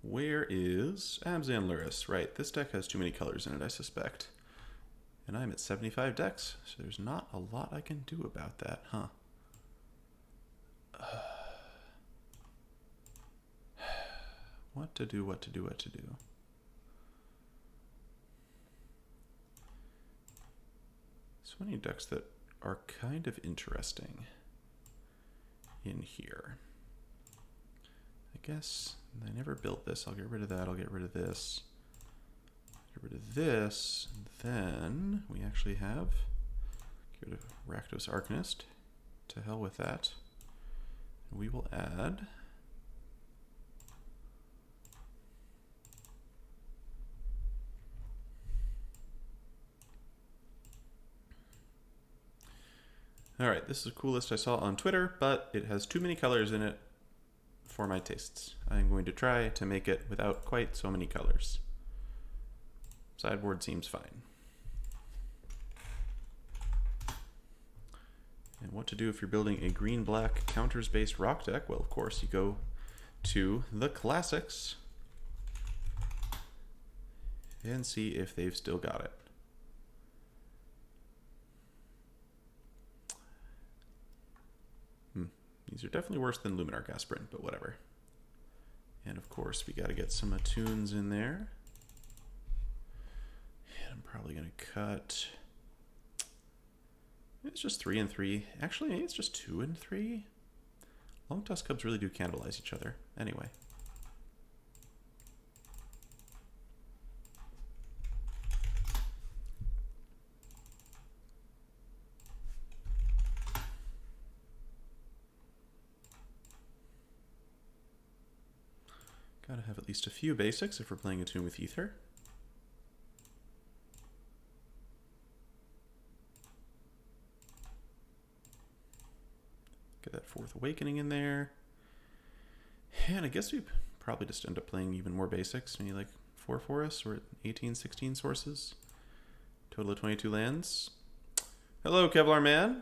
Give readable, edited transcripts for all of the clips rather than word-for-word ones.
Where is Abzan Luris? Right, this deck has too many colors in it, I suspect. And I'm at 75 decks, so there's not a lot I can do about that, huh? What to do, what to do, what to do. So many decks that are kind of interesting in here. I guess I never built this. I'll get rid of that. I'll get rid of this. Get rid of this. And then we actually have, get rid of Rakdos Arcanist. To hell with that. And we will add Alright, this is the coolest I saw on Twitter, but it has too many colors in it for my tastes. I'm going to try to make it without quite so many colors. Sideboard seems fine. And what to do if you're building a green-black counters-based rock deck? Well, of course, you go to the classics and see if they've still got it. These are definitely worse than Luminarch Aspirin, but whatever. And of course, we got to get some attunes in there. And I'm probably going to cut... It's just 3 and 3. Actually, maybe it's just 2 and 3. Long Tusk Cubs really do cannibalize each other. Anyway. Gotta have at least a few basics if we're playing Attune with Ether. Get that Fourth Awakening in there. And I guess we probably just end up playing even more basics. Maybe like 4 forests. We're at 18, 16 sources. Total of 22 lands. Hello, Kevlar Man.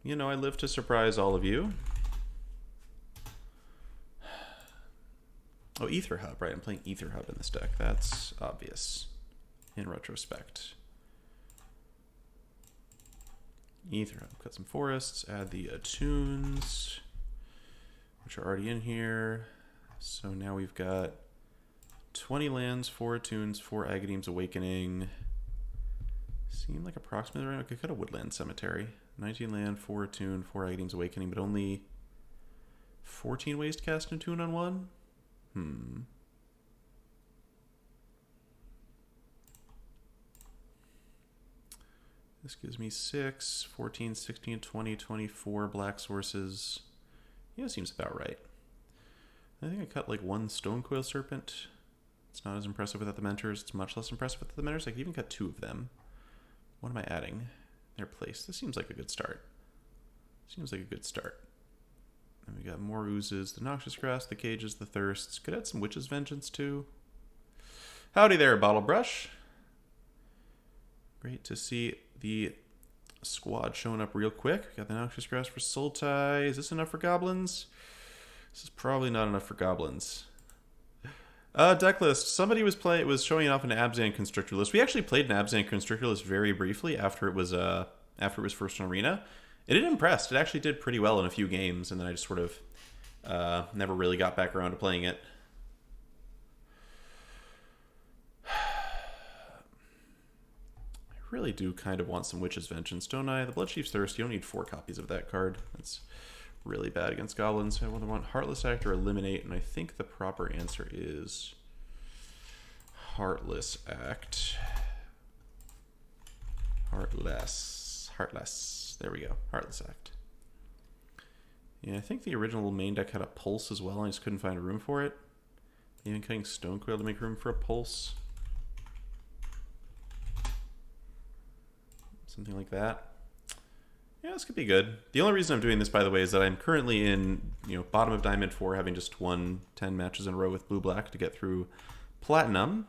You know, I live to surprise all of you. Oh, Ether Hub, right. I'm playing Ether Hub in this deck. That's obvious in retrospect. Ether Hub. Cut some forests. Add the attunes, which are already in here. So now we've got 20 lands, 4 attunes, 4 Agadeem's Awakening. Seem like approximately right. I could cut a Woodland Cemetery. 19 land, 4 attune, 4 Agadeem's Awakening, but only 14 ways to cast an attune on one? This gives me 6, 14, 16, 20, 24 black sources. Yeah, seems about right. I think I cut like 1 Stonecoil Serpent. It's not as impressive without the Mentors. It's much less impressive with the Mentors. I could even cut 2 of them. What am I adding? Their place. This seems like a good start. Seems like a good start. And we got more oozes, the Noxious Grass, the Cages, the Thirsts. Could add some Witch's Vengeance too. Howdy there, Bottle Brush. Great to see the squad showing up real quick. Got the Noxious Grass for Sultai. Is this enough for goblins? This is probably not enough for goblins. Deck list. Somebody was showing off an Abzan Constrictor list. We actually played an Abzan Constrictor list very briefly after it was first in Arena. It impressed. It actually did pretty well in a few games, and then I just sort of never really got back around to playing it. I really do kind of want some Witch's Vengeance, don't I? The Bloodchief's Thirst, you don't need 4 copies of that card. That's really bad against goblins. I want Heartless Act or Eliminate, and I think the proper answer is Heartless Act. Heartless. There we go. Heartless Act. Yeah, I think the original main deck had a Pulse as well. I just couldn't find room for it. Even cutting Stonecoil to make room for a Pulse. Something like that. Yeah, this could be good. The only reason I'm doing this, by the way, is that I'm currently in, bottom of Diamond 4, having just won 10 matches in a row with Blue-Black to get through Platinum.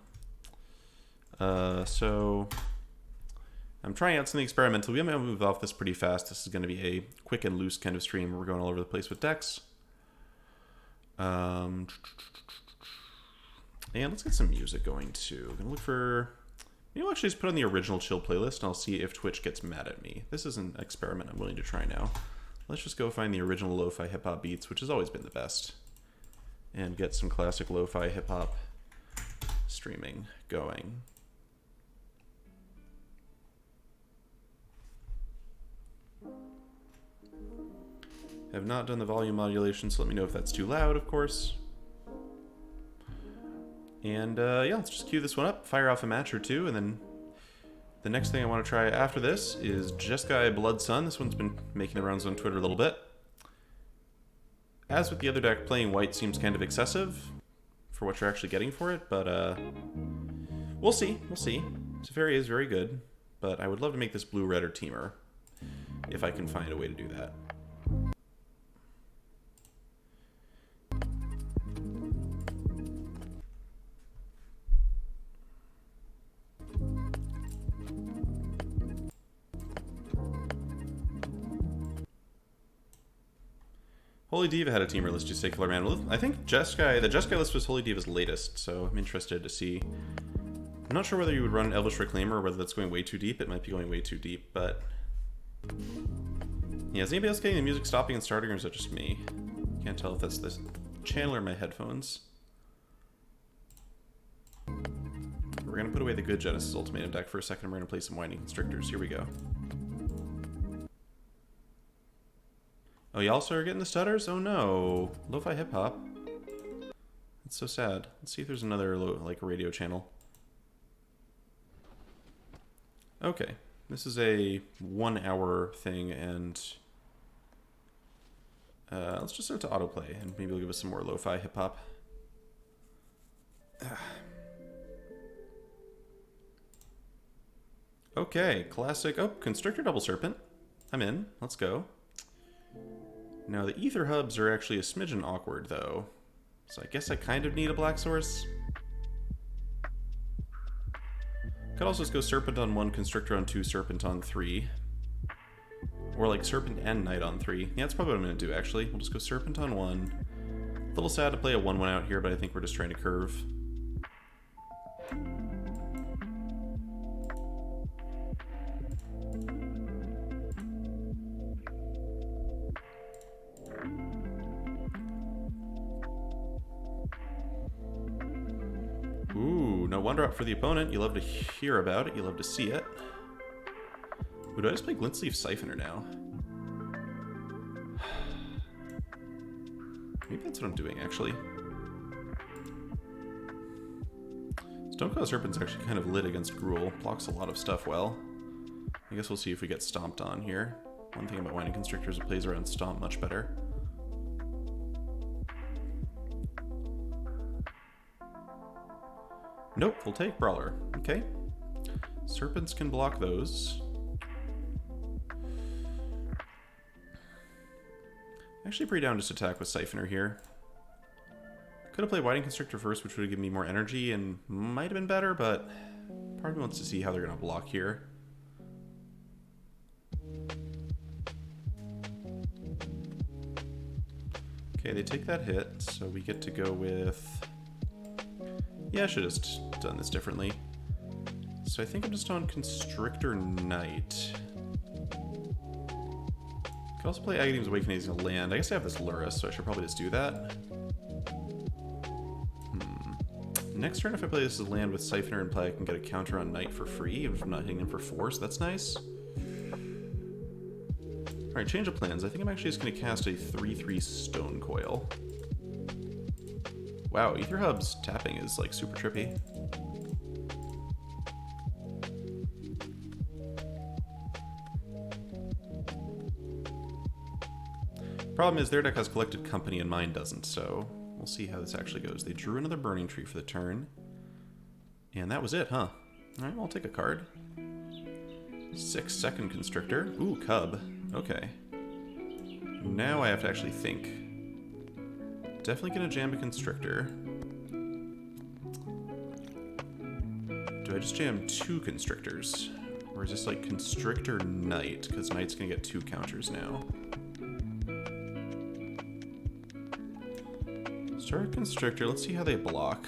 So I'm trying out something experimental. We might move off this pretty fast. This is going to be a quick and loose kind of stream where we're going all over the place with decks. And let's get some music going too. Gonna look for... Maybe I'll actually just put on the original chill playlist and I'll see if Twitch gets mad at me. This is an experiment I'm willing to try now. Let's just go find the original lo-fi hip-hop beats, which has always been the best. And get some classic lo-fi hip-hop streaming going. Have not done the volume modulation, so let me know if that's too loud, of course. And yeah, let's just cue this one up, fire off a match or two, and then the next thing I want to try after this is Jeskai Blood Sun. This one's been making the rounds on Twitter a little bit. As with the other deck, playing white seems kind of excessive for what you're actually getting for it, but we'll see, we'll see. Teferi is very good, but I would love to make this blue-red or teamer, if I can find a way to do that. Holy Diva had a teamer list, you say, Killer Man. Well, I think Jeskai, the Jeskai list was Holy Diva's latest, so I'm interested to see. I'm not sure whether you would run Elvish Reclaimer or whether that's going way too deep. It might be going way too deep, but... Yeah, is anybody else getting the music stopping and starting, or is it just me? Can't tell if that's the channel or my headphones. We're going to put away the good Genesis Ultimatum deck for a second, and we're going to play some Winding Constrictors. Here we go. Oh, y'all started getting the stutters? Oh no. Lo-fi hip-hop. That's so sad. Let's see if there's another, like, radio channel. Okay. This is a 1 hour thing, and... let's just start to autoplay, and maybe it'll give us some more lo-fi hip-hop. Okay, classic... Oh, Constrictor Double Serpent. I'm in. Let's go. Now, the Ether Hubs are actually a smidgen awkward, though. So I guess I kind of need a black source. Could also just go Serpent on 1, Constrictor on 2, Serpent on 3. Or like Serpent and Knight on 3. Yeah, that's probably what I'm going to do, actually. We'll just go Serpent on 1. A little sad to play a 1-1 out here, but I think we're just trying to curve. Ooh, no wonder up for the opponent. You love to hear about it. You love to see it. Ooh, do I just play Glintsleeve Siphoner now? Maybe that's what I'm doing, actually. Stonecoil Serpent's actually kind of lit against Gruul. Blocks a lot of stuff well. I guess we'll see if we get stomped on here. One thing about Winding Constrictor is it plays around Stomp much better. Nope, we'll take Brawler. Okay. Serpents can block those. Actually pretty down just attack with Siphoner here. Could have played Winding Constrictor first, which would have given me more energy and might have been better, but part of me wants to see how they're going to block here. Okay, they take that hit, so we get to go with... Yeah, I should have just done this differently. So I think I'm just on Constrictor Knight. Could also play Agadeem's Awakening as a land. I guess I have this Lurrus, so I should probably just do that. Next turn, if I play this as a land with Siphoner and play, I can get a counter on Knight for free, even if I'm not hitting him for 4, so that's nice. Alright, change of plans. I think I'm actually just going to cast a 3/3 Stonecoil. Wow, Ether Hub's tapping is like super trippy. Problem is their deck has Collected Company and mine doesn't, so we'll see how this actually goes. They drew another Burning Tree for the turn. And that was it, huh? Alright, well, I'll take a card. 6-second Constrictor. Ooh, Cub. Okay. Now I have to actually think. Definitely gonna jam a Constrictor. Do I just jam 2 Constrictors? Or is this like Constrictor Knight? Because Knight's gonna get 2 counters now. Start Constrictor. Let's see how they block.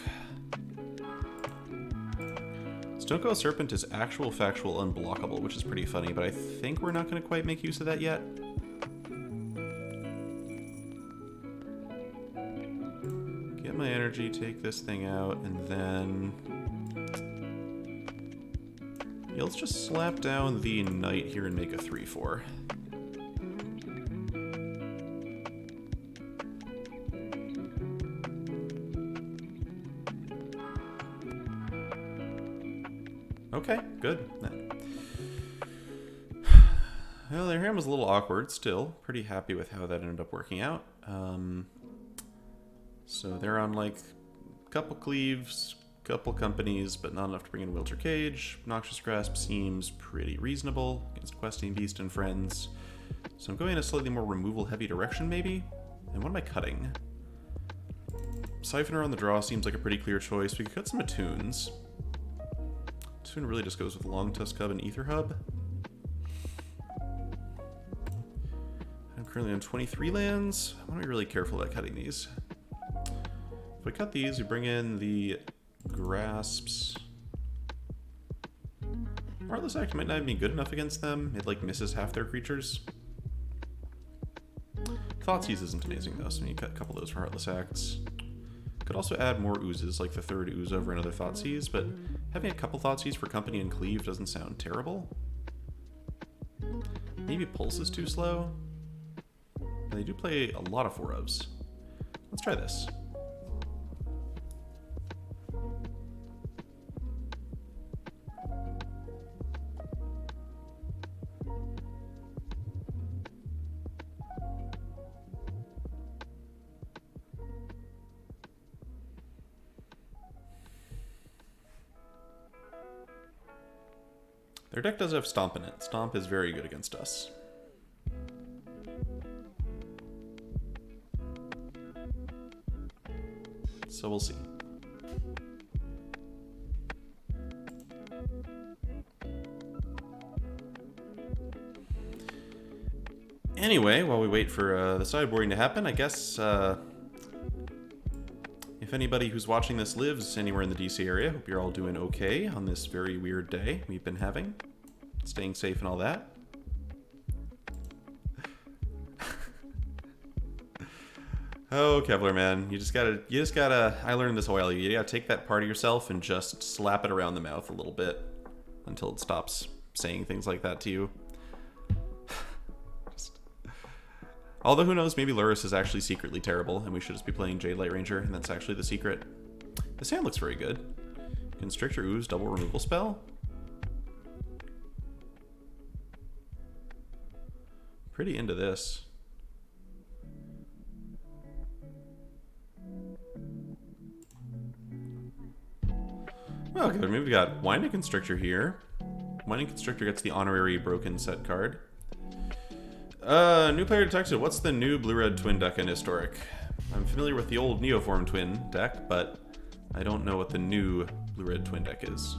Stonecoil Serpent is actual factual unblockable, which is pretty funny, but I think we're not going to quite make use of that yet. Get my energy, take this thing out, and then... yeah, let's just slap down the Knight here and make a 3/4. Okay, good. Well, their hand was a little awkward still. Pretty happy with how that ended up working out. So they're on like a couple cleaves, couple companies, but not enough to bring in Wheelchair Cage. Noxious Grasp seems pretty reasonable against Questing Beast and friends. So I'm going in a slightly more removal-heavy direction, maybe? And what am I cutting? Siphoner on the draw seems like a pretty clear choice. We could cut some Attunes. Attune really just goes with Long Tusk Cub and Ether Hub. I'm currently on 23 lands. I want to be really careful about cutting these. If we cut these, we bring in the Grasps. Heartless Act might not even be good enough against them. It like misses half their creatures. Thoughtseize isn't amazing though, so we cut a couple of those for Heartless Acts. Could also add more oozes, like the third ooze over another Thoughtseize, but having a couple Thoughtseize for company and cleave doesn't sound terrible. Maybe Pulse is too slow. But they do play a lot of 4-ofs. Let's try this. Their deck does have Stomp in it. Stomp is very good against us. So we'll see. Anyway, while we wait for the sideboarding to happen, I guess if anybody who's watching this lives anywhere in the DC area, hope you're all doing okay on this very weird day we've been having. Staying safe and all that. Oh, Kevlar, man. You just gotta, I learned this a while ago. You gotta take that part of yourself and just slap it around the mouth a little bit until it stops saying things like that to you. Although, who knows, maybe Lurrus is actually secretly terrible, and we should just be playing Jade Light Ranger, and that's actually the secret. This hand looks very good. Constrictor Ooze, double removal spell. Pretty into this. Well, okay, maybe we got Winding Constrictor here. Winding Constrictor gets the honorary Broken Set card. New player detected. What's the new blue-red twin deck in Historic? I'm familiar with the old Neoform twin deck, but I don't know what the new blue-red twin deck is.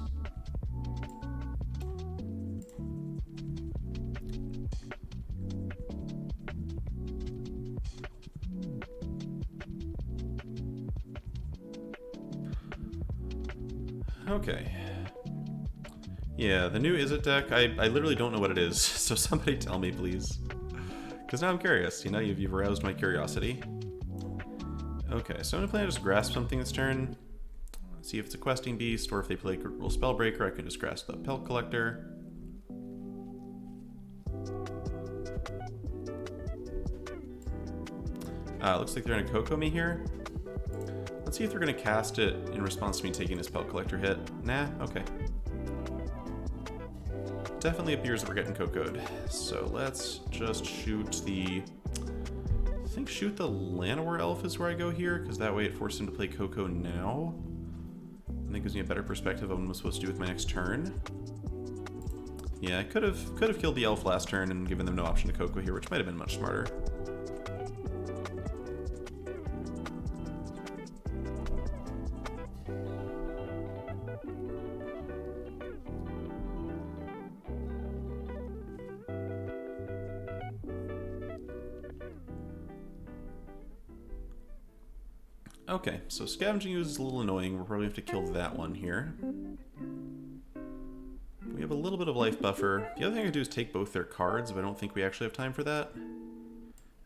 Okay. Yeah, the new Izzet deck, I literally don't know what it is, so somebody tell me, please. Because now I'm curious, you know, you've aroused my curiosity. Okay, so I'm gonna plan to just grasp something this turn. See if it's a Questing Beast, or if they play Rule Spellbreaker, I can just grasp the Pelt Collector. Looks like they're gonna Coco me here. Let's see if they're gonna cast it in response to me taking this Pelt Collector hit. Nah, okay. Definitely appears that we're getting Coco'd. So let's just shoot the... I think shoot the Llanowar Elf is where I go here, because that way it forces him to play Coco now. And that gives me a better perspective of what I'm supposed to do with my next turn. Yeah, I could have killed the Elf last turn and given them no option to Coco here, which might have been much smarter. Okay, so Scavenging Ooze is a little annoying. We'll probably have to kill that one here. We have a little bit of life buffer. The other thing I could do is take both their cards, but I don't think we actually have time for that.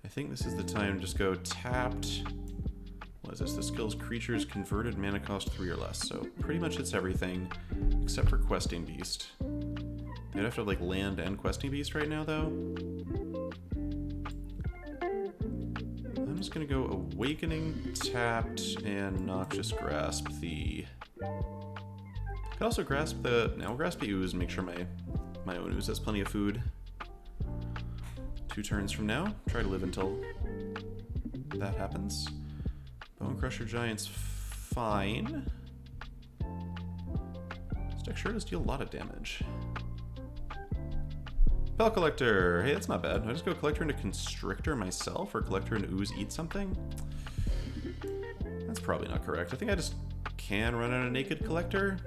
I think this is the time to just go tapped. What is this? The skill's creatures converted mana cost 3 or less. So pretty much hits everything except for Questing Beast. I'd have to like land and Questing Beast right now though. I'm just gonna go Awakening, tapped, and Noxious Grasp the... Could also grasp the... Now we'll grasp the Ooze and make sure my own Ooze has plenty of food. 2 turns from now. Try to live until that happens. Bone Crusher Giant's fine. This deck sure does deal a lot of damage. Spell Collector! Hey, that's not bad. I just go Collector into Constrictor myself, or Collector into Ooze eat something? That's probably not correct. I think I just can run out a Naked Collector.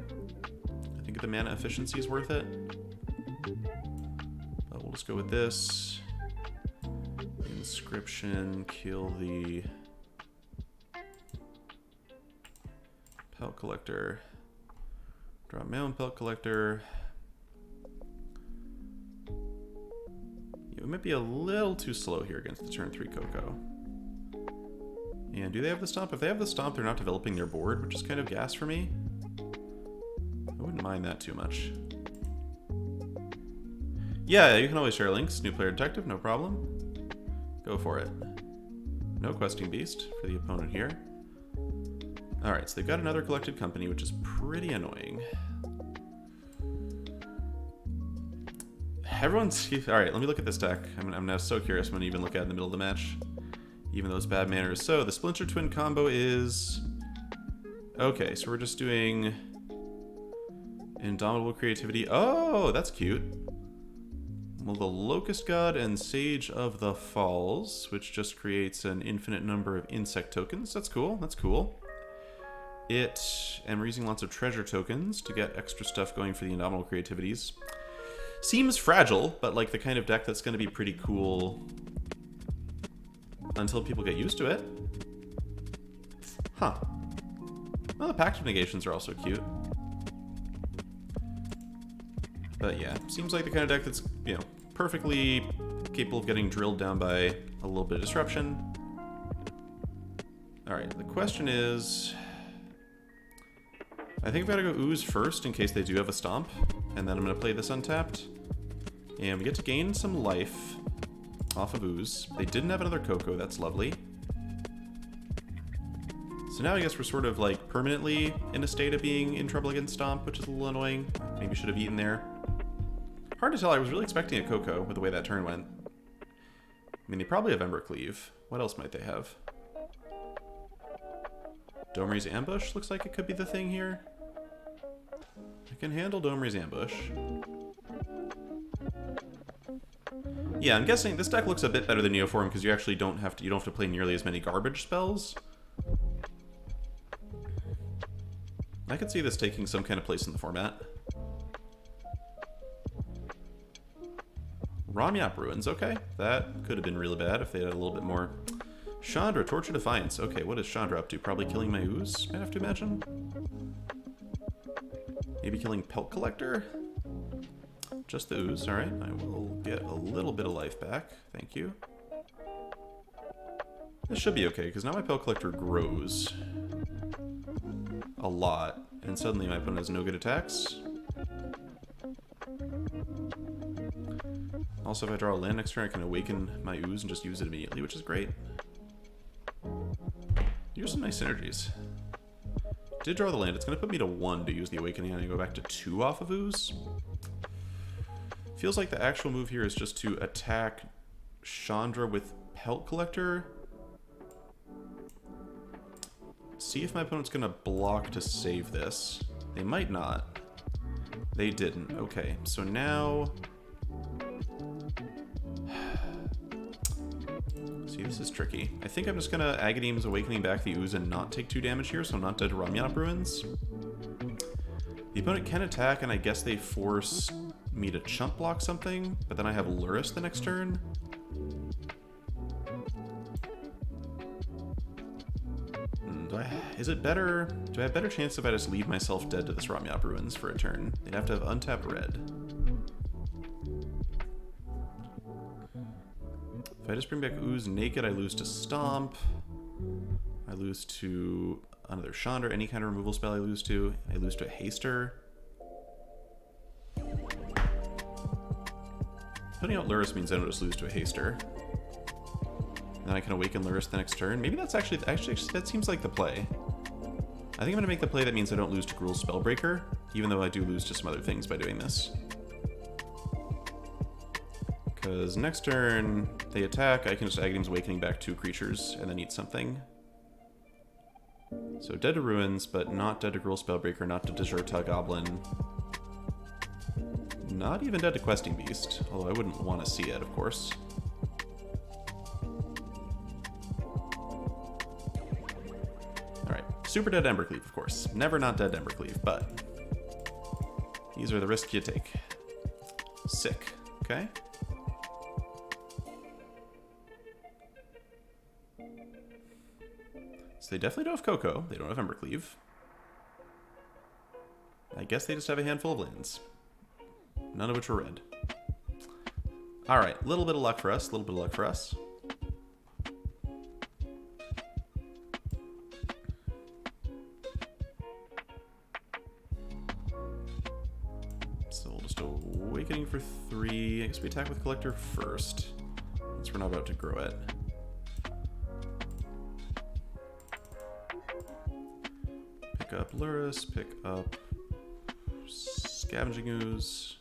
I think the mana efficiency is worth it. But we'll just go with this. Inscription, kill the Pelt Collector. Drop my own Pelt Collector. It might be a little too slow here against the turn 3 Coco. And do they have the Stomp? If they have the Stomp, they're not developing their board, which is kind of gas for me. I wouldn't mind that too much. Yeah, you can always share links. New player detective, no problem. Go for it. No Questing Beast for the opponent here. Alright, so they've got another Collected Company, which is pretty annoying. Everyone's... Alright, let me look at this deck. I'm now so curious. I'm going to even look at it in the middle of the match. Even though it's bad manners. So, the Splinter Twin combo is... Okay, so we're just doing... Indomitable Creativity. Oh, that's cute. Well, the Locust God and Sage of the Falls, which just creates an infinite number of insect tokens. That's cool, that's cool. And we're using lots of treasure tokens to get extra stuff going for the Indomitable Creativities. Seems fragile, but like the kind of deck that's going to be pretty cool until people get used to it. Huh. Well, the Pact of Negations are also cute. But yeah, seems like the kind of deck that's, you know, perfectly capable of getting drilled down by a little bit of disruption. Alright, the question is... I think I've got to go Ooze first in case they do have a Stomp, and then I'm going to play this untapped. And we get to gain some life off of Ooze. They didn't have another Coco, that's lovely. So now I guess we're sort of like permanently in a state of being in trouble against Stomp, which is a little annoying. Maybe should have eaten there. Hard to tell, I was really expecting a Coco with the way that turn went. I mean, they probably have Ember Cleave. What else might they have? Domri's Ambush looks like it could be the thing here. I can handle Domri's Ambush. Yeah, I'm guessing this deck looks a bit better than Neoform because you actually don't have to play nearly as many garbage spells. I could see this taking some kind of place in the format. Ramyap Ruins, okay. That could have been really bad if they had a little bit more. Chandra, Torture Defiance. Okay, what is Chandra up to? Probably killing my Ooze, I have to imagine. Maybe killing Pelt Collector? Just the Ooze, alright. I will get a little bit of life back. Thank you. This should be okay, because now my Pelt Collector grows a lot, and suddenly my opponent has no good attacks. Also, if I draw a land next turn, I can awaken my Ooze and just use it immediately, which is great. Here's some nice synergies. Did draw the land. It's going to put me to 1 to use the awakening, and I go back to 2 off of Ooze. Feels like the actual move here is just to attack Chandra with Pelt Collector. See if my opponent's going to block to save this. They might not. They didn't. Okay, so now... See, this is tricky. I think I'm just going to Agadeem's Awakening back the Ooze and not take 2 damage here, so I'm not dead to Ramyap Ruins. The opponent can attack, and I guess they force me to chump block something, but then I have Lurrus the next turn. Do I Is it better? Do I have better chance if I just leave myself dead to this Ramyap Ruins for a turn? They'd have to have untapped red. If I just bring back Ooze Naked, I lose to Stomp. I lose to another Chandra, any kind of removal spell I lose to. I lose to a Haster. Putting out Lurrus means I don't just lose to a Haster. Then I can awaken Lurrus the next turn. Maybe that's actually that seems like the play. I think I'm gonna make the play that means I don't lose to Gruul's Spellbreaker, even though I do lose to some other things by doing this. Because next turn they attack, I can just Aghanim's Awakening back 2 creatures and then eat something. So dead to Ruins, but not dead to Gruul Spellbreaker, not dead to Jurta Goblin. Not even dead to Questing Beast, although I wouldn't want to see it, of course. Alright, super dead Embercleave, of course. Never not dead Embercleave, but these are the risks you take. Sick, okay? So they definitely don't have Coco. They don't have Embercleave. I guess they just have a handful of lands. None of which were red. Alright, little bit of luck for us. Little bit of luck for us. So we'll just Awakening for 3. I guess we attack with Collector first, since we're not about to grow it. Pick up Lurrus, pick up Scavenging Ooze.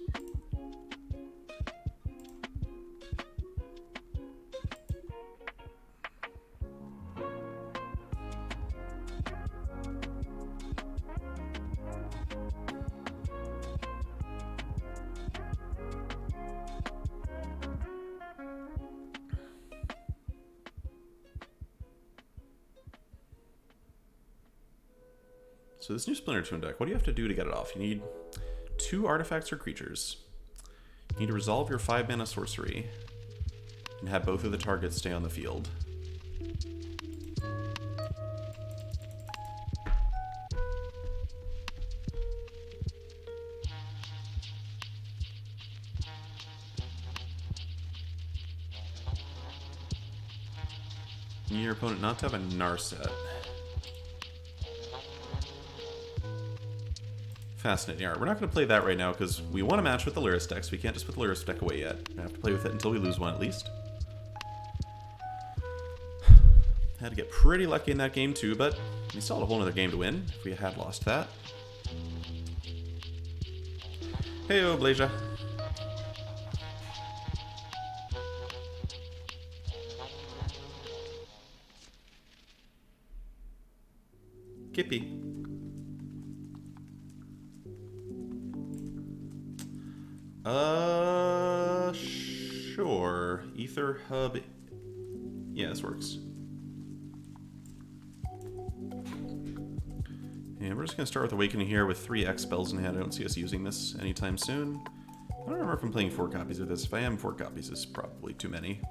So this new Splinter Twin deck, what do you have to do to get it off? You need 2 artifacts or creatures. You need to resolve your 5-mana sorcery and have both of the targets stay on the field. You need your opponent not to have a Narset. Fascinating. Alright, we're not going to play that right now because we want to match with the Lurrus deck, so we can't just put the Lurrus deck away yet. We have to play with it until we lose one at least. Had to get pretty lucky in that game too, but we still had a whole other game to win if we had lost that. Heyo, Blasia. Kippy. Sure. Ether Hub. Yeah, this works. And we're just going to start with Awakening here with 3 X spells in hand. I don't see us using this anytime soon. I don't remember if I'm playing 4 copies of this. If I am, 4 copies is probably too many.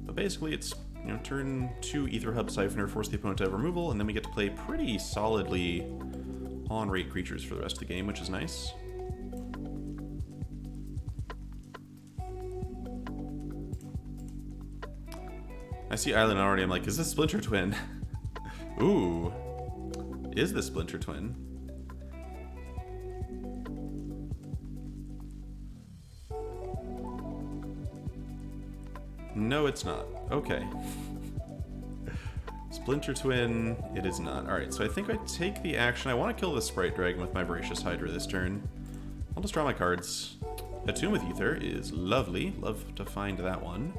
But basically, it's, you know, turn 2 Ether Hub Siphoner, force the opponent to have removal, and then we get to play pretty solidly on-rate creatures for the rest of the game, which is nice. I see Island already. I'm like, is this Splinter Twin? Ooh. Is this Splinter Twin? No, it's not. Okay. Splinter Twin, it is not. Alright, so I think I take the action. I want to kill the Sprite Dragon with my Voracious Hydra this turn. I'll just draw my cards. Attune with Ether is lovely. Love to find that one.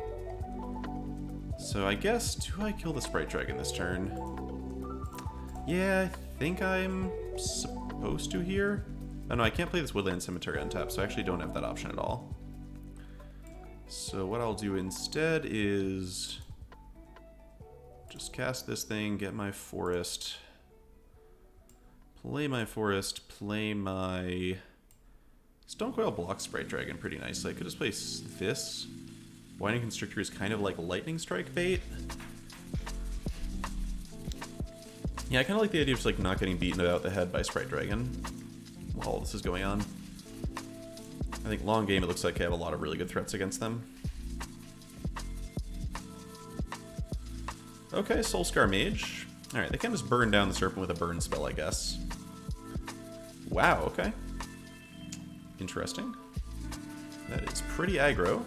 So I guess, do I kill the Sprite Dragon this turn? Yeah, I think I'm supposed to here. Oh no, I can't play this Woodland Cemetery on tap, so I actually don't have that option at all. So what I'll do instead is just cast this thing, get my forest, play my forest, play my Stonecoil. Block Sprite Dragon pretty nicely. I could just play this Winding Constrictor is kind of like Lightning Strike bait. Yeah, I kind of like the idea of just like not getting beaten about the head by Sprite Dragon while all this is going on. I think long game it looks like I have a lot of really good threats against them. Okay, Soulscar Mage. Alright, they can just burn down the Serpent with a burn spell, I guess. Wow, okay. Interesting. That is pretty aggro.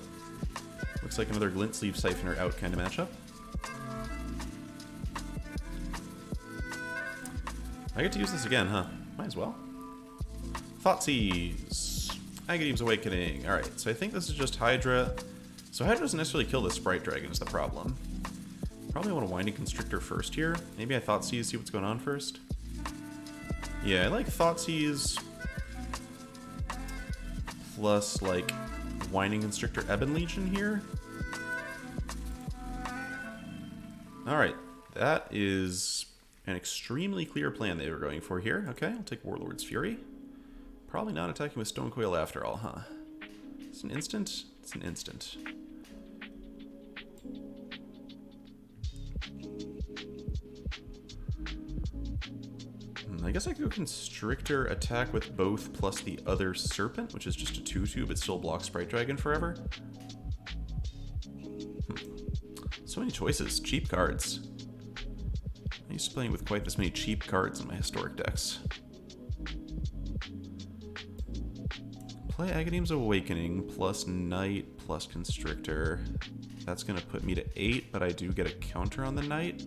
Looks like another Glint Sleeve Siphoner out kind of matchup. I get to use this again, huh? Might as well. Thoughtseize. Agadeem's Awakening. Alright, so I think this is just Hydra. So Hydra doesn't necessarily kill the Sprite Dragon is the problem. Probably want to Winding Constrictor first here. Maybe I Thoughtseize, see what's going on first. Yeah, I like Thoughtseize plus like Winding Constrictor Ebon Legion here. Alright, that is an extremely clear plan they were going for here. Okay, I'll take Warlord's Fury. Probably not attacking with Stonecoil after all, huh? It's an instant? It's an instant. I guess I could go Constrictor, attack with both plus the other Serpent, which is just a 2/2, but still blocks Sprite Dragon forever. So many choices. Cheap cards. I used to playing with quite this many cheap cards in my historic decks. Play Agadeem's Awakening plus Knight plus Constrictor. That's going to put me to 8, but I do get a counter on the Knight.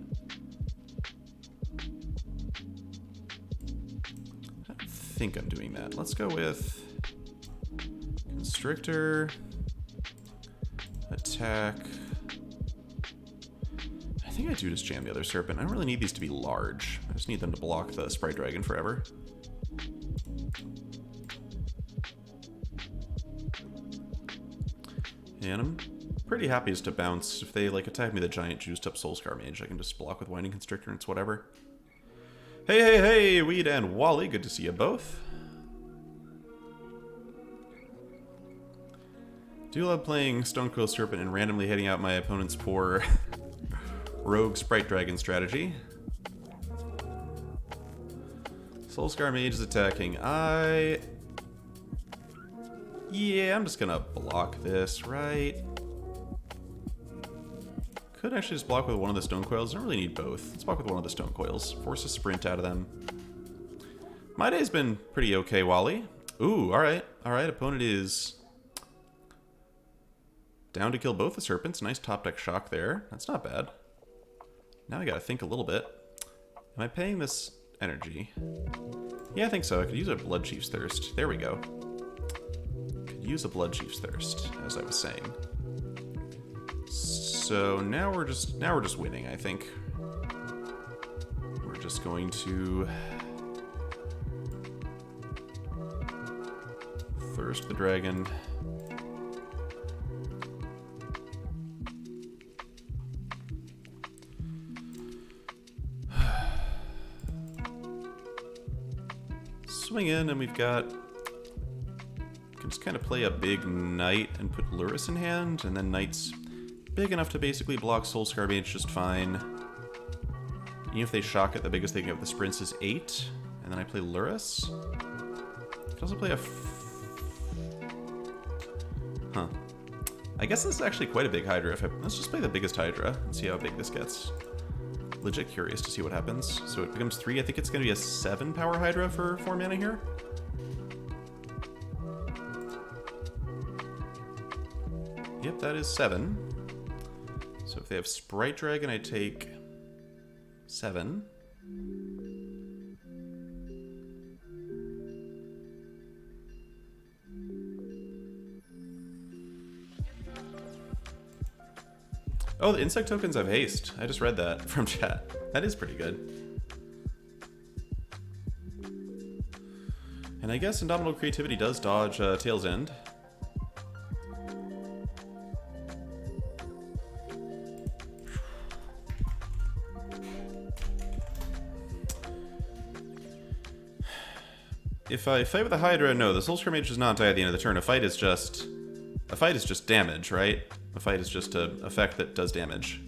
I don't think I'm doing that. Let's go with Constrictor, attack. I think I do just jam the other Serpent. I don't really need these to be large. I just need them to block the Sprite Dragon forever. And I'm pretty happy just to bounce. If they like attack me the giant juiced up Soulscar Mage, I can just block with Winding Constrictor and it's whatever. Hey, hey, hey, Weed and Wally, good to see you both. Do love playing Stonecoil Serpent and randomly hitting out my opponent's poor Rogue Sprite Dragon strategy. Soulscar Mage is attacking. Yeah, I'm just gonna block this, right? Could actually just block with one of the Stonecoils. Don't really need both. Let's block with one of the Stonecoils. Force a sprint out of them. My day's been pretty okay, Wally. Ooh, alright. Alright, opponent is down to kill both the Serpents. Nice top deck shock there. That's not bad. Now I gotta think a little bit. Am I paying this energy? Yeah, I think so. I could use a Blood Chief's Thirst. There we go. Could use a Blood Chief's Thirst, as I was saying. So now we're just winning, I think. We're just going to Thirst the Dragon. Swing in, and we've got... can just kind of play a big Knight and put Lurrus in hand, and then Knight's big enough to basically block Soulscar Mage just fine. Even if they shock it, the biggest they can get with the sprints is 8, and then I play Lurrus. I could also play a... huh. I guess this is actually quite a big Hydra. Let's just play the biggest Hydra and see how big this gets. Legit curious to see what happens. So it becomes 3. I think it's going to be a 7 power Hydra for 4 mana here. Yep, that is 7. So if they have Sprite Dragon, I take 7. Oh, the insect tokens have haste. I just read that from chat. That is pretty good. And I guess Indomitable Creativity does dodge Tail's End. If I fight with a Hydra, no, the Soulscar Mage does not die at the end of the turn. A fight is just damage, right? A fight is just an effect that does damage.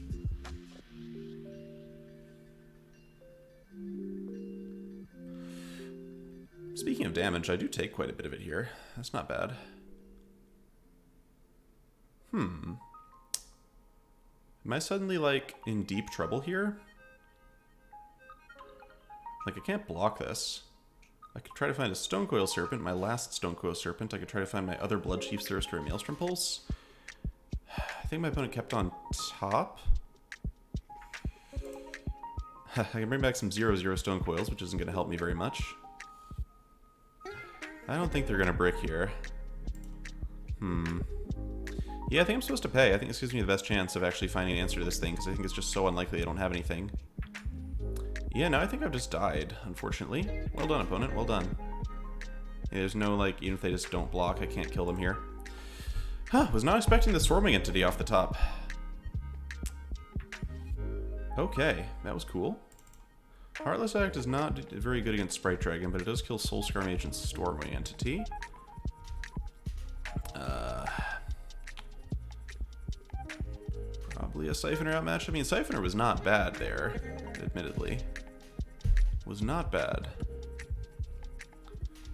Speaking of damage, I do take quite a bit of it here. That's not bad. Am I suddenly, like, in deep trouble here? Like, I can't block this. I could try to find a Stonecoil Serpent, my last Stonecoil Serpent. I could try to find my other Bloodchief's Thirst or a Maelstrom Pulse. I think my opponent kept on top. I can bring back some 0/0 Stonecoils, which isn't going to help me very much. I don't think they're going to brick here. Yeah, I think I'm supposed to pay. I think this gives me the best chance of actually finding an answer to this thing, because I think it's just so unlikely I don't have anything. Yeah, no, I think I've just died, unfortunately. Well done, opponent. Well done. Yeah, there's no, like, even if they just don't block, I can't kill them here. Huh, was not expecting the Swarming Entity off the top. Okay, that was cool. Heartless Act is not very good against Sprite Dragon, but it does kill Soulscar Mage and Stormwing Entity. Probably a Siphoner outmatch. I mean, Siphoner was not bad there, admittedly. Was not bad.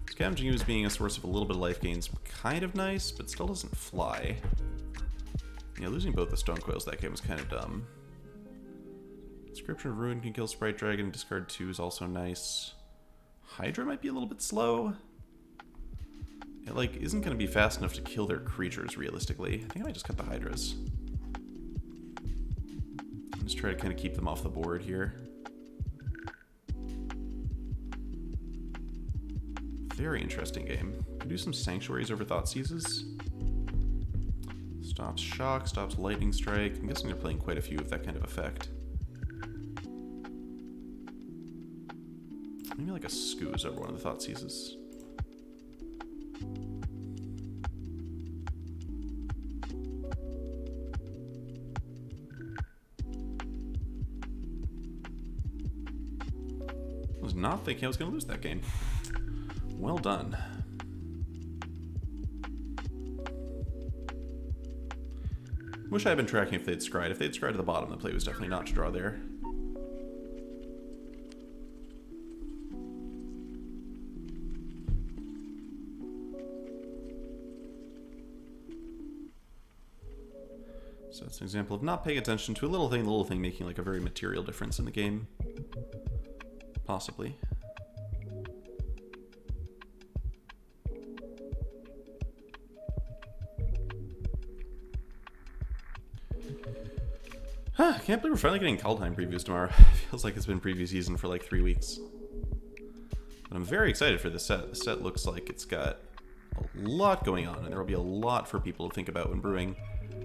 Scavenging Ooze being a source of a little bit of life gains kind of nice, but still doesn't fly. Yeah, losing both the Stonecoils that game was kind of dumb. Inscription of Ruin can kill Sprite Dragon, discard 2 is also nice. Hydra might be a little bit slow. It, like, isn't going to be fast enough to kill their creatures, realistically. I think I might just cut the Hydras. Just try to kind of keep them off the board here. Very interesting game. Can do some Sanctuaries over Thoughtseizes. Stops Shock, stops Lightning Strike. I'm guessing they're playing quite a few of that kind of effect. Maybe like a Scooze over one of the Thoughtseizes. I was not thinking I was going to lose that game. Well done. Wish I had been tracking if they'd scryed. If they'd scryed to the bottom, the play was definitely not to draw there. So that's an example of not paying attention to a little thing making like a very material difference in the game. Possibly. Huh, I can't believe we're finally getting Kaldheim previews tomorrow. Feels like it's been preview season for like 3 weeks. But I'm very excited for this set. The set looks like it's got a lot going on, and there will be a lot for people to think about when brewing.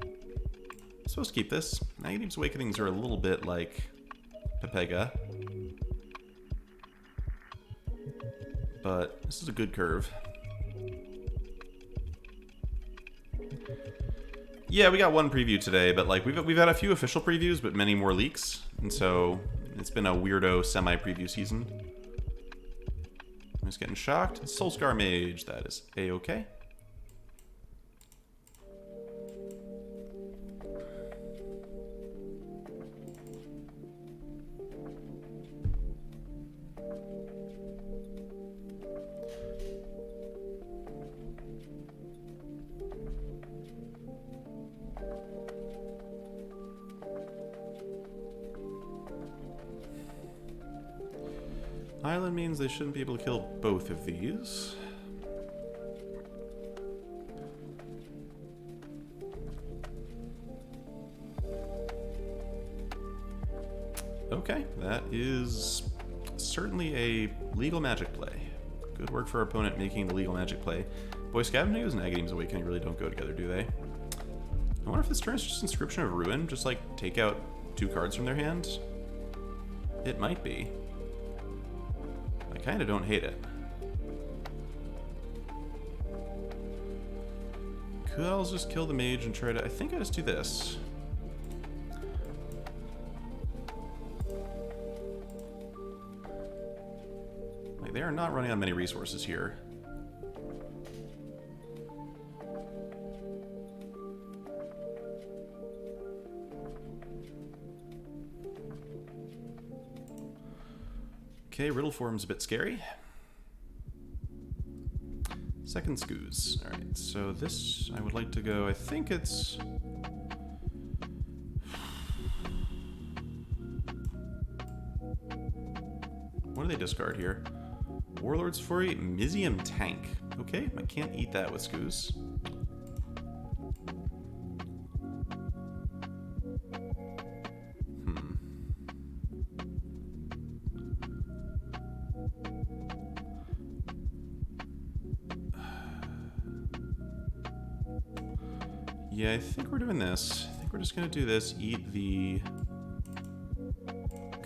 I'm supposed to keep this. Negative's Awakenings are a little bit like Pepega. But this is a good curve. Yeah, we got one preview today, but like we've had a few official previews, but many more leaks, and so it's been a weirdo semi-preview season. I'm just getting shocked. Soulscar Mage, that is A-okay. Island means they shouldn't be able to kill both of these. Okay, that is certainly a legal magic play. Good work for our opponent making the legal magic play. Boy, Scavenging Ooze and Agadeem's Awakening really don't go together, do they? I wonder if this turn is just Inscription of Ruin, just like take out 2 cards from their hand? It might be. I kind of don't hate it. Could I just kill the mage and try to... I think I just do this. Like, they are not running on many resources here. Okay, Riddle Form's a bit scary. Second Scoos. Alright, so this, I would like to go, I think it's... What do they discard here? Warlord's Fury, Mizium Tank. Okay, I can't eat that with Scoos. Yeah, I think we're doing this. I think we're just gonna do this. Eat the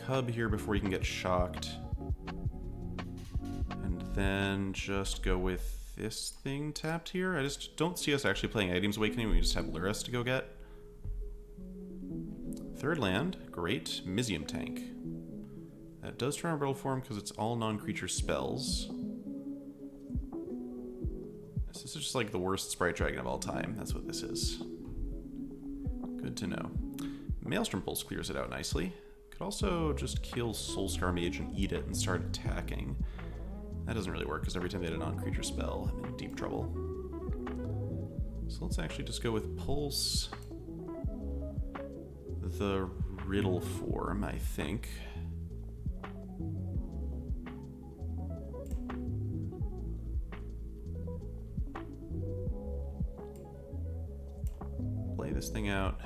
cub here before you can get shocked. And then just go with this thing tapped here. I just don't see us actually playing Items Awakening. We just have Luris to go get. Third land. Great. Mizium Tank. That does turn on Riddle Form because it's all non-creature spells. This is just like the worst Sprite Dragon of all time. That's what this is. Good to know. Maelstrom Pulse clears it out nicely. Could also just kill Soulscar Mage and eat it and start attacking. That doesn't really work because every time they hit a non-creature spell, I'm in deep trouble. So let's actually just go with Pulse. The Riddle Form, I think. Play this thing out.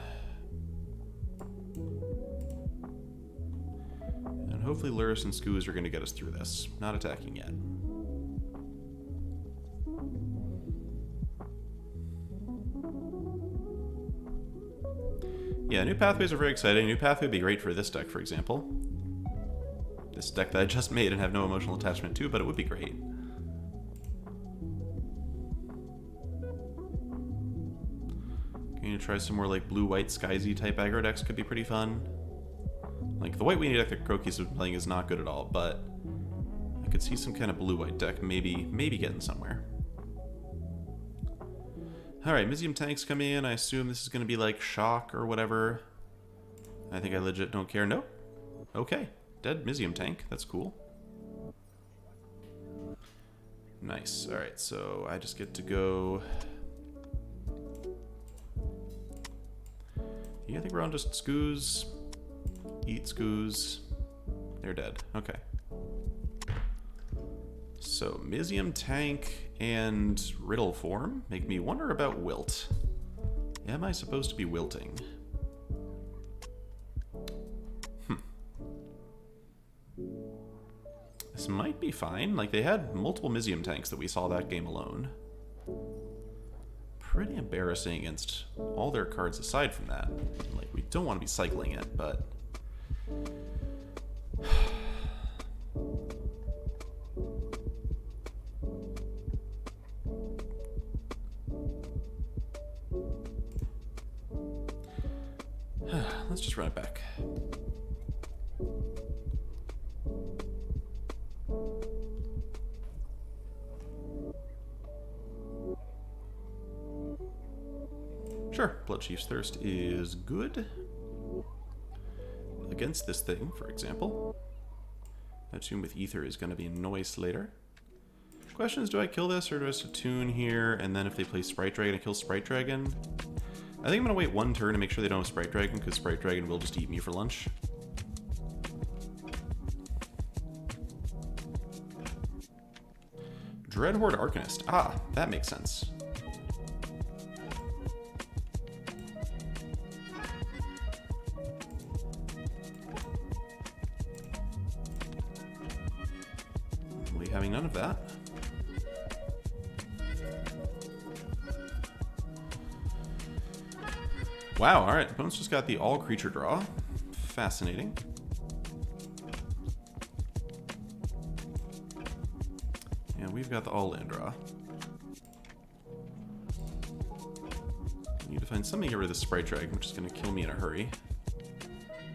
And hopefully Luris and Scoos are going to get us through this. Not attacking yet. Yeah, new pathways are very exciting. New pathway would be great for this deck, for example. This deck that I just made and have no emotional attachment to, but it would be great. Going to try some more like blue-white Skyzy type aggro decks could be pretty fun. Like the white weenie deck that Croaky's been playing is not good at all, but I could see some kind of blue-white deck maybe getting somewhere. Alright, Mizium Tank's coming in. I assume this is going to be like Shock or whatever. I think I legit don't care. Nope. Okay. Dead Mizium Tank. That's cool. Nice. Alright, so I just get to go... Yeah, I think we're on just Scoos. Eat Scoos. They're dead. Okay. So, Mizium Tank and Riddle Form make me wonder about Wilt. Am I supposed to be wilting? This might be fine. Like, they had multiple Mizium Tanks that we saw that game alone. Pretty embarrassing against all their cards aside from that. Like, we don't want to be cycling it, but... Let's just run it back. Sure, Bloodchief's Thirst is good. Against this thing, for example. I assume with Ether is going to be noise later. Question is, do I kill this or do I just attune here, and then if they play Sprite Dragon, I kill Sprite Dragon? I think I'm going to wait one turn to make sure they don't have Sprite Dragon, because Sprite Dragon will just eat me for lunch. Dreadhorde Arcanist. Ah, that makes sense. We having none of that. Wow, alright, opponent's just got the all creature draw. Fascinating. And we've got the all land draw. I need to find something to get rid of this Sprite Dragon, which is going to kill me in a hurry.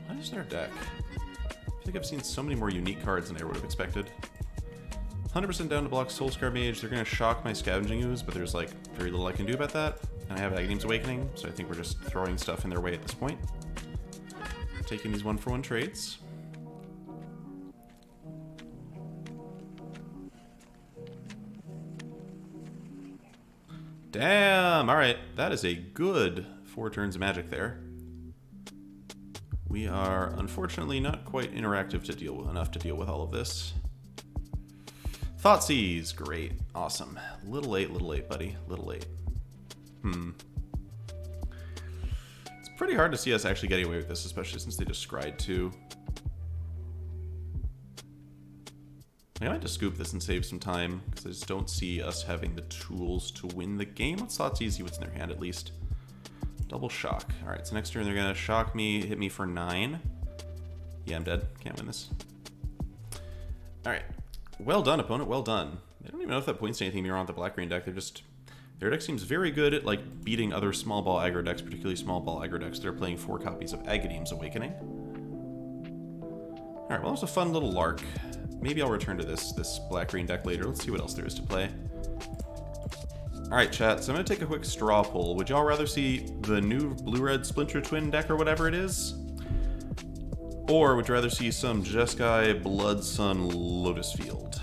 What is their deck? I feel like I've seen so many more unique cards than I would have expected. 100% down to block Soulscar Mage. They're going to shock my Scavenging Ooze, but there's like very little I can do about that. And I have Aghanim Awakening, so I think we're just throwing stuff in their way at this point. Taking these 1-for-1 trades. Damn! Alright, that is a good 4 turns of magic there. We are unfortunately not quite interactive to deal with, enough to deal with all of this. Thoughtseize, great, awesome. Little late, buddy, little late. It's pretty hard to see us actually getting away with this, especially since they just scryed too. I might just scoop this and save some time, because I just don't see us having the tools to win the game. Let's Thoughtseize, see what's in their hand at least. Double shock. Alright, so next turn they're going to shock me, hit me for 9. Yeah, I'm dead. Can't win this. Alright. Well done, opponent. Well done. I don't even know if that points to anything more on the black-green deck. They're just... Their deck seems very good at, like, beating other small ball aggro decks, particularly small ball aggro decks. They're playing 4 copies of Agadeem's Awakening. Alright, well, that was a fun little lark. Maybe I'll return to this black-green deck later. Let's see what else there is to play. Alright, chat, so I'm going to take a quick straw poll. Would y'all rather see the new blue-red Splinter Twin deck or whatever it is? Or would you rather see some Jeskai Blood Sun Lotus Field?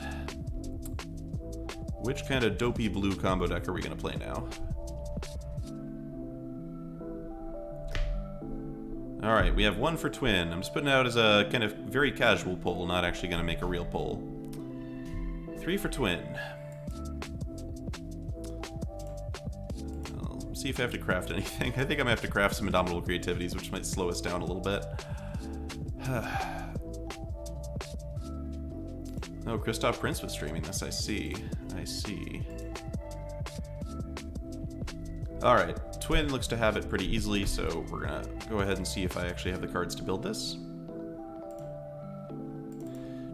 Which kind of dopey blue combo deck are we going to play now? Alright, we have 1 for Twin. I'm just putting it out as a kind of very casual poll, not actually going to make a real poll. 3 for Twin. See if I have to craft anything. I think I'm going to have to craft some Indomitable Creativities, which might slow us down a little bit. Oh, Christoph Prince was streaming this. I see. I see. Alright, Twin looks to have it pretty easily, so we're going to go ahead and see if I actually have the cards to build this.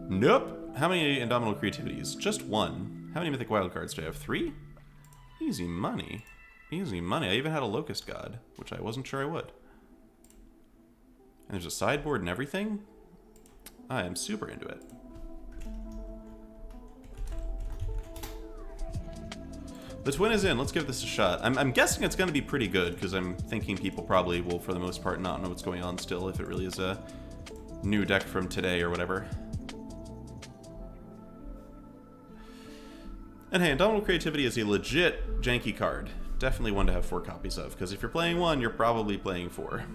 Nope! How many Indomitable Creativities? Just 1. How many Mythic Wildcards do I have? 3? Easy money. Easy money. I even had a Locust God, which I wasn't sure I would. And there's a sideboard and everything? I am super into it. The Twin is in. Let's give this a shot. I'm guessing it's going to be pretty good, because I'm thinking people probably will, for the most part, not know what's going on still, if it really is a new deck from today or whatever. And hey, Indomitable Creativity is a legit janky card. Definitely one to have 4 copies of, because if you're playing 1, you're probably playing 4.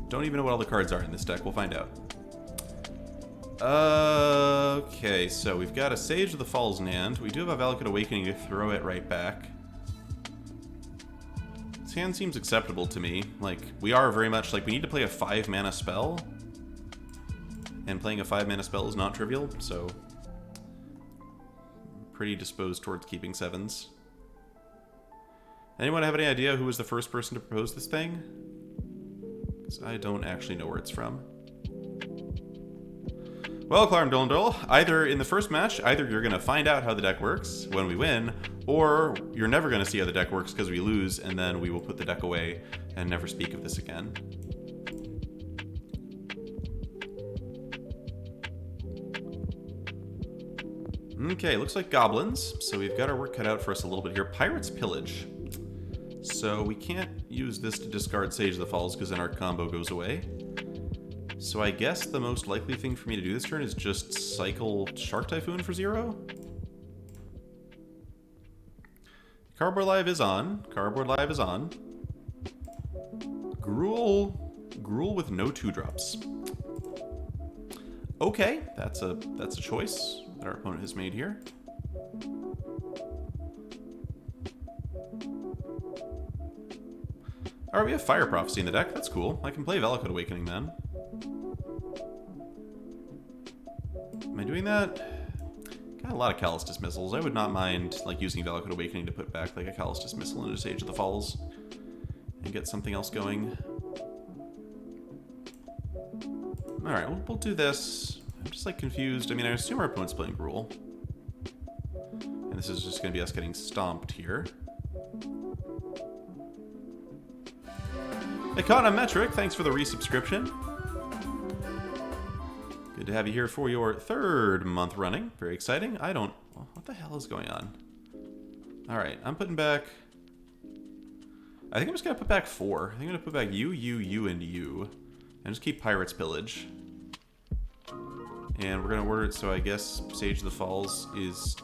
Don't even know what all the cards are in this deck. We'll find out. Okay, so we've got a Sage of the Falls in hand. We do have a Valakut Awakening to throw it right back. This hand seems acceptable to me. Like, we are very much like, we need to play a 5-mana spell. And playing a 5-mana spell is not trivial, so... pretty disposed towards keeping 7s. Anyone have any idea who was the first person to propose this thing? Because I don't actually know where it's from. Well, Clarm Dolendol, either in the first match, either you're going to find out how the deck works when we win, or you're never going to see how the deck works because we lose, and then we will put the deck away and never speak of this again. Okay, looks like goblins, so we've got our work cut out for us a little bit here. Pirate's Pillage. So we can't use this to discard Sage of the Falls because then our combo goes away. So I guess the most likely thing for me to do this turn is just cycle Shark Typhoon for 0. Cardboard Live is on. Cardboard Live is on. Gruul with no 2-drops. Okay, that's a choice that our opponent has made here. Alright, we have Fire Prophecy in the deck. That's cool. I can play Valakut Awakening then. Am I doing that? Got a lot of Callous Dismissals. I would not mind like using Valakut Awakening to put back like a Callous Dismissal into Sage of the Falls and get something else going. Alright, we'll do this. I'm just like confused. I mean, I assume our opponent's playing Gruul. And this is just going to be us getting stomped here. Econometric, thanks for the resubscription. Good to have you here for your 3rd month running. Very exciting. What the hell is going on? Alright, I'm putting back... I think I'm just going to put back 4. I think I'm going to put back you, and you. And just keep Pirate's Pillage. And we're going to order it, so I guess Sage of the Falls is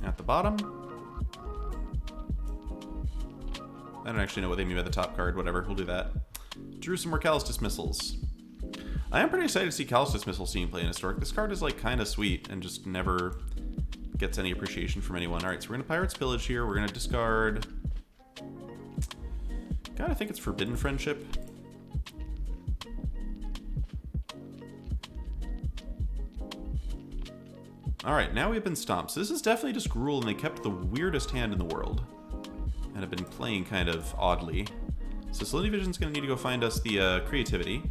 at the bottom. I don't actually know what they mean by the top card. Whatever, we'll do that. Drew some more Callous Dismissals. I am pretty excited to see Callous Dismissal seen play in Historic. This card is like kind of sweet and just never gets any appreciation from anyone. Alright, so we're going to Pirate's Pillage here. We're going to discard... God, I think it's Forbidden Friendship. Alright, now we've been stomped. So this is definitely just Gruul, and they kept the weirdest hand in the world. And have been playing kind of oddly. So Salinity Vision's going to need to go find us the creativity.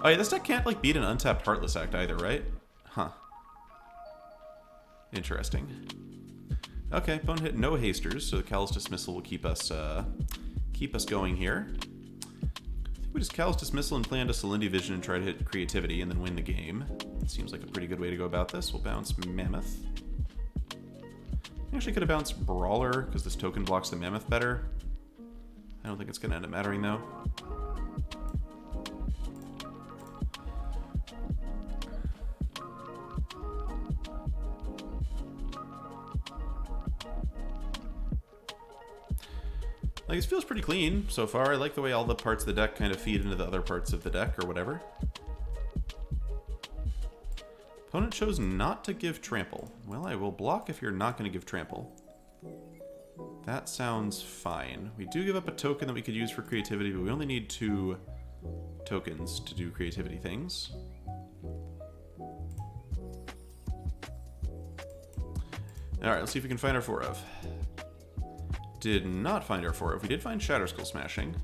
Oh yeah, this deck can't like beat an untapped Heartless Act either, right? Huh. Interesting. Okay, opponent hit no hasters, so the Callous Dismissal will keep us going here. I think we just Callous Dismissal and play into Salinity Vision and try to hit creativity and then win the game. Seems like a pretty good way to go about this. We'll bounce Mammoth. Actually could have bounced Brawler, because this token blocks the Mammoth better. I don't think it's going to end up mattering, though. Like, this feels pretty clean so far. I like the way all the parts of the deck kind of feed into the other parts of the deck, or whatever. Opponent chose not to give Trample. Well, I will block if you're not going to give Trample. That sounds fine. We do give up a token that we could use for creativity, but we only need 2 tokens to do creativity things. Alright, let's see if we can find our 4 of. Did not find our 4 of. We did find Shatterskull Smashing,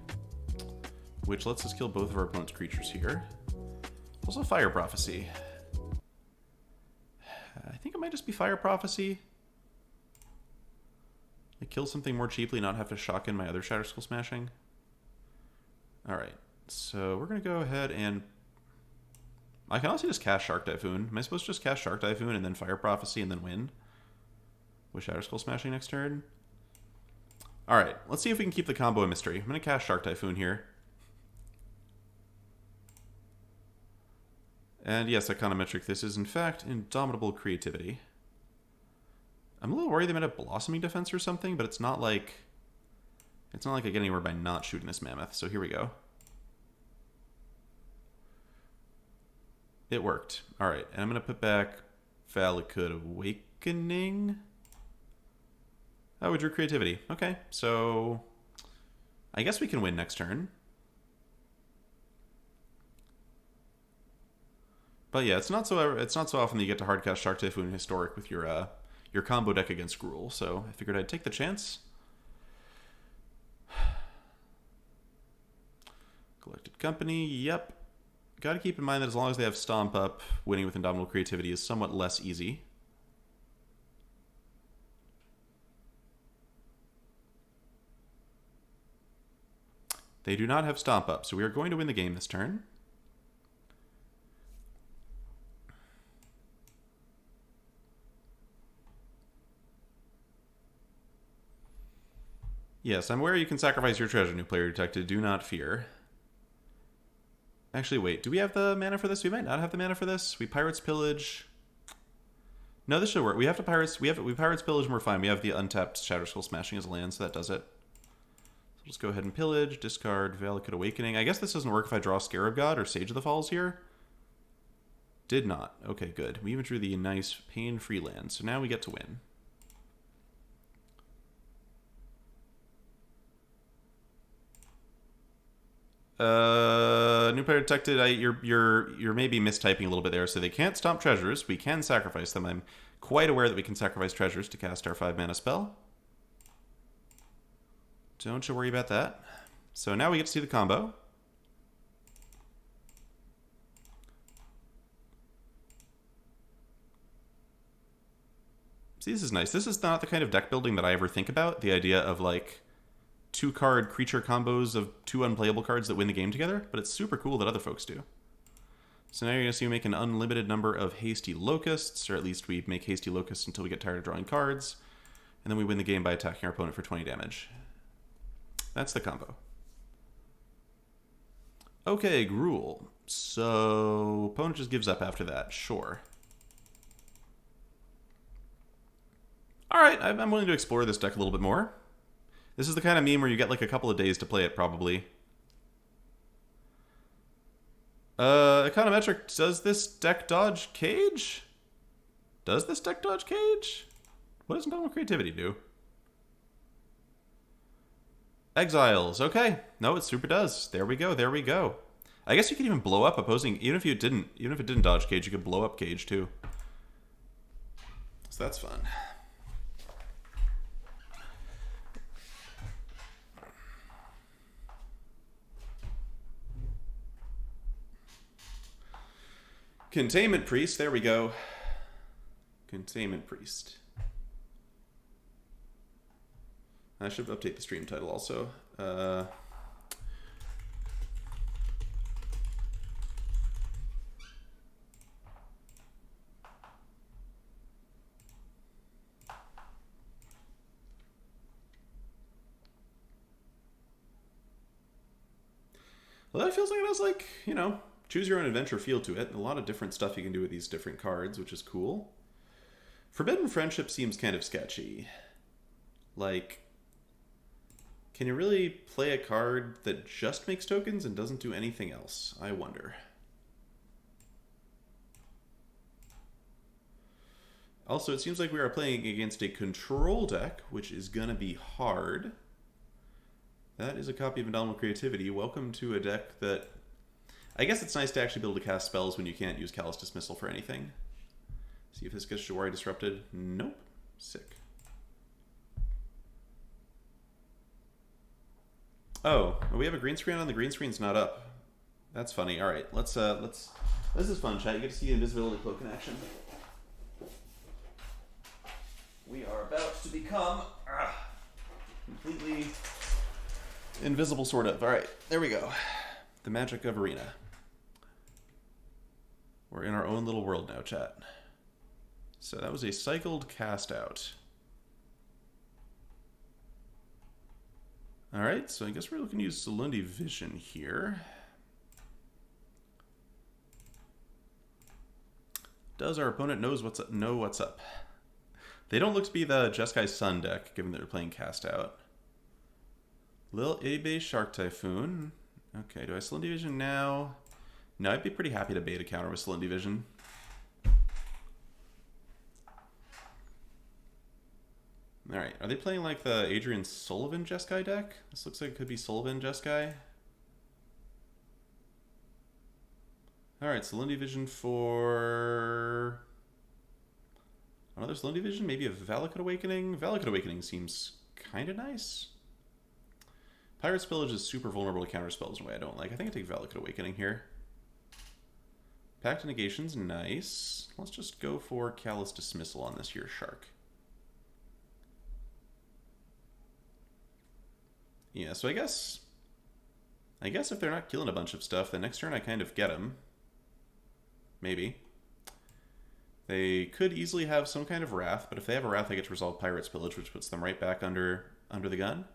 which lets us kill both of our opponent's creatures here. Also Fire Prophecy. I think it might just be Fire Prophecy. Like, kill something more cheaply, not have to shock in my other Shatterskull Smashing. Alright, so we're going to go ahead and... I can also just cast Shark Typhoon. Am I supposed to just cast Shark Typhoon and then Fire Prophecy and then win? With Shatterskull Smashing next turn? Alright, let's see if we can keep the combo a mystery. I'm going to cast Shark Typhoon here. And yes, Econometric, this is in fact Indomitable Creativity. I'm a little worried they might have Blossoming Defense or something, but it's not like I get anywhere by not shooting this Mammoth, so here we go. It worked. Alright, and I'm going to put back Valakut Awakening. Oh, we drew Creativity. Okay, so I guess we can win next turn. But yeah, it's not so often that you get to hardcast Shark Typhoon Historic with your combo deck against Gruul, so I figured I'd take the chance. Collected Company, yep. Got to keep in mind that as long as they have Stomp up, winning with Indomitable Creativity is somewhat less easy. They do not have Stomp up, so we are going to win the game this turn. Yes, I'm aware you can sacrifice your treasure, new player detected. Do not fear. Actually, wait. Do we have the mana for this? We might not have the mana for this. We Pirates Pillage. No, this should work. We Pirates Pillage and we're fine. We have the untapped Shatterskull Smashing as a land, so that does it. So just go ahead and pillage, discard Valakut Awakening. I guess this doesn't work if I draw Scarab God or Sage of the Falls here. Did not. Okay, good. We even drew the nice pain-free land, so now we get to win. New player detected. You're maybe mistyping a little bit there. So they can't stomp treasures. We can sacrifice them. I'm quite aware that we can sacrifice treasures to cast our 5 mana spell. Don't you worry about that. So now we get to see the combo. See, this is nice. This is not the kind of deck building that I ever think about. The idea of like 2-card creature combos of 2 unplayable cards that win the game together, but it's super cool that other folks do. So now you're going to see we make an unlimited number of Hasty Locusts, or at least we make Hasty Locusts until we get tired of drawing cards, and then we win the game by attacking our opponent for 20 damage. That's the combo. Okay, Gruul. So, opponent just gives up after that. Sure. Alright, I'm willing to explore this deck a little bit more. This is the kind of meme where you get like a couple of days to play it, probably. Econometric, does this deck dodge Cage? Does this deck dodge Cage? What does Untitled Creativity do? Exiles, okay. No, it super does. There we go, there we go. I guess you could even blow up opposing, even if it didn't dodge Cage, you could blow up Cage too. So that's fun. Containment Priest, there we go. Containment Priest. I should update the stream title also. Well, that feels like it has, like, you know, choose your own adventure feel to it. And a lot of different stuff you can do with these different cards, which is cool. Forbidden Friendship seems kind of sketchy. Like, can you really play a card that just makes tokens and doesn't do anything else? I wonder. Also, it seems like we are playing against a control deck, which is going to be hard. That is a copy of Indomitable Creativity. Welcome to a deck that... I guess it's nice to actually be able to cast spells when you can't use Callous Dismissal for anything. See if this gets Jawari disrupted. Nope. Sick. Oh, we have a green screen on. The green screen's not up. That's funny. All right, let's. This is fun, chat. You get to see the invisibility cloak in action. We are about to become completely invisible, sort of. All right, there we go. The magic of Arena. We're in our own little world now, chat. So that was a cycled cast out. Alright, so I guess we're looking to use Salundi Vision here. Does our opponent know what's up? They don't look to be the Jeskai Sun deck, given that they're playing cast out. Lil Itty Bitty Shark Typhoon. Okay, do I Salundi Vision now? No, I'd be pretty happy to bait a counter with Salundi Vision. Alright, are they playing like the Adrian Sullivan Jeskai deck? This looks like it could be Sullivan Jeskai. Alright, Salundi Vision for... another Salundi Vision? Maybe a Valakut Awakening? Valakut Awakening seems kind of nice. Pirate's Pillage is super vulnerable to counter spells in a way I don't like. I think I take Valakut Awakening here. Pact of Negation's nice. Let's just go for Callous Dismissal on this here Shark. Yeah, so I guess if they're not killing a bunch of stuff, then next turn I kind of get them. Maybe. They could easily have some kind of Wrath, but if they have a Wrath, I get to resolve Pirate's Pillage, which puts them right back under the gun.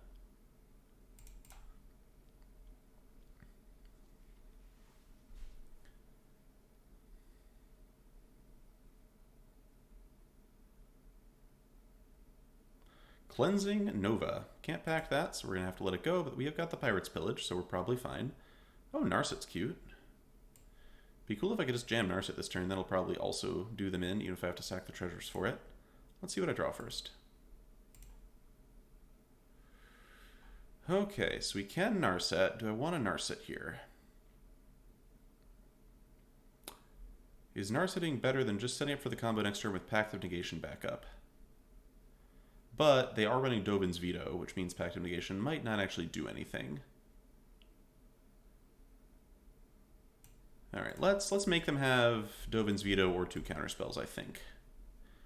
Cleansing Nova. Can't pack that, so we're going to have to let it go, but we have got the Pirate's Pillage, so we're probably fine. Oh, Narset's cute. Be cool if I could just jam Narset this turn. That'll probably also do them in, even if I have to sack the treasures for it. Let's see what I draw first. Okay, so we can Narset. Do I want to Narset here? Is Narsetting better than just setting up for the combo next turn with Pact of Negation backup? But they are running Dovin's Veto, which means Pact of Negation might not actually do anything. Alright, let's make them have Dovin's Veto or 2 counterspells, I think.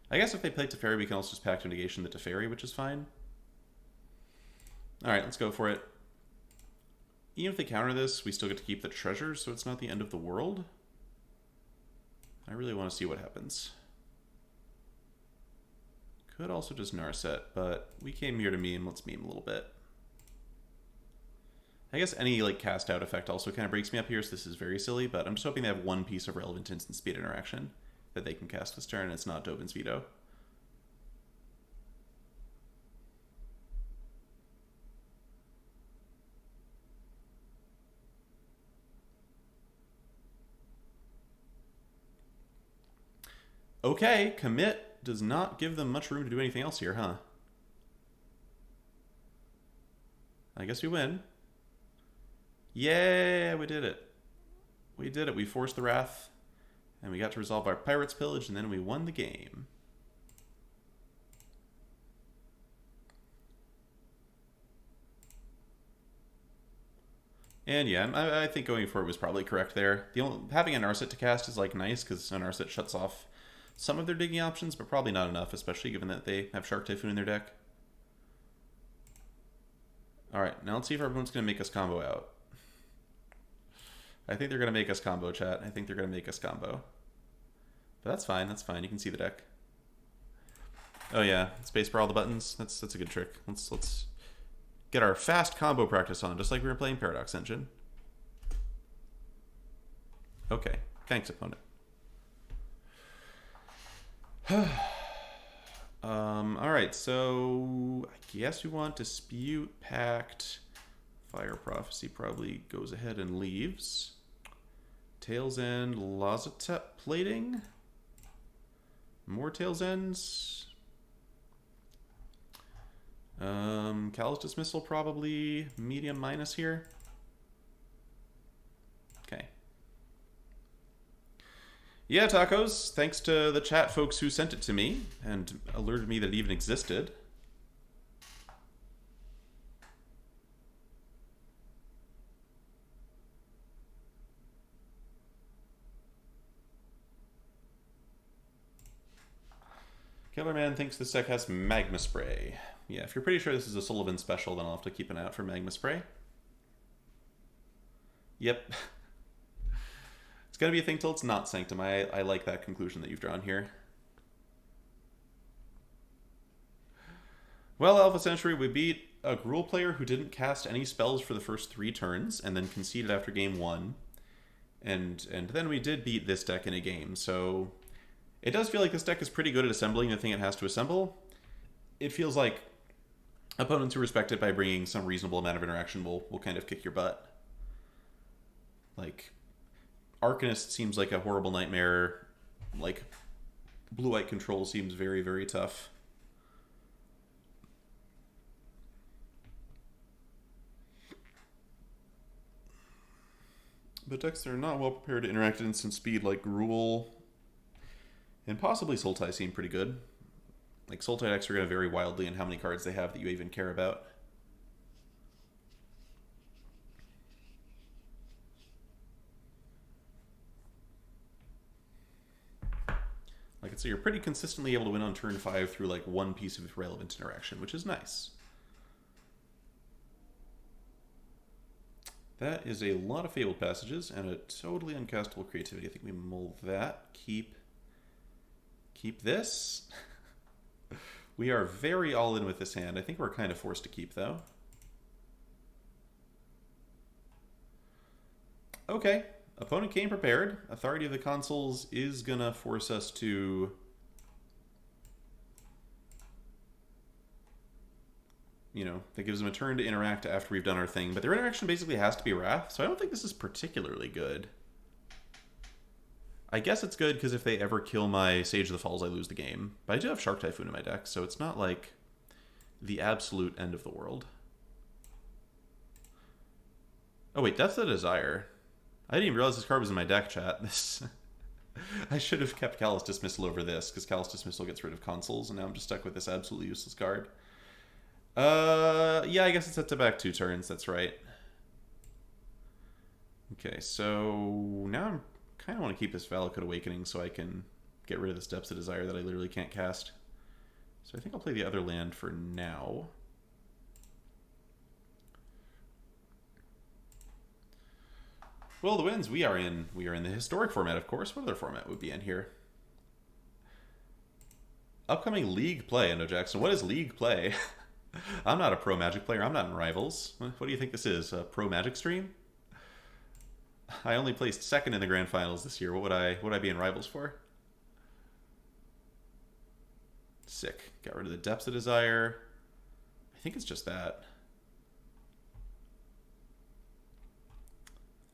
I guess if they play Teferi, we can also just Pact of Negation the Teferi, which is fine. Alright, let's go for it. Even if they counter this, we still get to keep the treasure, so it's not the end of the world. I really want to see what happens. Could also just Narset, but we came here to meme. Let's meme a little bit. I guess any like cast out effect also kind of breaks me up here, so this is very silly, but I'm just hoping they have one piece of relevant instant speed interaction that they can cast this turn, and it's not Dobin's Veto. Okay, commit does not give them much room to do anything else here, huh? I guess we win. Yeah, we did it. We did it. We forced the Wrath, and we got to resolve our Pirate's Pillage, and then we won the game. And yeah, I think going for it was probably correct there. Having a Narset to cast is like nice, because a Narset shuts off some of their digging options, but probably not enough, especially given that they have Shark Typhoon in their deck. Alright, now let's see if our opponent's going to make us combo out. I think they're going to make us combo, chat. I think they're going to make us combo. But that's fine, that's fine. You can see the deck. Oh yeah, spacebar all the buttons. That's a good trick. Let's get our fast combo practice on, just like we were playing Paradox Engine. Okay, thanks, opponent. Alright, so I guess we want Dispute, Pact. Fire Prophecy probably goes ahead and leaves. Tails End, Lazotep Plating. More Tails Ends. Callous Dismissal probably medium minus here. Okay. Yeah, tacos. Thanks to the chat folks who sent it to me and alerted me that it even existed. Killerman thinks this deck has Magma Spray. Yeah, if you're pretty sure this is a Sullivan special, then I'll have to keep an eye out for Magma Spray. Yep. It's going to be a thing till it's not Sanctum. I like that conclusion that you've drawn here. Well, Alpha Century, we beat a Gruul player who didn't cast any spells for the first 3 turns and then conceded after game 1. And then we did beat this deck in a game, so it does feel like this deck is pretty good at assembling the thing it has to assemble. It feels like opponents who respect it by bringing some reasonable amount of interaction will kind of kick your butt. Like, Arcanist seems like a horrible nightmare. Like, Blue-White Control seems very, very tough. But decks that are not well prepared to interact at instant speed, like Gruul and possibly Sultai, seem pretty good. Like, Sultai decks are going to vary wildly in how many cards they have that you even care about. Like, so you're pretty consistently able to win on turn 5 through, like, one piece of relevant interaction, which is nice. That is a lot of Fabled Passages and a totally uncastable Creativity. I think we mull that. Keep this. We are very all in with this hand. I think we're kind of forced to keep, though. Okay. Opponent came prepared. Authority of the Consuls is going to force us to... You know, that gives them a turn to interact after we've done our thing. But their interaction basically has to be Wrath, so I don't think this is particularly good. I guess it's good because if they ever kill my Sage of the Falls, I lose the game. But I do have Shark Typhoon in my deck, so it's not like the absolute end of the world. Oh wait, Death's the Desire. I didn't even realize this card was in my deck, chat. I should have kept Callous Dismissal over this, because Callous Dismissal gets rid of Consuls, and now I'm just stuck with this absolutely useless card. Yeah, I guess it sets it back 2 turns, that's right. Okay, so now I'm kind of want to keep this Valakut Awakening so I can get rid of this Depths of Desire that I literally can't cast. So I think I'll play the other land for now. Well, the wins we are in the historic format, of course. What other format would be in here? Upcoming League play, Endo Jackson. What is League play? I'm not a pro Magic player. I'm not in Rivals. What do you think this is? A pro Magic stream? I only placed second in the Grand Finals this year. What would I be in Rivals for? Sick. Got rid of the Depths of Desire. I think it's just that.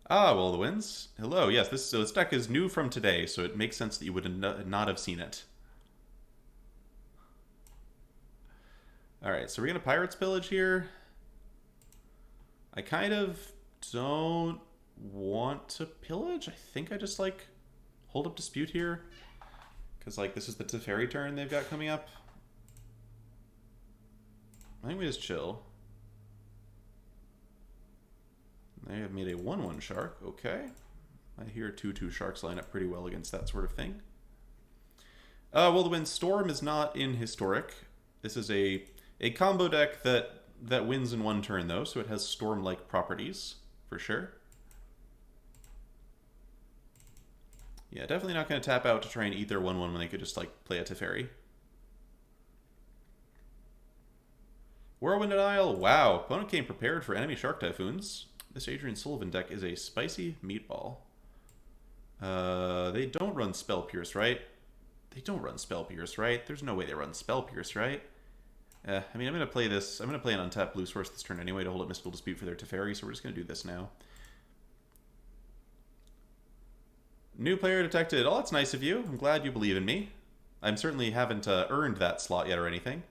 Ah, well, the wins. Hello. Yes, this deck is new from today, so it makes sense that you would not have seen it. All right, so we're gonna Pirates Pillage here. I kind of don't want to pillage. I think I just like hold up Dispute here, because like this is the Teferi turn they've got coming up. I think we just chill. They have made a 1/1 shark. Okay. I hear 2/2 sharks line up pretty well against that sort of thing. Well, the win Storm is not in Historic. This is a combo deck that wins in one turn, though, so it has Storm-like properties, for sure. Yeah, definitely not going to tap out to try and eat their 1/1 when they could just, like, play a Teferi. Whirlwind Isle. Wow. Opponent came prepared for enemy Shark Typhoons. This Adrian Sullivan deck is a spicy meatball. They don't run Spell Pierce, right? They don't run Spell Pierce, right? There's no way they run Spell Pierce, right? I mean, I'm going to play this. I'm going to play an untapped blue source this turn anyway to hold up Mystical Dispute for their Teferi, so we're just going to do this now. New player detected. Oh, that's nice of you. I'm glad you believe in me. I certainly haven't earned that slot yet or anything.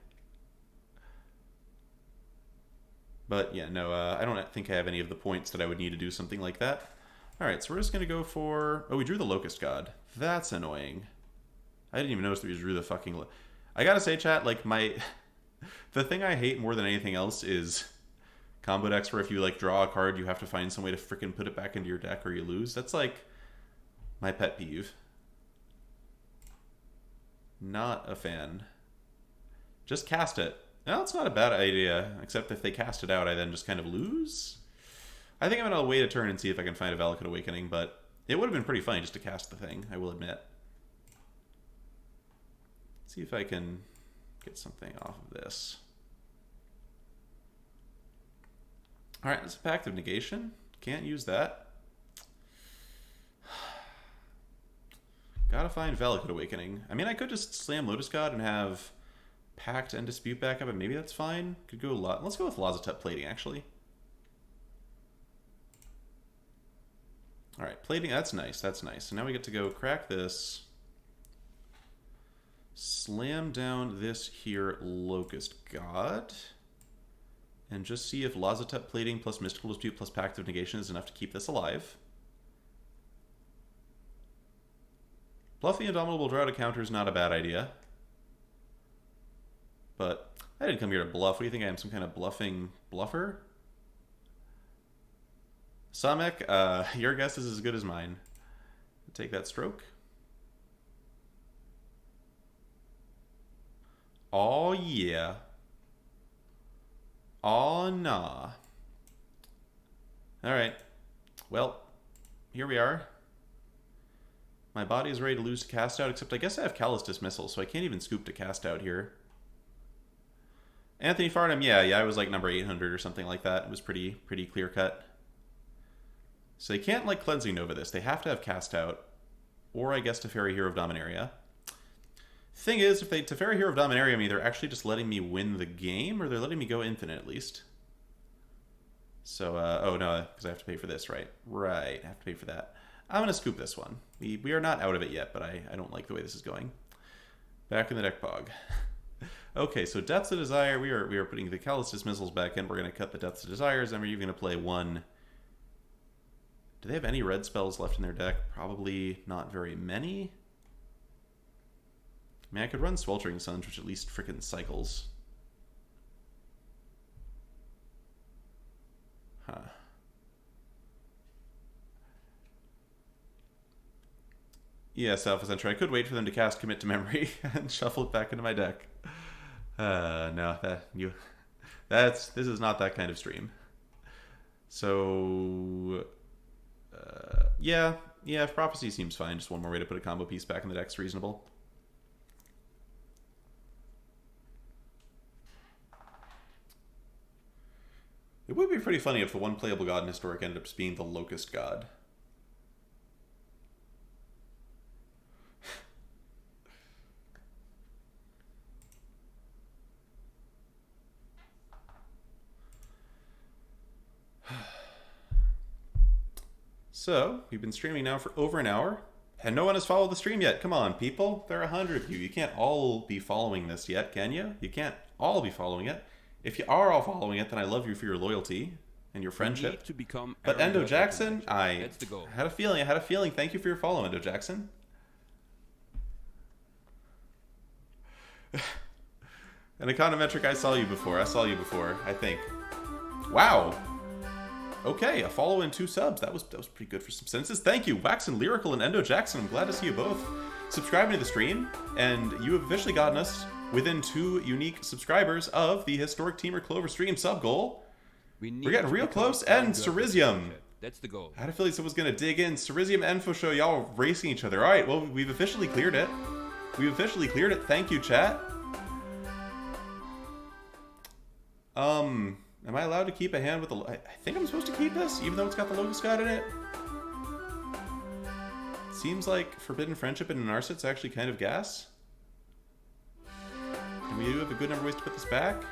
But yeah, no, I don't think I have any of the points that I would need to do something like that. All right, so we're just going to go for... Oh, we drew the Locust God. That's annoying. I didn't even notice that we drew the fucking... I gotta say, chat, like, the thing I hate more than anything else is combo decks where if you, like, draw a card, you have to find some way to freaking put it back into your deck or you lose. That's, like, my pet peeve. Not a fan. Just cast it. No, it's not a bad idea, except if they cast it out, I then just kind of lose. I think I'm going to wait a turn and see if I can find a Valakut Awakening, but it would have been pretty funny just to cast the thing, I will admit. See if I can get something off of this. Alright, that's a Pact of Negation. Can't use that. Gotta find Valakut Awakening. I mean, I could just slam Lotus God and have Pact and Dispute back up, and maybe that's fine. Could go a lot. Let's go with Lazotep Plating, actually. Alright, Plating, that's nice, that's nice. So now we get to go crack this. Slam down this here Locust God. And just see if Lazotep Plating plus Mystical Dispute plus Pact of Negation is enough to keep this alive. Bluff the Indomitable, draw out a counter is not a bad idea. But I didn't come here to bluff. What do you think I am, some kind of bluffing bluffer? Samek, your guess is as good as mine. Take that stroke. Oh yeah. Oh nah. Alright. Well, here we are. My body is ready to lose to cast out, except I guess I have Callous Dismissal, so I can't even scoop to cast out here. Anthony Farnham, yeah, I was like number 800 or something like that. It was pretty clear cut. So they can't like Cleansing Nova this. They have to have cast out, or I guess Teferi Hero of Dominaria. Thing is, if they Teferi Hero of Dominaria me, they're actually just letting me win the game, or they're letting me go infinite at least. So, oh no, because I have to pay for this, right? Right, I have to pay for that. I'm going to scoop this one. We are not out of it yet, but I don't like the way this is going. Back in the deck pog. Okay, so Depths of Desire, we are putting the Callous Dismissals back in. We're going to cut the Depths of Desires, and we're even going to play one. Do they have any red spells left in their deck? Probably not very many. I mean, I could run Sweltering Suns, which at least frickin' cycles. Huh. Yes, Alpha Center. I could wait for them to cast Commit to Memory and shuffle it back into my deck. No, this is not that kind of stream. So, yeah, Prophecy seems fine. Just one more way to put a combo piece back in the deck's reasonable. It would be pretty funny if the one playable god in Historic ended up just being the Locust God. So, we've been streaming now for over an hour, and no one has followed the stream yet. Come on, people. There are 100 of you. You can't all be following this yet, can you? You can't all be following it. If you are all following it, then I love you for your loyalty and your friendship. But Endo Jackson, I had a feeling. Thank you for your follow, Endo Jackson. And Econometric, I saw you before, I think. Wow. Okay, a follow and 2 subs. That was pretty good for some sentences. Thank you, Wax and Lyrical and Endo Jackson. I'm glad to see you both subscribing to the stream. And you have officially gotten us within 2 unique subscribers of the Historic Teamer Clover stream sub goal. We're getting real close. And Cerisium. That's the goal. I had a feeling someone was going to dig in. Cerisium and Fosho, y'all racing each other. All right, well, we've officially cleared it. Thank you, chat. Am I allowed to keep a hand with the... I think I'm supposed to keep this, even though it's got the Locust God in it. Seems like Forbidden Friendship and Narset's actually kind of gas. And we do have a good number of ways to put this back.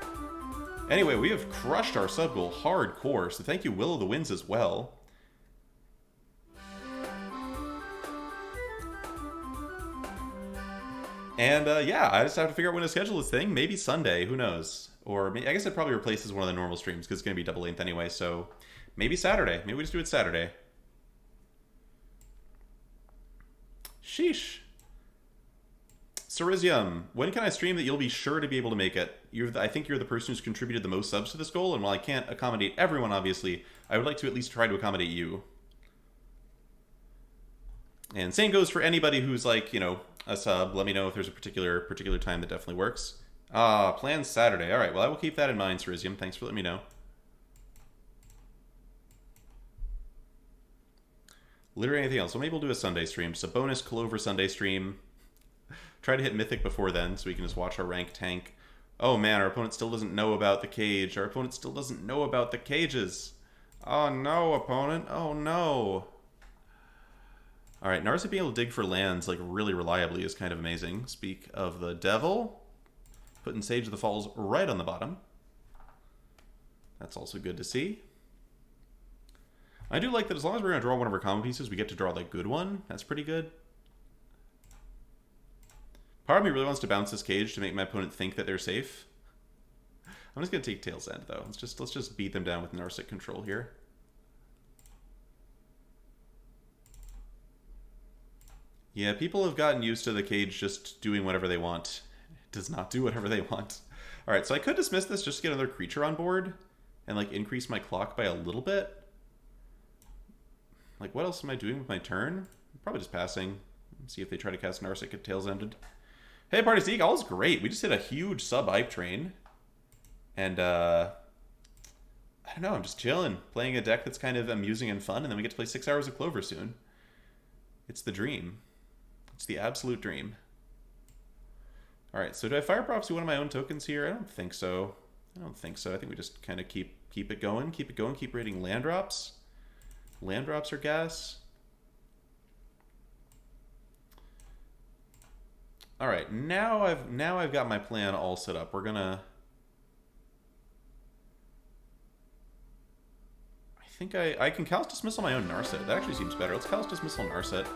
Anyway, we have crushed our sub goal hardcore, so thank you, Will of the Winds, as well. And yeah, I just have to figure out when to schedule this thing. Maybe Sunday, who knows? Or I guess it probably replaces one of the normal streams because it's going to be double length anyway. So maybe Saturday. Maybe we just do it Saturday. Sheesh. Cerisium, when can I stream that you'll be sure to be able to make it? I think you're the person who's contributed the most subs to this goal, and while I can't accommodate everyone, obviously, I would like to at least try to accommodate you. And same goes for anybody who's like, you know, a sub. Let me know if there's a particular time that definitely works. Plans Saturday. Alright, well, I will keep that in mind, Cerisium. Thanks for letting me know. Literally anything else. Well, maybe we'll do a Sunday stream. Just a bonus Clover Sunday stream. Try to hit Mythic before then, so we can just watch our rank tank. Oh man, our opponent still doesn't know about the cage. Our opponent still doesn't know about the cages. Oh no, opponent. Oh no. Alright, Narset being able to dig for lands like really reliably is kind of amazing. Speak of the devil. Putting Sage of the Falls right on the bottom. That's also good to see. I do like that as long as we're going to draw one of our common pieces, we get to draw the good one. That's pretty good. Part of me really wants to bounce this cage to make my opponent think that they're safe. I'm just going to take Tail's End, though. Let's just beat them down with Narset control here. Yeah, people have gotten used to the cage just doing whatever they want. It does not do whatever they want. Alright, so I could dismiss this just to get another creature on board and like increase my clock by a little bit. Like, what else am I doing with my turn? Probably just passing. See if they try to cast Narset at Tails Ended. Hey, Party Zeke, all's great. We just hit a huge sub-hype train. And, I don't know, I'm just chilling. Playing a deck that's kind of amusing and fun, and then we get to play 6 hours of Clover soon. It's the dream. It's the absolute dream. Alright, so do I Fire Prophecy one of my own tokens here? I don't think so. I think we just kind of keep it going, keep raiding land drops. Land drops are gas. Alright, now I've got my plan all set up. We're gonna... I think I can Callous Dismissal my own Narset. That actually seems better. Let's Callous Dismissal Narset.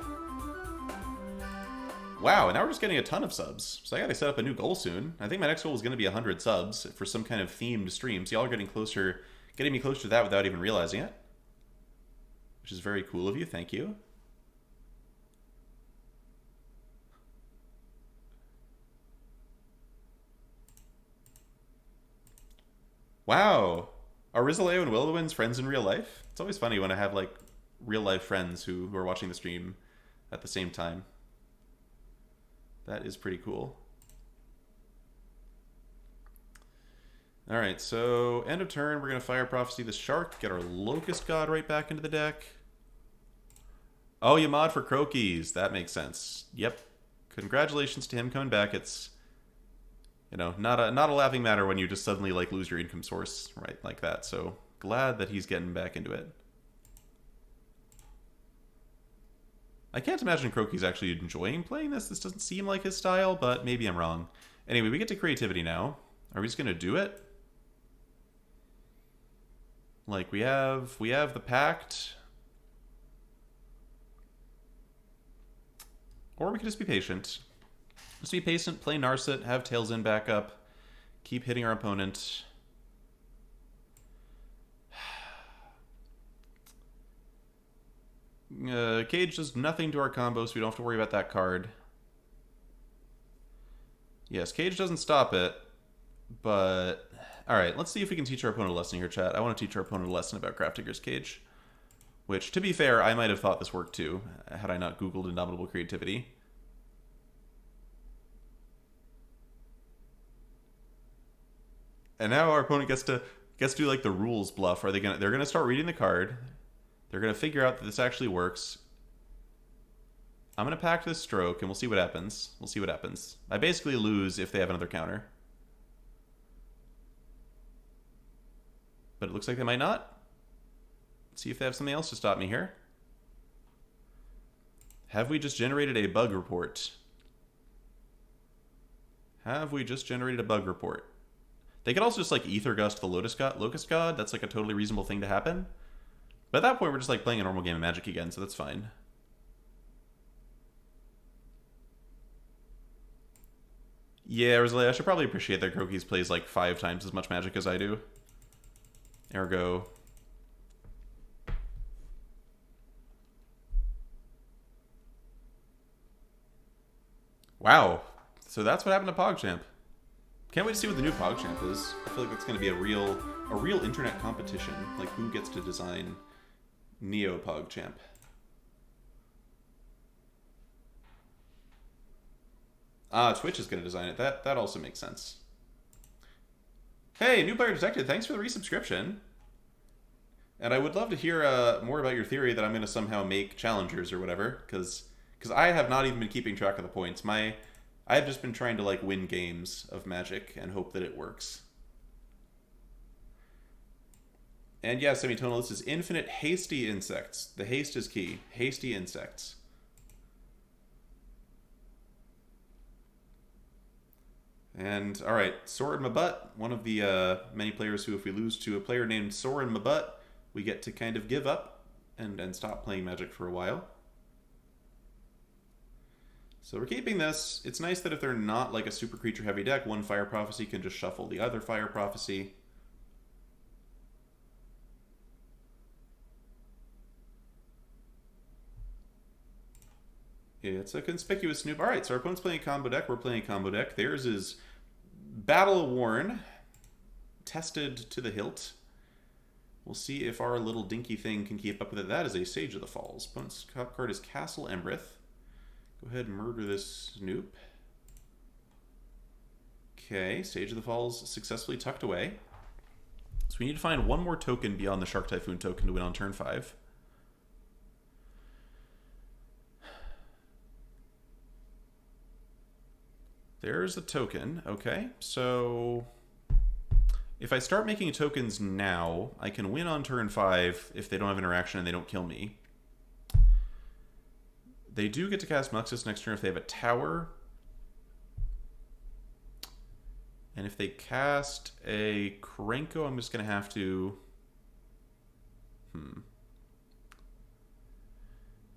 Wow, and now we're just getting a ton of subs. So I gotta set up a new goal soon. I think my next goal is gonna be 100 subs for some kind of themed stream. So y'all are getting me closer to that without even realizing it. Which is very cool of you, thank you. Wow! Are Rizaleo and Will-O-the-Winds friends in real life? It's always funny when I have, like, real-life friends who are watching the stream at the same time. That is pretty cool. Alright, so end of turn, we're going to Fire Prophecy the Shark, get our Locust God right back into the deck. Oh, you mod for Croakies. That makes sense. Yep. Congratulations to him coming back. It's, you know, not a laughing matter when you just suddenly, like, lose your income source, right, like that. So, glad that he's getting back into it. I can't imagine Croaky's actually enjoying playing this. This doesn't seem like his style, but maybe I'm wrong. Anyway, we get to creativity now. Are we just going to do it? Like, we have the Pact. Or we could just be patient. Just be patient, play Narset, have Tails in backup, keep hitting our opponent. Cage does nothing to our combo, so we don't have to worry about that card. Yes, Cage doesn't stop it, but... Alright, let's see if we can teach our opponent a lesson here, chat. I want to teach our opponent a lesson about Grafdigger's Cage. Which, to be fair, I might have thought this worked too, had I not Googled Indomitable Creativity. And now our opponent gets to do like the rules bluff. They're gonna start reading the card. They're gonna figure out that this actually works. I'm gonna pack this stroke and we'll see what happens. We'll see what happens. I basically lose if they have another counter. But it looks like they might not. Let's see if they have something else to stop me here. Have we just generated a bug report? Have we just generated a bug report? They could also just like Ether Gust the Locust God. That's like a totally reasonable thing to happen. But at that point, we're just like playing a normal game of Magic again, so that's fine. Yeah, Rosalie, I should probably appreciate that Croaky's plays like 5 times as much Magic as I do. Ergo. Wow. So that's what happened to PogChamp. Can't wait to see what the new PogChamp is. I feel like it's going to be a real internet competition. Like, who gets to design Neo PogChamp? Twitch is going to design it. That also makes sense. Hey, new player detected. Thanks for the resubscription. And I would love to hear more about your theory that I'm going to somehow make challengers or whatever, because I have not even been keeping track of the points. I've just been trying to like win games of Magic and hope that it works. And yeah, Semitonal, this is infinite hasty insects. The haste is key. Hasty insects. And alright, Soren Mabut, one of the many players who, if we lose to a player named Soren Mabut, we get to kind of give up and stop playing Magic for a while. So we're keeping this. It's nice that if they're not like a super creature heavy deck, one Fire Prophecy can just shuffle the other Fire Prophecy. It's a conspicuous snoop. Alright, so our opponent's playing a combo deck, we're playing a combo deck. Theirs is Battle Worn, tested to the hilt. We'll see if our little dinky thing can keep up with it. That is a Sage of the Falls. Opponent's top card is Castle Embrith. Go ahead and murder this Snoop. Okay, Sage of the Falls successfully tucked away. So we need to find one more token beyond the Shark Typhoon token to win on turn 5. There's a token. Okay, so if I start making tokens now, I can win on turn 5 if they don't have interaction and they don't kill me. They do get to cast Muxus next turn if they have a tower. And if they cast a Krenko, I'm just going to have to...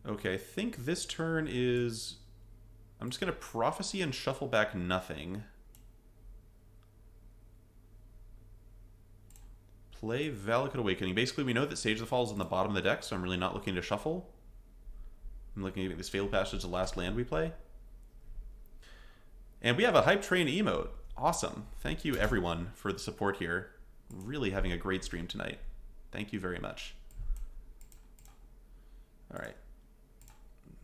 Okay, I think this turn is... I'm just going to Prophecy and shuffle back nothing. Play Valakut Awakening. Basically, we know that Sage of the Falls is on the bottom of the deck, so I'm really not looking to shuffle. I'm looking at this Fabled Passage, the last land we play. And we have a Hype Train emote. Awesome. Thank you, everyone, for the support here. Really having a great stream tonight. Thank you very much. All right.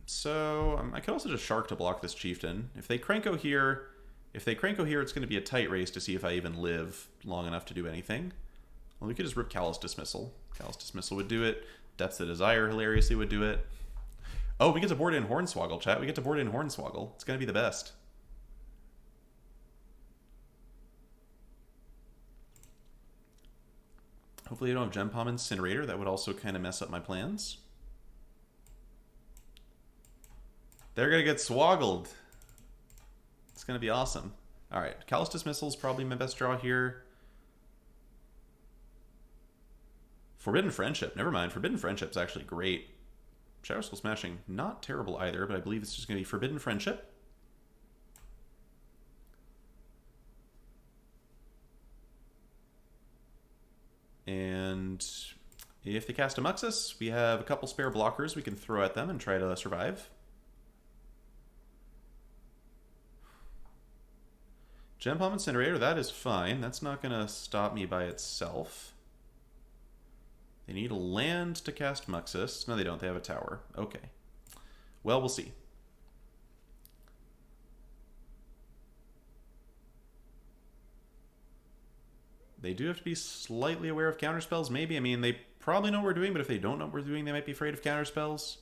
So I could also just Shark to block this Chieftain. If they Krenko here, it's going to be a tight race to see if I even live long enough to do anything. Well, we could just rip Callous Dismissal. Callous Dismissal would do it. Depths of Desire hilariously would do it. Oh, we get to board in Hornswoggle, chat. We get to board in Hornswoggle. It's going to be the best. Hopefully I don't have Gem Palm Incinerator. That would also kind of mess up my plans. They're going to get swoggled. It's going to be awesome. Alright, Callous Dismissal is probably my best draw here. Forbidden Friendship. Never mind. Forbidden Friendship's actually great. Shadow Skull Smashing, not terrible either, but I believe it's just going to be Forbidden Friendship. And if they cast a Muxus, we have a couple spare blockers we can throw at them and try to survive. Gem Palm Incinerator, that is fine. That's not going to stop me by itself. They need a land to cast Muxus. No, they don't. They have a tower. Okay. Well, we'll see. They do have to be slightly aware of counterspells, maybe. I mean, they probably know what we're doing, but if they don't know what we're doing, they might be afraid of counterspells.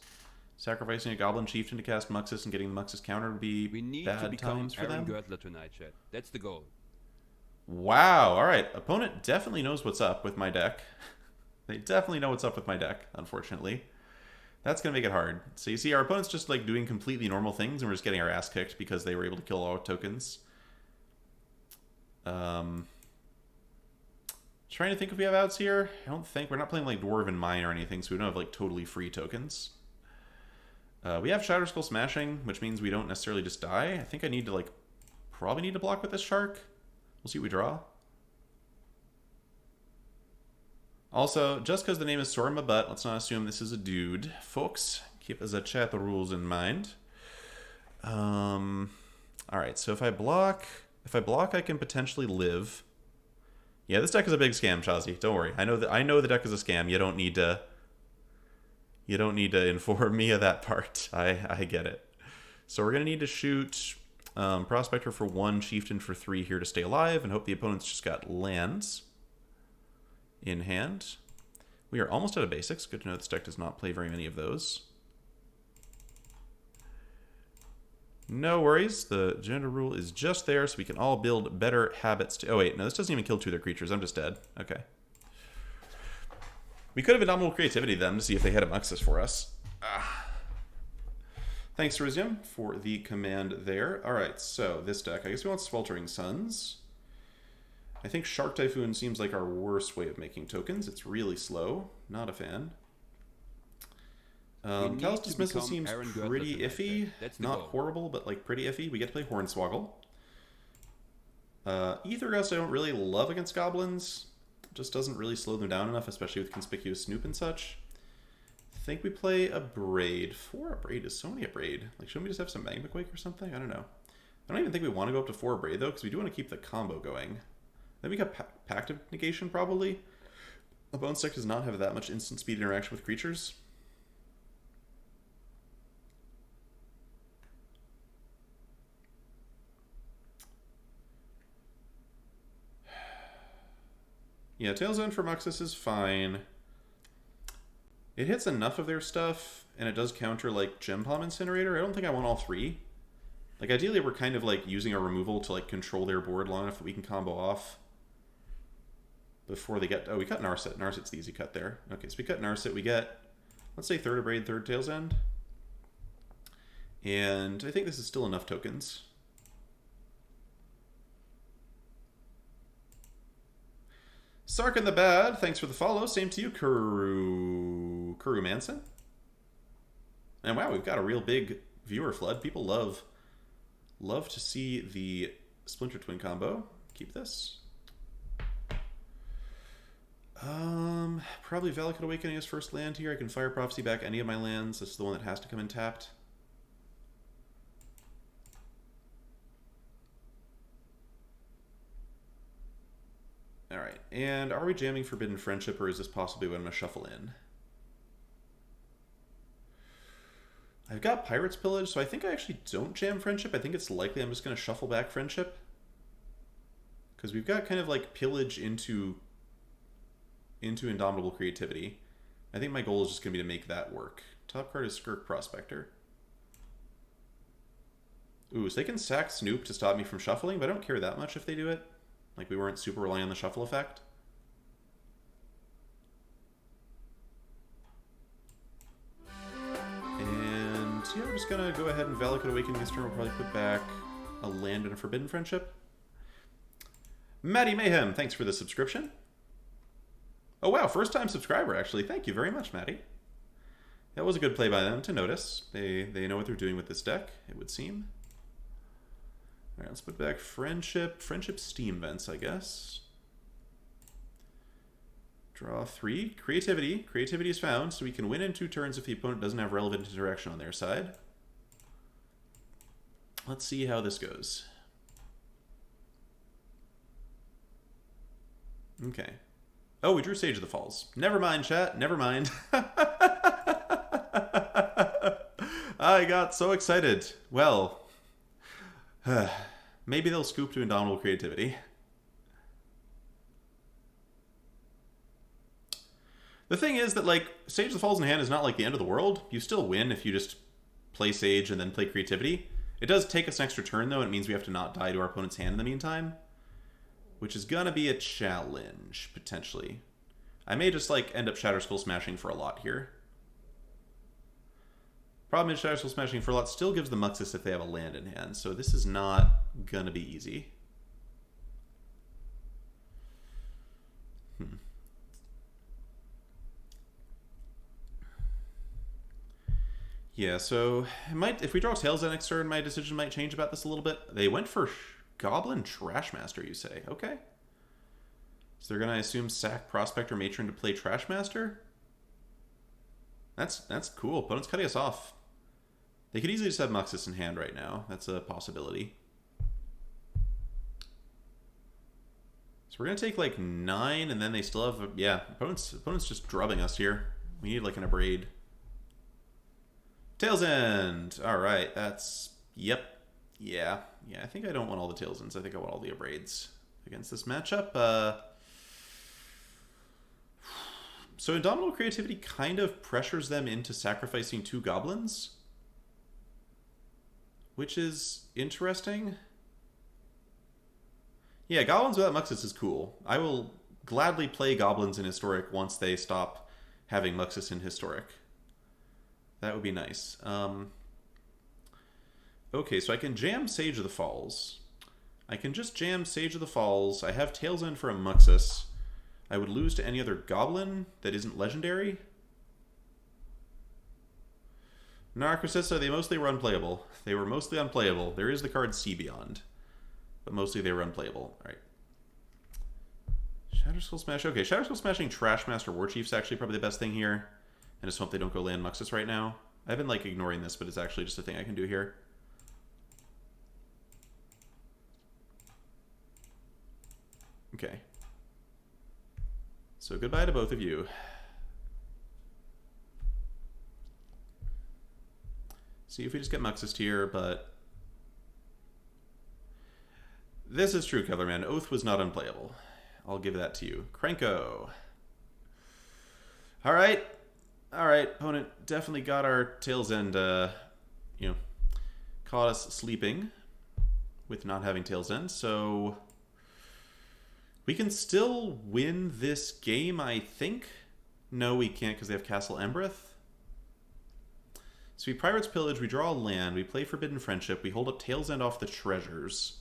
Sacrificing a Goblin Chieftain to cast Muxus and getting the Muxus counter would be bad times for them. Tonight, Chet. That's the goal. Wow. All right. Opponent definitely knows what's up with my deck. They definitely know what's up with my deck, unfortunately. That's going to make it hard. So you see, our opponent's just like doing completely normal things, and we're just getting our ass kicked because they were able to kill all our tokens. Trying to think if we have outs here. I don't think. We're not playing like Dwarven Mine or anything, so we don't have like totally free tokens. We have Shadow Skull Smashing, which means we don't necessarily just die. I think I need to like, probably need to block with this shark. We'll see what we draw. Also, just because the name is Sorma Butt, let's not assume this is a dude. Folks, keep as a chat the rules in mind. Alright, so if I block, I can potentially live. Yeah, this deck is a big scam, Chazi. Don't worry. I know the deck is a scam. You don't need to inform me of that part. I get it. So we're gonna need to shoot Prospector for 1, Chieftain for 3 here to stay alive, and hope the opponent's just got lands in hand. We are almost out of basics. Good to know this deck does not play very many of those. No worries. The gender rule is just there, so we can all build better habits. Oh wait, no, this doesn't even kill 2 of their creatures. I'm just dead. Okay. We could have Indomitable Creativity them to see if they had a Muxus for us. Thanks, Rizium, for the command there. Alright, so this deck. I guess we want Sweltering Suns. I think Shark Typhoon seems like our worst way of making tokens. It's really slow. Not a fan. Callous Dismissal seems pretty iffy. Not horrible, but like pretty iffy. We get to play Hornswoggle. Ether Gust I don't really love against goblins. Just doesn't really slow them down enough, especially with Conspicuous Snoop and such. I think we play Abrade. 4 Abrade is so many Abrade. Like, shouldn't we just have some Magma Quake or something? I don't know. I don't even think we want to go up to 4 Abrade, though, because we do want to keep the combo going. Then we got Pact of Negation, probably. The Bones deck does not have that much instant speed interaction with creatures. Yeah, Tail's End for Muxus is fine. It hits enough of their stuff, and it does counter, like, Gem Palm Incinerator. I don't think I want all 3. Like, ideally, we're kind of, like, using our removal to, like, control their board long enough that we can combo off before they get... Oh, we cut Narset. Narset's the easy cut there. Okay, so we cut Narset. We get, let's say, 3rd Abrade, 3rd Tail's End. And I think this is still enough tokens. Sarkin the Bad, thanks for the follow. Same to you, Kuru Manson. And wow, we've got a real big viewer flood. People love to see the Splinter Twin combo. Keep this. Probably Valakut Awakening as first land here. I can Fire Prophecy back any of my lands. This is the one that has to come in tapped. Alright, and are we jamming Forbidden Friendship, or is this possibly what I'm going to shuffle in? I've got Pirate's Pillage, so I think I actually don't jam Friendship. I think it's likely I'm just going to shuffle back Friendship. Because we've got kind of like Pillage into Indomitable Creativity. I think my goal is just going to be to make that work. Top card is Skirk Prospector. Ooh, so they can sack Snoop to stop me from shuffling, but I don't care that much if they do it. Like, we weren't super relying on the shuffle effect. just gonna go ahead and Valakut Awakening this turn. We'll probably put back a land and a Forbidden Friendship. Maddie Mayhem, thanks for the subscription. Oh wow, first time subscriber actually. Thank you very much, Maddie. That was a good play by them to notice. They know what they're doing with this deck, it would seem. Alright, let's put back Friendship. Friendship Steam Vents, I guess. Draw 3. Creativity. Creativity is found, so we can win in 2 turns if the opponent doesn't have relevant interaction on their side. Let's see how this goes. Okay. Oh, we drew Sage of the Falls. Never mind, chat. Never mind. I got so excited. Well, maybe they'll scoop to Indomitable Creativity. The thing is that, like, Sage of the Falls in hand is not like the end of the world. You still win if you just play Sage and then play Creativity. It does take us an extra turn, though, and it means we have to not die to our opponent's hand in the meantime. Which is gonna be a challenge, potentially. I may just, like, end up Shatterskull Smashing for a lot here. Problem is, Shatterskull Smashing for a lot still gives the Muxus if they have a land in hand, so this is not gonna be easy. Yeah, so it might, if we draw Tails next turn, my decision might change about this a little bit. They went for Goblin Trashmaster, you say? Okay. So they're gonna, I assume, sack Prospector Matron to play Trashmaster? That's cool. Opponent's cutting us off. They could easily just have Muxus in hand right now. That's a possibility. So we're gonna take like 9, and then they still have, yeah, opponent's just drubbing us here. We need like an Abrade. Tails End! Alright, that's... Yep. Yeah, I think I don't want all the Tails Ends. I think I want all the Abrades against this matchup. So Indomitable Creativity kind of pressures them into sacrificing 2 Goblins, which is interesting. Yeah, Goblins without Muxus is cool. I will gladly play Goblins in Historic once they stop having Muxus in Historic. That would be nice. Okay, so I can jam Sage of the Falls. I can just jam Sage of the Falls. I have Tails End for a Muxus. I would lose to any other Goblin that isn't legendary. Narcissista, they mostly were unplayable. They were mostly unplayable. There is the card Sea Beyond, but mostly they were unplayable. All right. Shatterskull Smash. Okay, Shatterskull Smashing Trashmaster Warchief's actually probably the best thing here. I just hope they don't go land Muxus right now. I've been like ignoring this, but it's actually just a thing I can do here. Okay. So goodbye to both of you. See if we just get Muxus here, but... This is true, Kellerman. Oath was not unplayable. I'll give that to you. Cranko. Alright. Alright, opponent definitely got our Tails End, you know, caught us sleeping with not having Tails End, so we can still win this game, I think. No, we can't because they have Castle Embereth. So we Pirate's Pillage, we draw a land, we play Forbidden Friendship, we hold up Tails End off the treasures.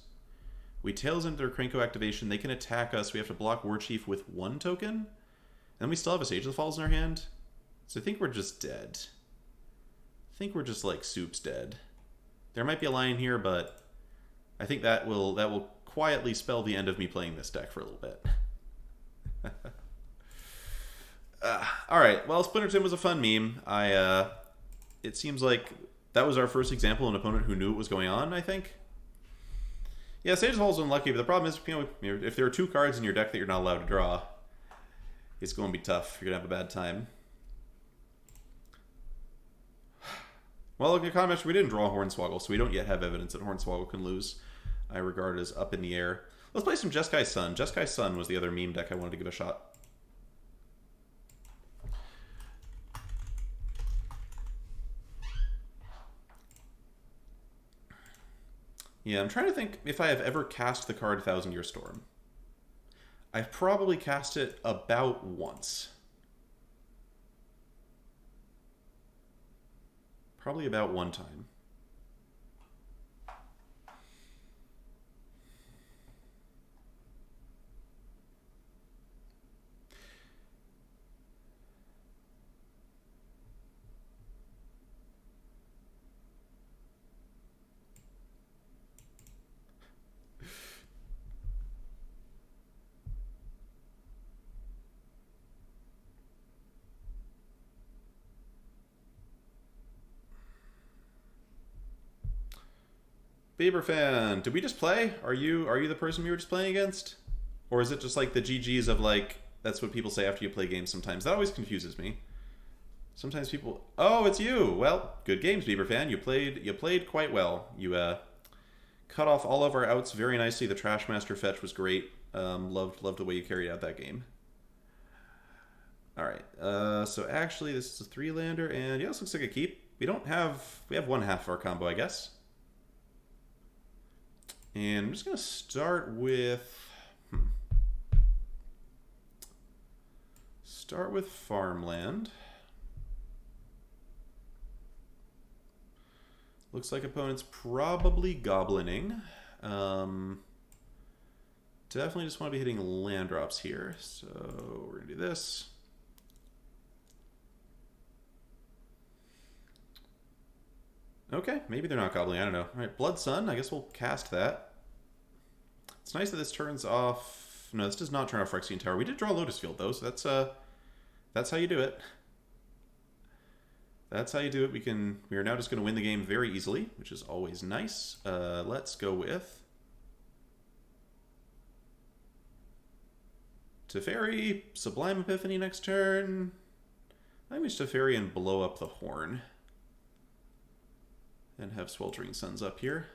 We Tails End their Cranko activation, they can attack us, we have to block Warchief with 1 token, and we still have a Sage of the Falls in our hand. So I think we're just dead. I think we're just like soups dead. There might be a lion here, but I think that will quietly spell the end of me playing this deck for a little bit. All right. Well, Splinterton was a fun meme. It seems like that was our first example of an opponent who knew what was going on, I think. Yeah, Sage of the Falls is unlucky, but the problem is, if there are 2 cards in your deck that you're not allowed to draw, it's going to be tough. You're going to have a bad time. Well, in the comment, we didn't draw Hornswoggle, so we don't yet have evidence that Hornswoggle can lose. I regard it as up in the air. Let's play some Jeskai Sun. Jeskai Sun was the other meme deck I wanted to give a shot. Yeah, I'm trying to think if I have ever cast the card Thousand Year Storm. I've probably cast it about once. Probably about one time. Bieber fan, did we just play? Are you the person we were just playing against? Or is it just like the GGs of like, that's what people say after you play games sometimes? That always confuses me. Sometimes people, oh, it's you. Well, good games, Bieber fan. You played quite well. You cut off all of our outs very nicely. The Trashmaster fetch was great. Loved the way you carried out that game. All right. So actually, this is a 3-lander, and yeah, this looks like a keep. We have one half of our combo, I guess. And I'm just gonna start with farmland. Looks like opponent's probably goblining. Definitely just want to be hitting land drops here. So we're going to do this. Okay, maybe they're not gobbling. I don't know. All right, Blood Sun. I guess we'll cast that. It's nice that this turns off... No, this does not turn off Phyrexian Tower. We did draw Lotus Field, though, so that's how you do it. That's how you do it. We are now just going to win the game very easily, which is always nice. Let's go with Teferi, Sublime Epiphany next turn. I think we just Teferi and blow up the horn. And have Sweltering Suns up here.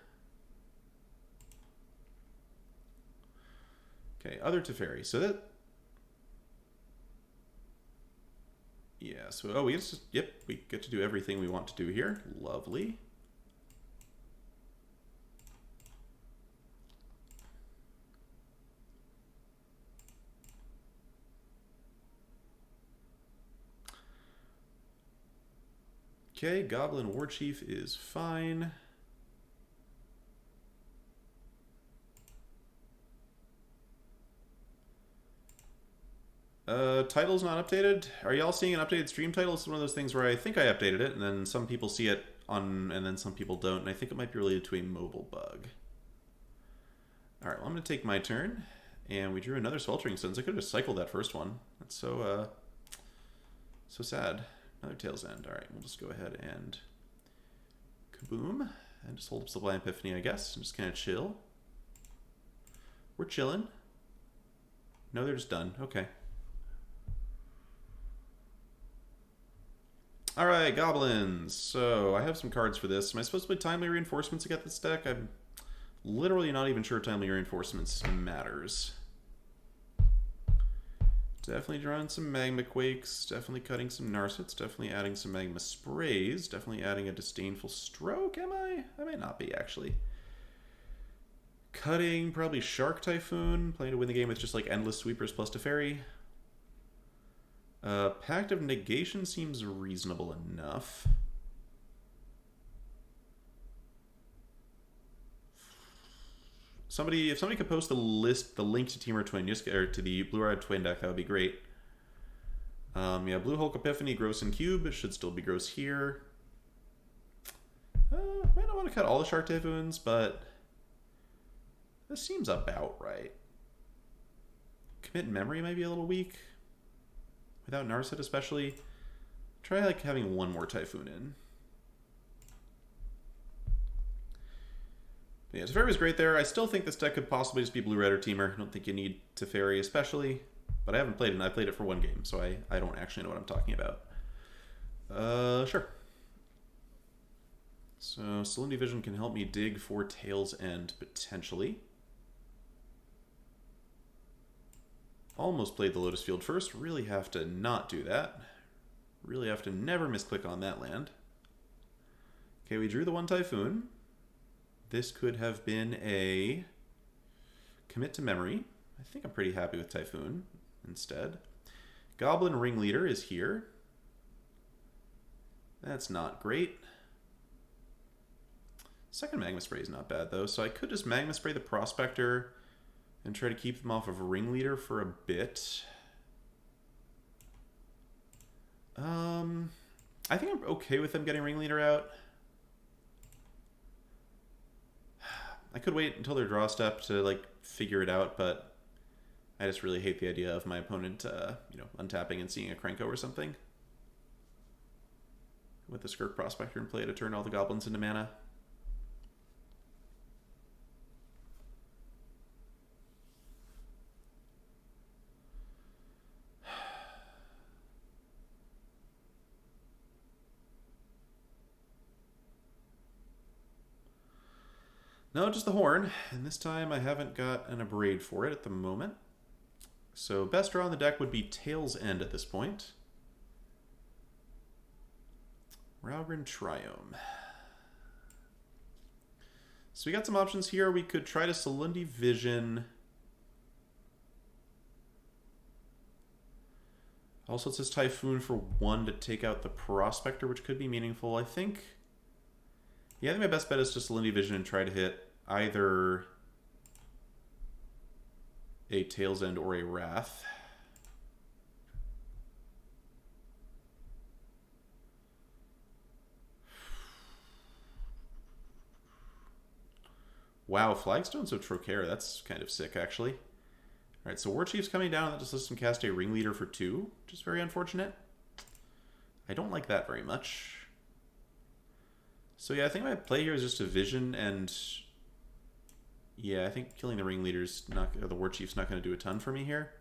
Okay, other Teferi. So that... Yeah, so, oh, we get to do everything we want to do here. Lovely. Okay, Goblin War Chief is fine. Title's not updated. Are y'all seeing an updated stream title? It's one of those things where I think I updated it, and then some people see it on, and then some people don't, and I think it might be related to a mobile bug. Alright, well, I'm going to take my turn, and we drew another Sweltering Suns. I could have just cycled that first one. That's so sad. Another Tail's End. Alright, we'll just go ahead and kaboom, and just hold up Sublime Epiphany, I guess, and just kind of chill. We're chilling. No, they're just done. Okay. Alright, Goblins. So, I have some cards for this. Am I supposed to play Timely Reinforcements against this deck? I'm literally not even sure Timely Reinforcements matters. Definitely drawing some Magma Quakes. Definitely cutting some Narsets. Definitely adding some Magma Sprays. Definitely adding a Disdainful Stroke. Am I? I might not be, actually. Cutting probably Shark Typhoon. Playing to win the game with just like Endless Sweepers plus Teferi. Pact of Negation seems reasonable enough. If somebody could post the link to Temur Twin, or to the Blue-Eyed Twin deck, that would be great. Yeah, Blue Hulk Epiphany, Gross and Cube. It should still be Gross here. I don't want to cut all the Shark Typhoons, but this seems about right. Commit Memory might be a little weak. Without Narset especially. Try like having one more Typhoon in. But yeah, Teferi was great there. I still think this deck could possibly just be Blue-Red or Temur. I don't think you need Teferi especially. But I haven't played it, and I played it for one game, so I don't actually know what I'm talking about. Sure. So, Salinity Vision can help me dig for Tail's End, potentially. Almost played the Lotus Field first. Really have to not do that. Really have to never misclick on that land. Okay, we drew the one Typhoon. This could have been a Commit to Memory. I think I'm pretty happy with Typhoon instead. Goblin Ringleader is here. That's not great. Second Magma Spray is not bad, though, so I could just Magma Spray the Prospector and try to keep them off of Ringleader for a bit. I think I'm okay with them getting Ringleader out. I could wait until their draw step to, like, figure it out, but I just really hate the idea of my opponent, you know, untapping and seeing a Krenko or something. With the Skirk Prospector in play to turn all the goblins into mana. No, just the Horn, and this time I haven't got an Abrade for it at the moment. So best draw on the deck would be Tail's End at this point. Raugrin Triome. So we got some options here. We could try to Salundi Vision. Also, it says Typhoon for 1 to take out the Prospector, which could be meaningful. I think... Yeah, I think my best bet is to Salundi Vision and try to hit either a Tail's End or a Wrath. Wow, Flagstones of Trocare. That's kind of sick, actually. Alright, so War Chief's coming down. That just lets him cast a Ringleader for 2, which is very unfortunate. I don't like that very much. So yeah, I think my play here is just a Vision, and yeah, I think killing the Ringleader's not, or the War Chief's not going to do a ton for me here.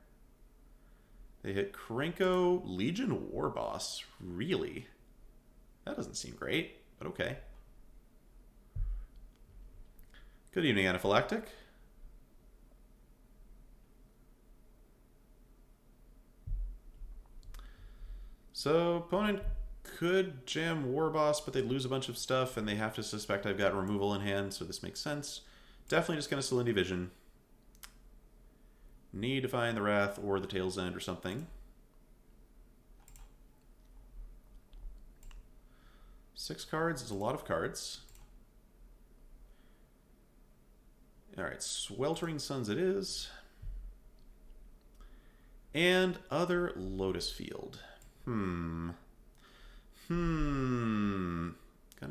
They hit Krenko, Legion War Boss. Really? That doesn't seem great, but okay. Good evening, Anaphylactic. So, opponent could jam War Boss, but they'd lose a bunch of stuff, and they have to suspect I've got removal in hand, so this makes sense. Definitely just going to Salundi Vision. Need to find the Wrath or the Tail's End or something. 6 cards is a lot of cards. Alright, Sweltering Suns it is. And other Lotus Field. Gonna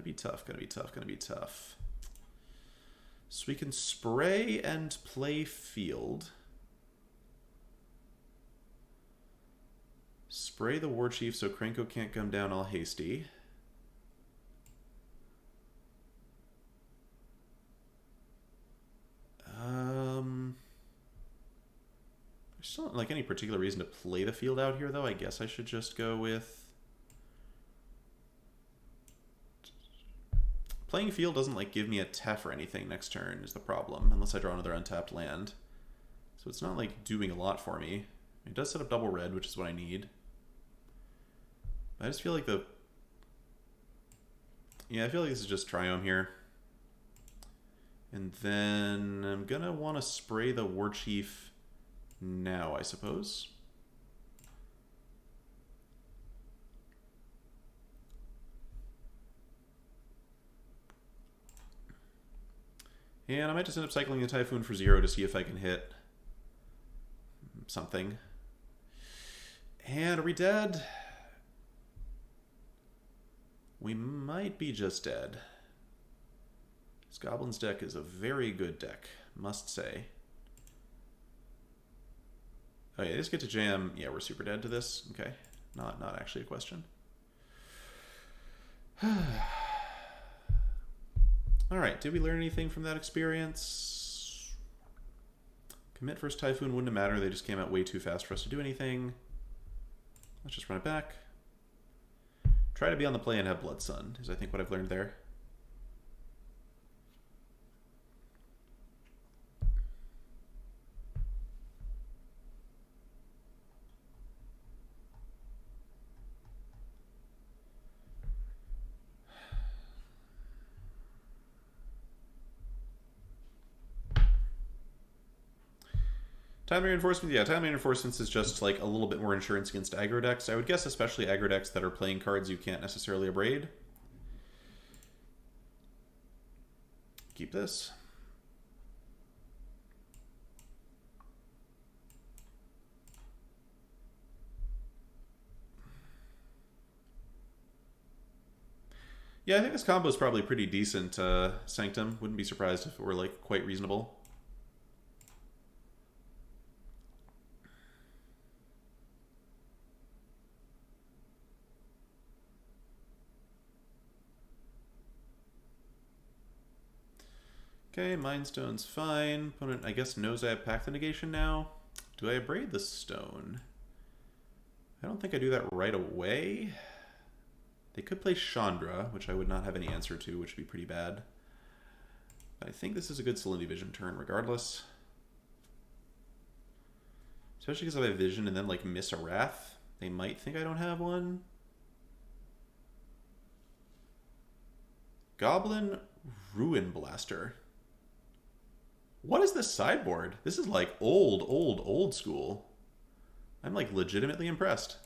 be tough, gonna be tough, gonna be tough. So we can spray and play field. Spray the War Chief so Krenko can't come down all hasty. There's not like any particular reason to play the field out here, though. I guess I should just go with... Playing field doesn't like give me a Tef or anything next turn is the problem, unless I draw another untapped land. So it's not like doing a lot for me. It does set up double red, which is what I need. I just feel like the... Yeah, I feel like this is just Triome here. And then I'm gonna want to spray the War Chief now, I suppose. And I might just end up cycling the Typhoon for 0 to see if I can hit something. And are we dead? We might be just dead. This Goblin's deck is a very good deck, must say. Oh yeah, just get to jam. Yeah, we're super dead to this. Okay, not actually a question. All right, did we learn anything from that experience? Commit versus Typhoon wouldn't have mattered. They just came out way too fast for us to do anything. Let's just run it back. Try to be on the play and have Blood Sun is I think what I've learned there. Time Reinforcements, yeah, Time Reinforcements is just like a little bit more insurance against aggro decks. I would guess especially aggro decks that are playing cards you can't necessarily abrade. Keep this. Yeah, I think this combo is probably pretty decent, Sanctum. Wouldn't be surprised if it were, like, quite reasonable. Okay, Mind Stone's fine. Opponent, I guess, knows I have Pact the Negation now. Do I abrade the stone? I don't think I do that right away. They could play Chandra, which I would not have any answer to, which would be pretty bad. But I think this is a good Salinity Vision turn regardless. Especially because I have Vision and then, like, miss a Wrath. They might think I don't have one. Goblin Ruin Blaster. What is this sideboard? This is like old school. I'm like legitimately impressed.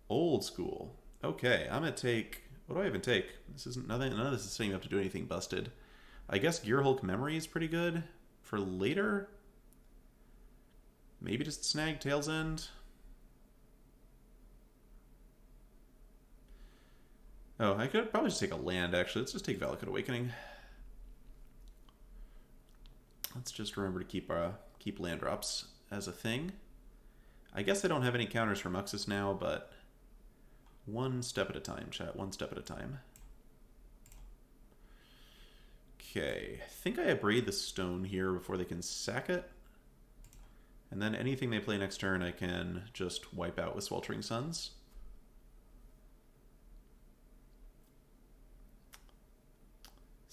Old school. Okay, I'm gonna take. What do I even take? This isn't nothing. None of this is setting up to do anything busted. I guess Gearhulk Memory is pretty good for later. Maybe just snag Tail's End. Oh, I could probably just take a land actually. Let's just take Valakut Awakening. Let's just remember to keep land drops as a thing. I guess I don't have any counters for Muxus now, but one step at a time, chat. One step at a time. Okay, I think I abrade the stone here before they can sack it. And then anything they play next turn I can just wipe out with Sweltering Suns.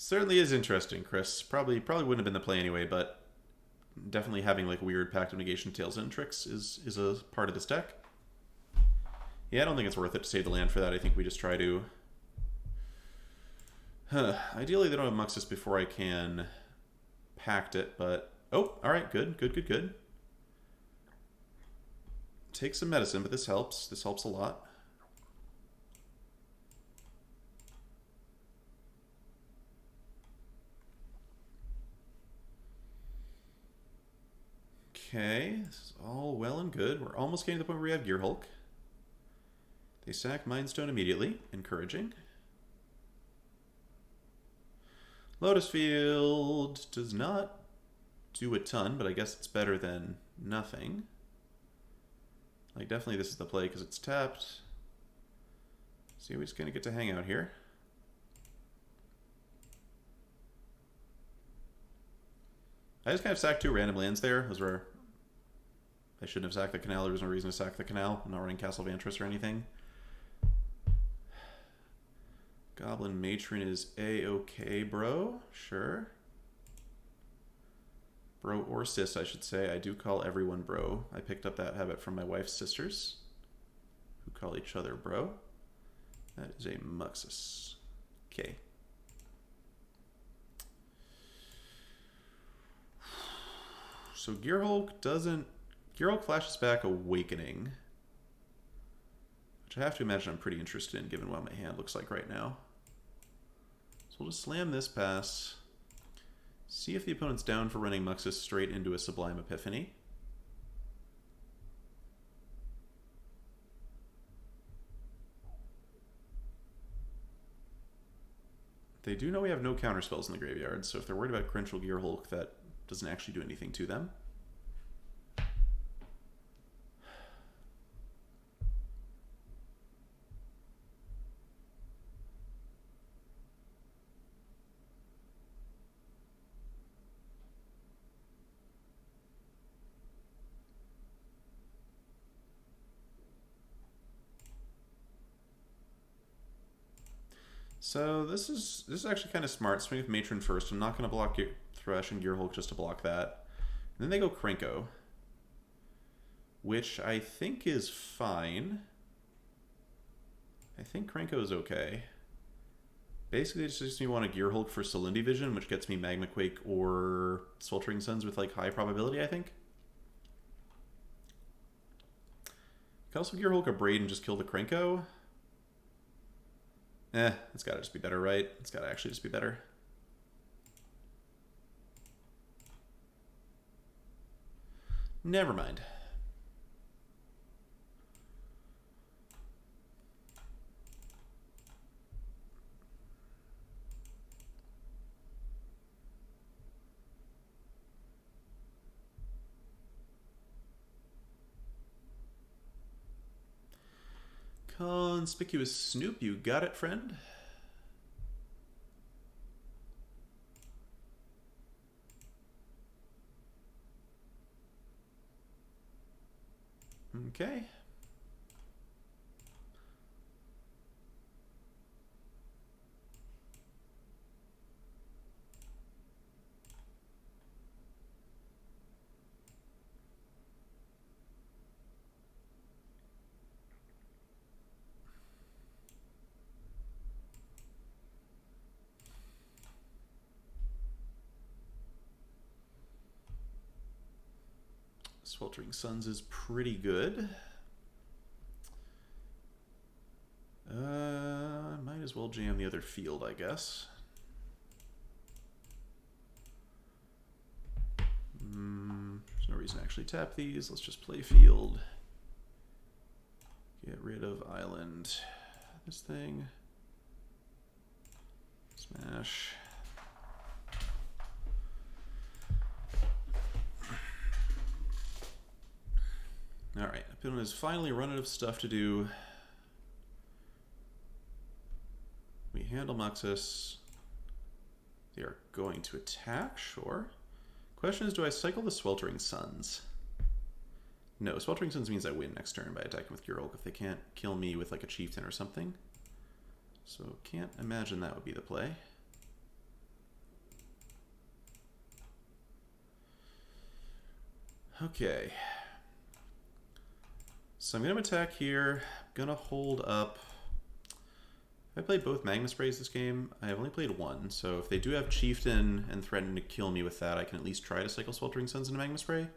Certainly is interesting, Chris. Probably wouldn't have been the play anyway, but definitely having like weird Pact of Negation Tails End tricks is a part of this deck. Yeah, I don't think it's worth it to save the land for that. I think we just try to... Ideally, they don't have Muxus before I can Pact it, but... Oh, alright, good. Take some medicine, but this helps. This helps a lot. Okay, this is all well and good. We're almost getting to the point where we have Gearhulk. They sack Mind Stone immediately. Encouraging. Lotus Field does not do a ton, but I guess it's better than nothing. Like, definitely this is the play because it's tapped. See, we're just going to get to hang out here. I just kind of sacked 2 random lands there. Those were... I shouldn't have sacked the canal. There was no reason to sack the canal. I'm not running Castle Vantress or anything. Goblin Matron is A-okay, bro. Sure. Bro or sis, I should say. I do call everyone bro. I picked up that habit from my wife's sisters, who call each other bro. That is a Muxus. Okay. So Gearhulk doesn't... Gearhulk flashes back Awakening, which I have to imagine I'm pretty interested in given what my hand looks like right now. So we'll just slam this pass. See if the opponent's down for running Muxus straight into a Sublime Epiphany. They do know we have no counter spells in the graveyard, so if they're worried about Torrential Gearhulk, that doesn't actually do anything to them. So this is actually kind of smart. Swing with Matron first. I'm not going to block Thresh and Gearhulk just to block that. And then they go Krenko, which I think is fine. I think Krenko is okay. Basically, it just me want a Gearhulk for Salinity Vision, which gets me Magma Quake or Sweltering Suns with like high probability, I think. You can also Gearhulk a Braid and just kill the Krenko. It's gotta just be better, right? It's gotta actually just be better. Never mind. Conspicuous Snoop, you got it, friend? Okay. Sweltering Suns is pretty good. Might as well jam the other field, I guess. There's no reason to actually tap these. Let's just play field. Get rid of island. This thing. Smash. Alright, opponent has finally run out of stuff to do. We handle Muxus. They are going to attack, sure. Question is, do I cycle the Sweltering Suns? No, Sweltering Suns means I win next turn by attacking with Urolk if they can't kill me with like a chieftain or something. So can't imagine that would be the play. Okay. So I'm going to attack here. I'm going to hold up. I played both Magma Sprays this game. I have only played one, so if they do have Chieftain and threaten to kill me with that, I can at least try to cycle Sweltering Suns into Magma Spray.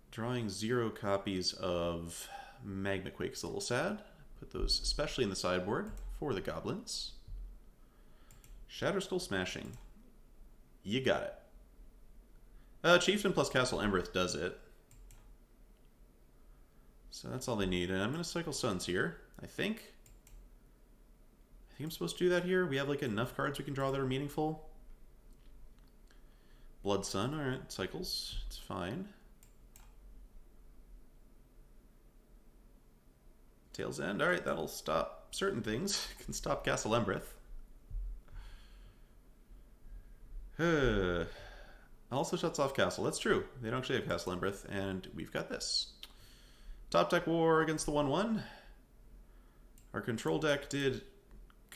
Drawing 0 copies of Magma Quake is a little sad. Put those especially in the sideboard for the goblins. Shatterskull Smashing. You got it. Chieftain plus Castle Embereth does it. So that's all they need. And I'm going to cycle Suns here, I think. I think I'm supposed to do that here. We have like enough cards we can draw that are meaningful. Blood Sun, alright, cycles. It's fine. Tail's End, alright, that'll stop certain things. Can stop Castle Embereth. Also shuts off Castle. That's true. They don't actually have Castle Embereth, and we've got this. Top deck war against the 1/1. Our control deck did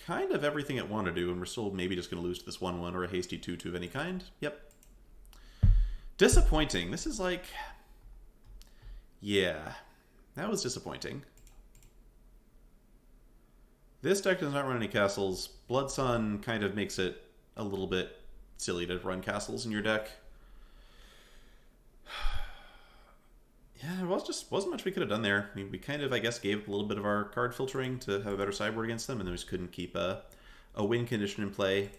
kind of everything it wanted to do, and we're still maybe just going to lose to this 1/1 or a hasty 2/2 of any kind. Yep. Disappointing. This is like... Yeah. That was disappointing. This deck does not run any castles. Blood Sun kind of makes it a little bit silly to run castles in your deck. Yeah, it wasn't much we could have done there. I mean, we kind of, I guess, gave a little bit of our card filtering to have a better sideboard against them, and then we just couldn't keep a win condition in play.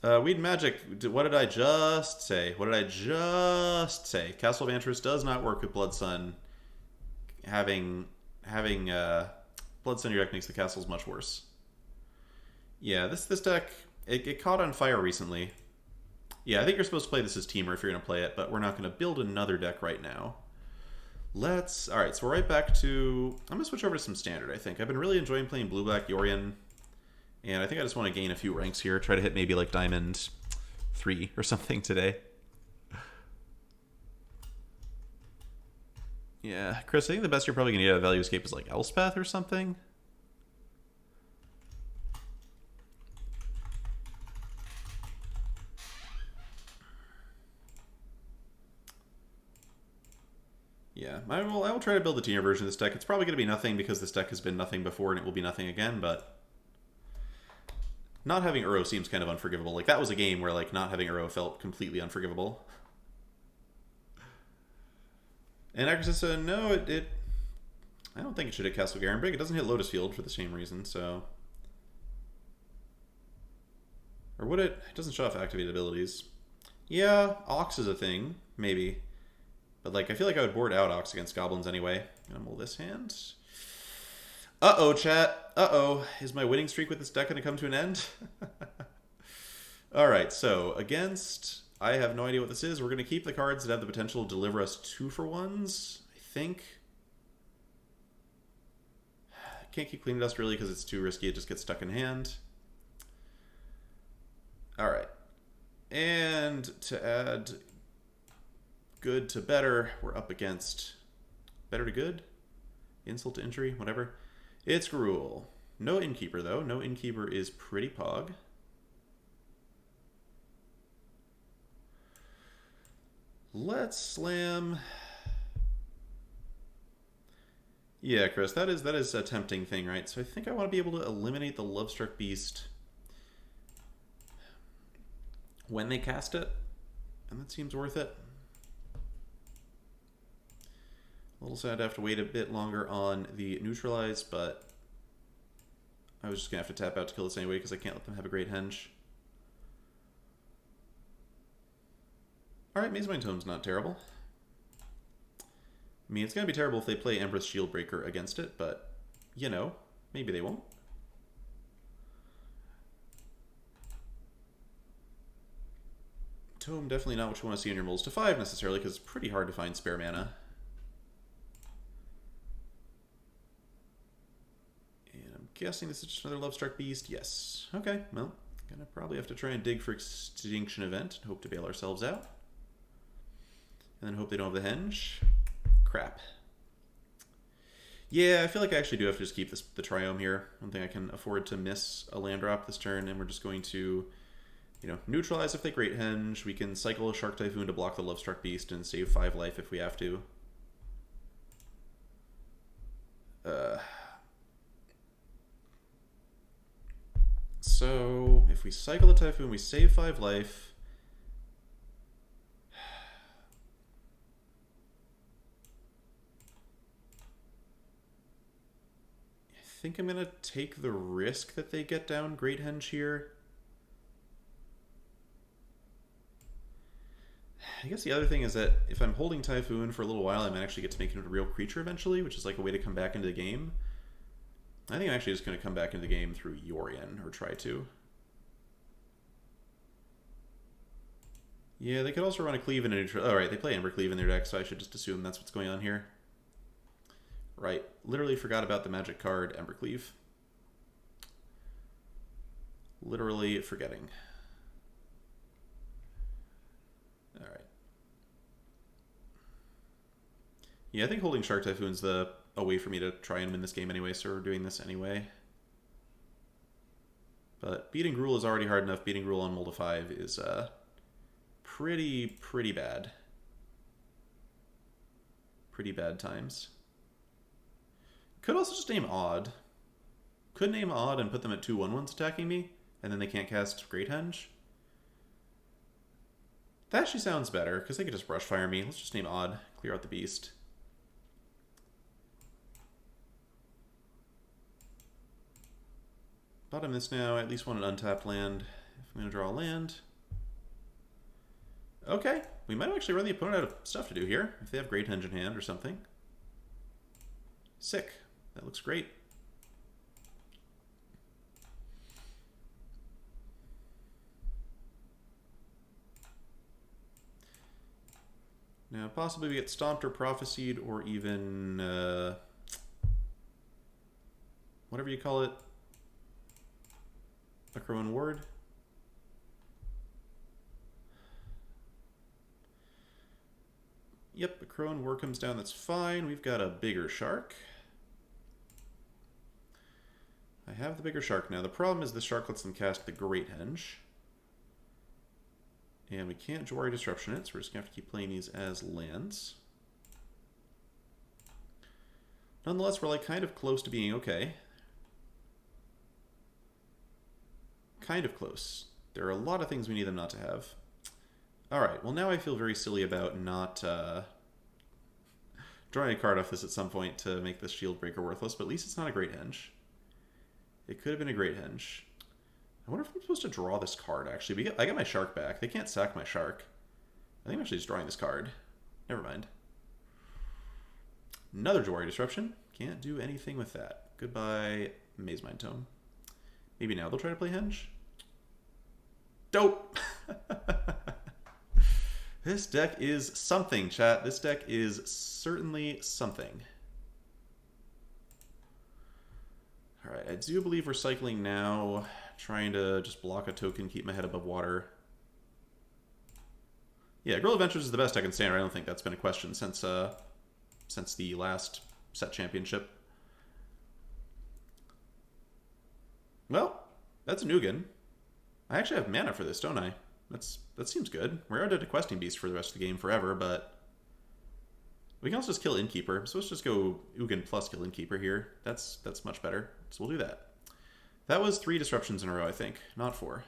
Weed Magic, what did I just say? What did I just say? Castle of Antris does not work with Blood Sun. Having Blood Sun in your deck makes the castles much worse. Yeah, this deck, it caught on fire recently. Yeah, I think you're supposed to play this as Teamer if you're going to play it, but we're not going to build another deck right now. Alright, so we're right back to... I'm going to switch over to some Standard, I think. I've been really enjoying playing Blue-Black Yorion, and I think I just want to gain a few ranks here. Try to hit maybe like Diamond 3 or something today. Yeah, Chris, I think the best you're probably going to get out of Value Escape is like Elspeth or something. Yeah, I will try to build the Teamer version of this deck. It's probably going to be nothing because this deck has been nothing before and it will be nothing again, but not having Uro seems kind of unforgivable. Like, that was a game where, like, not having Uro felt completely unforgivable. And Acker says, no, I don't think it should hit Castle Garenbrig. It doesn't hit Lotus Field for the same reason, so... Or would it? It doesn't show off activated abilities. Yeah, Ox is a thing, maybe. But, like, I feel like I would board out Ox against Goblins anyway. I'm gonna mull this hand. Uh-oh, chat. Uh-oh. Is my winning streak with this deck gonna come to an end? Alright, so, against... I have no idea what this is. We're gonna keep the cards that have the potential to deliver us 2-for-1s, I think. Can't keep Clean Dust really because it's too risky. It just gets stuck in hand. Alright. And to add good to better, we're up against better to good? Insult to injury? Whatever. It's Gruul. No Innkeeper, though. No Innkeeper is pretty pog. Let's slam... Yeah, Chris, that is a tempting thing, right? So I think I want to be able to eliminate the Lovestruck Beast when they cast it, and that seems worth it. A little sad to have to wait a bit longer on the Neutralize, but I was just going to have to tap out to kill this anyway because I can't let them have a great henge. Alright, Mazemind Tome's not terrible. I mean, it's going to be terrible if they play Empress Shieldbreaker against it, but, you know, maybe they won't. Tome, definitely not what you want to see in your mulls to 5 necessarily, because it's pretty hard to find spare mana. And I'm guessing this is just another Lovestruck Beast. Yes. Okay, well, gonna probably have to try and dig for Extinction Event and hope to bail ourselves out. And then hope they don't have the henge. Crap. Yeah, I feel like I actually do have to just keep the Triome here. I don't think I can afford to miss a land drop this turn, and we're just going to, you know, neutralize if they Great Henge. We can cycle a Shark Typhoon to block the Lovestruck Beast and save 5 life if we have to. So, if we cycle the Typhoon, we save 5 life. I think I'm going to take the risk that they get down Great Henge here. I guess the other thing is that if I'm holding Typhoon for a little while, I might actually get to make it a real creature eventually, which is like a way to come back into the game. I think I'm actually just going to come back into the game through Yorion, or try to. Yeah, they could also run a Cleave and a neutral. Oh, right, they play Embercleave in their deck, so I should just assume that's what's going on here. Right, literally forgot about the magic card, Embercleave. Literally forgetting. Alright. Yeah, I think holding Shark Typhoon's a way for me to try and win this game anyway, so we're doing this anyway. But beating Gruul is already hard enough. Beating Gruul on Multi 5 is pretty bad. Pretty bad times. Could also just name Odd. Could name Odd and put them at 2/1/1s attacking me, and then they can't cast Great Henge. That actually sounds better, because they could just brush fire me. Let's just name Odd, clear out the beast. Bottom this now, I at least want an untapped land. If I'm going to draw a land. Okay, we might actually run the opponent out of stuff to do here, if they have Great Henge in hand or something. Sick. That looks great. Now, possibly we get Stomped or Prophesied, or even, whatever you call it, a Crowin Ward. Yep, a Crowin Ward comes down, that's fine. We've got a bigger shark. I have the bigger shark now. The problem is the shark lets them cast the Great Henge. And we can't Jwari Disruption it, so we're just going to have to keep playing these as lands. Nonetheless, we're like kind of close to being okay. Kind of close. There are a lot of things we need them not to have. Alright, well now I feel very silly about not drawing a card off this at some point to make this Shield Breaker worthless, but at least it's not a Great Henge. It could have been a Great Henge. I wonder if I'm supposed to draw this card, actually. I got my Shark back. They can't sack my Shark. I think I'm actually just drawing this card. Never mind. Another Jawari Disruption. Can't do anything with that. Goodbye, Maze Mind Tome. Maybe now they'll try to play Henge? Dope! This deck is something, chat. This deck is certainly something. Alright, I do believe we're cycling now. Trying to just block a token, keep my head above water. Yeah, Girl Adventures is the best deck in Standard. I don't think that's been a question since the last set championship. Well, that's a Nugan. I actually have mana for this, don't I? That seems good. We're out to Questing Beast for the rest of the game forever, but we can also just kill Innkeeper. So let's just go Ugin plus kill Innkeeper here. That's much better. So we'll do that. That was 3 disruptions in a row, I think, not 4.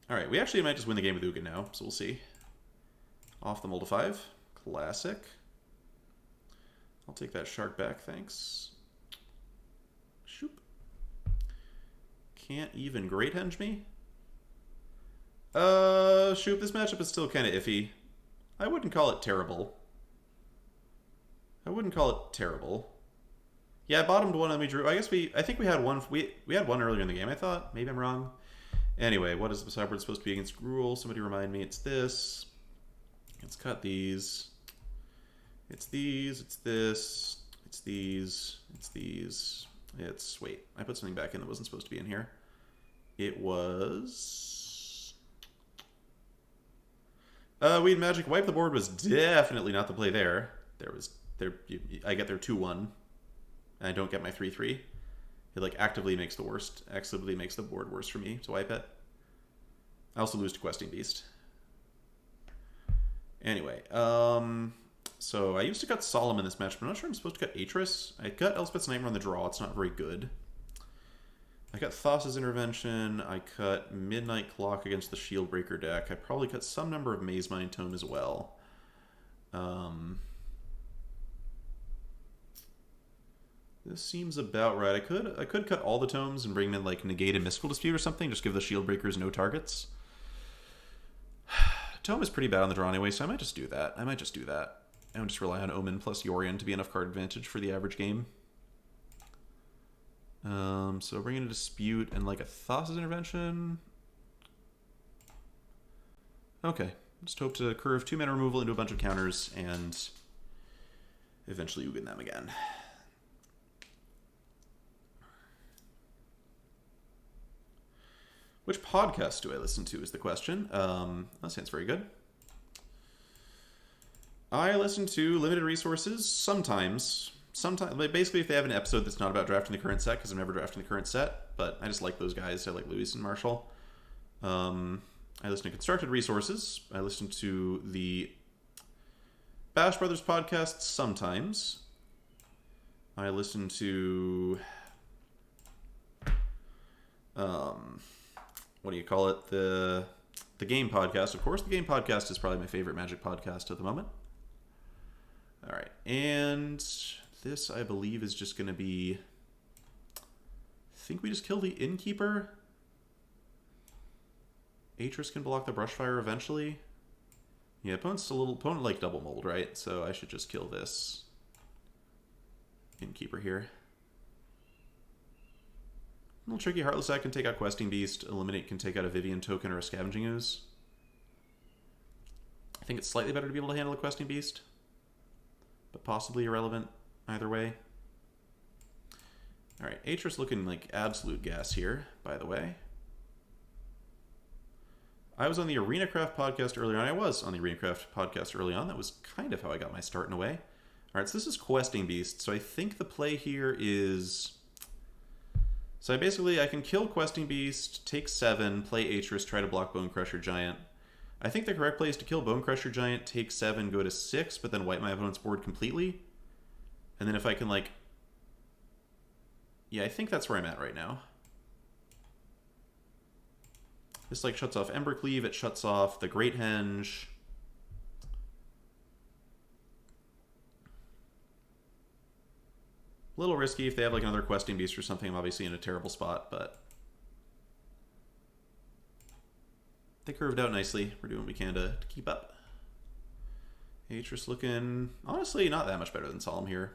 Alright, we actually might just win the game with Ugin now, so we'll see. Off the Mold 5. Classic. I'll take that Shark back, thanks. Shoop. Can't even Great Henge me? Shoop, this matchup is still kind of iffy. I wouldn't call it terrible. Yeah, I bottomed one and we drew. I think we had one. We had one earlier in the game, I thought. Maybe I'm wrong. Anyway, what is the sideboard supposed to be against Gruul? Somebody remind me. It's this. Let's cut these. It's these. It's this. It's these. It's these. It's... Wait. I put something back in that wasn't supposed to be in here. It was... Weed Magic. Wipe the board was definitely not the play there. I get their 2-1. And I don't get my 3-3. It like actively makes the board worse for me to wipe it. I also lose to Questing Beast. Anyway, so I used to cut Solemn in this match, but I'm not sure I'm supposed to cut Atris. I cut Elspeth's Nightmare on the draw. It's not very good. I cut Thassa's Intervention. I cut Midnight Clock against the Shield Breaker deck. I probably cut some number of Maze Mind Tome as well. This seems about right. I could cut all the tomes and bring in like Negate and Mystical Dispute or something. Just give the Shield Breakers no targets. Tome is pretty bad on the draw anyway, so I might just do that. I might just rely on Omen plus Yorion to be enough card advantage for the average game. So bring in a Dispute and like a Thassa's Intervention. Okay. Just hope to curve 2-mana removal into a bunch of counters and eventually Ugin them again. Which podcast do I listen to is the question. That sounds very good. I listen to Limited Resources sometimes. Basically, if they have an episode that's not about drafting the current set, because I'm never drafting the current set, but I just like those guys. I like Luis and Marshall. I listen to Constructed Resources. I listen to the Bash Brothers podcast sometimes. I listen to... what do you call it? The Game Podcast. Of course, the Game Podcast is probably my favorite Magic podcast at the moment. All right, and this, I believe, is just going to be... I think we just kill the Innkeeper. Atris can block the Brushfire eventually. Yeah, opponent like double mold, right? So I should just kill this Innkeeper here. A little tricky. Heartless Act can take out Questing Beast. Eliminate can take out a Vivian token or a Scavenging Ooze. I think it's slightly better to be able to handle a Questing Beast, but possibly irrelevant either way. Alright, Atris looking like absolute gas here, by the way. I was on the ArenaCraft podcast earlier on. That was kind of how I got my start in a way. Alright, so this is Questing Beast. So I think the play here is... So I can kill Questing Beast, take 7, play Atris, try to block Bone Crusher Giant. I think the correct play is to kill Bone Crusher Giant, take 7, go to 6, but then wipe my opponent's board completely. And then if I can, like... Yeah, I think that's where I'm at right now. This, like, shuts off Embercleave, it shuts off the Great Henge. A little risky if they have like another questing beast or something. I'm obviously in a terrible spot, but they curved out nicely. We're doing what we can to keep up. Atris looking, honestly, not that much better than Solemn here.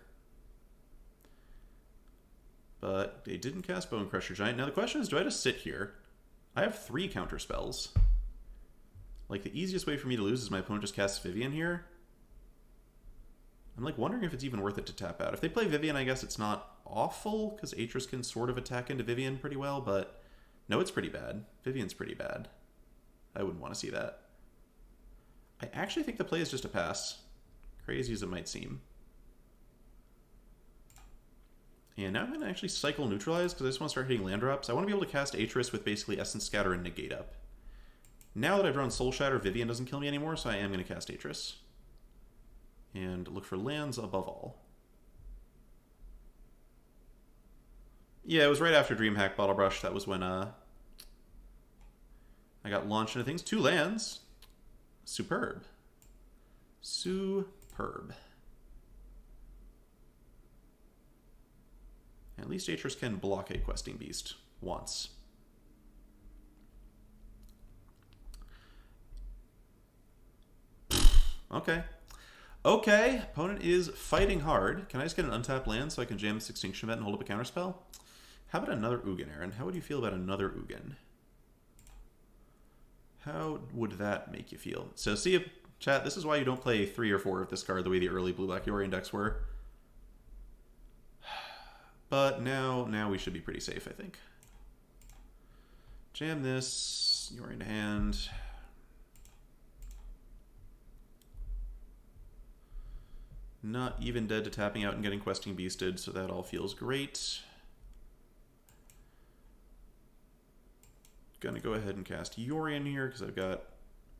But they didn't cast Bone Crusher Giant. Now the question is, do I just sit here? I have 3 counter spells. Like, the easiest way for me to lose is my opponent just casts Vivian here. I'm like wondering if it's even worth it to tap out. If they play Vivian, I guess it's not awful, because Atris can sort of attack into Vivian pretty well, but no, it's pretty bad. Vivian's pretty bad. I wouldn't want to see that. I actually think the play is just a pass. Crazy as it might seem. And now I'm going to actually cycle Neutralize, because I just want to start hitting land drops. I want to be able to cast Atris with basically Essence Scatter and Negate up. Now that I've drawn Soul Shatter, Vivian doesn't kill me anymore, so I am going to cast Atris. And look for lands above all. Yeah, it was right after DreamHack Bottle Brush. That was when I got launched into things. 2 lands. Superb. Superb. At least Atris can block a Questing Beast once. Okay. Okay, opponent is fighting hard. Can I just get an untapped land so I can jam this Extinction Event and hold up a counterspell? How about another Ugin, Aaron? How would you feel about another Ugin? How would that make you feel? So see, chat, this is why you don't play 3 or 4 of this card the way the early blue-black Yorion decks were. But now we should be pretty safe, I think. Jam this, Yorion to hand. Not even dead to tapping out and getting Questing Beasted, so that all feels great. Gonna go ahead and cast Yorion here, because I've got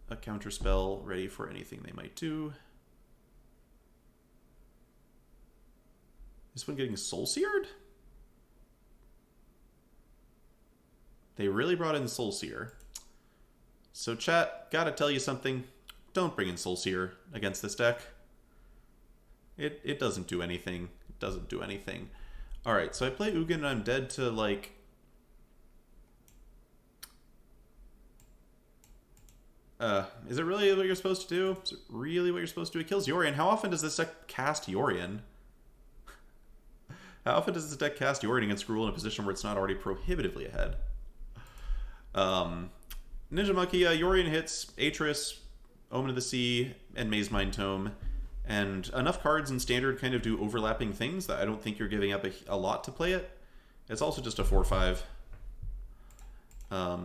a counter spell ready for anything they might do. This one getting Soul Seared? They really brought in Soul Seer. So chat, gotta tell you something. Don't bring in Soul Seer against this deck. It doesn't do anything. It doesn't do anything. Alright, so I play Ugin and I'm dead to, like... is it really what you're supposed to do? Is it really what you're supposed to do? It kills Yorion. How often does this deck cast Yorion? How often does this deck cast Yorion against Gruul in a position where it's not already prohibitively ahead? Ninja Monkey, Yorion hits Atris, Omen of the Sea, and Maze Mind Tome. And enough cards in Standard kind of do overlapping things that I don't think you're giving up a lot to play it. It's also just a 4/5.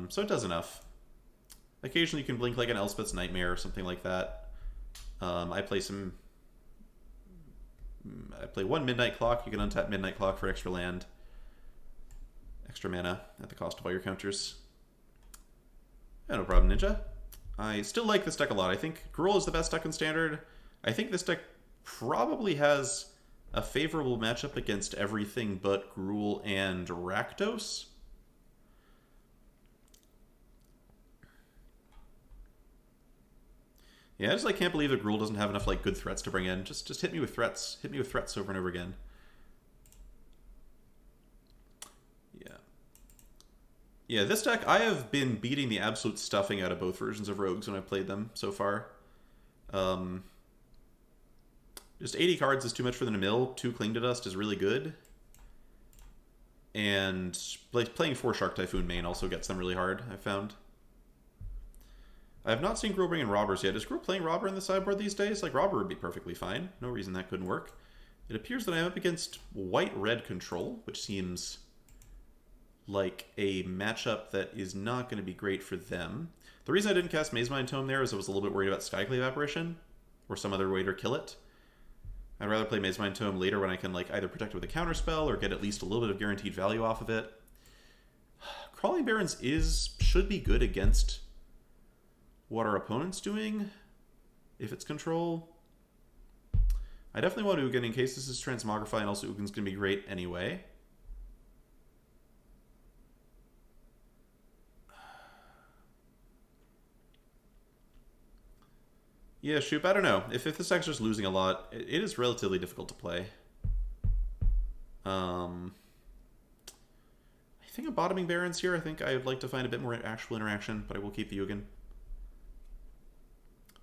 So it does enough. Occasionally you can blink like an Elspeth's Nightmare or something like that. I play 1 Midnight Clock. You can untap Midnight Clock for extra land. Extra mana at the cost of all your counters. Yeah, no problem, Ninja. I still like this deck a lot. I think Gruul is the best deck in Standard. I think this deck probably has a favorable matchup against everything but Gruul and Rakdos. Yeah, I just can't believe that Gruul doesn't have enough good threats to bring in. Just hit me with threats. Hit me with threats over and over again. Yeah, this deck, I have been beating the absolute stuffing out of both versions of Rogues when I've played them so far. Just 80 cards is too much for them to mill. 2 Cling to Dust is really good. And playing 4 Shark Typhoon main also gets them really hard, I've found. I have not seen Gruul bring in Robbers yet. Is Gruul playing Robber in the sideboard these days? Robber would be perfectly fine. No reason that couldn't work. It appears that I'm up against White-Red Control, which seems like a matchup that is not going to be great for them. The reason I didn't cast Maze Mind Tome there is I was a little bit worried about Skyclave Apparition or some other way to kill it. I'd rather play Maze Mind Tome later when I can either protect it with a counterspell or get at least a little bit of guaranteed value off of it. Crawling Barrens should be good against what our opponent's doing if it's control. I definitely want Ugin in case this is Transmogrify, and also Ugin's going to be great anyway. Yeah, Shoop, I don't know. If this deck's just losing a lot, it is relatively difficult to play. Um, I think I'm bottoming Barons here. I think I would like to find a bit more actual interaction, but I will keep the Ugin.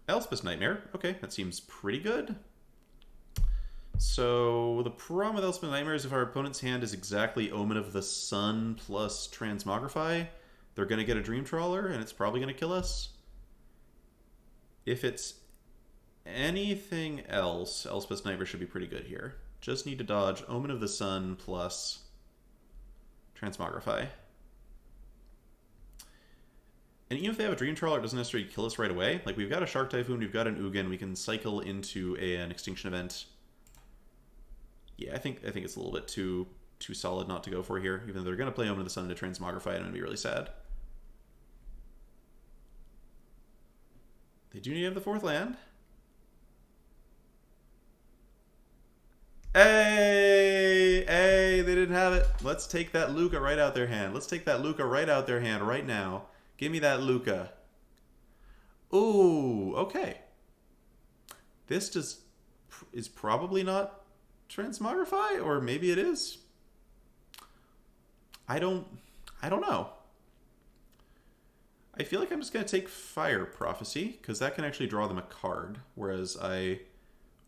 Elspeth's Nightmare. Okay, that seems pretty good. So the problem with Elspeth's Nightmare is if our opponent's hand is exactly Omen of the Sun plus Transmogrify, they're going to get a Dream Trawler, and it's probably going to kill us. If it's anything else, Elspeth's Nightmare should be pretty good here. Just need to dodge Omen of the Sun plus Transmogrify. And even if they have a Dream Trawler, it doesn't necessarily kill us right away. Like, we've got a Shark Typhoon, we've got an Ugin, we can cycle into an Extinction Event. Yeah, I think it's a little bit too solid not to go for here. Even though they're going to play Omen of the Sun to Transmogrify, and I'm going to be really sad. They do need to have the 4th land. Hey, they didn't have it. Let's take that Luca right out their hand. Let's take that Luca right out their hand right now. Give me that Luca. Ooh, okay. This is probably not Transmogrify, or maybe it is. I don't know. I feel like I'm just going to take Fire Prophecy, because that can actually draw them a card, whereas I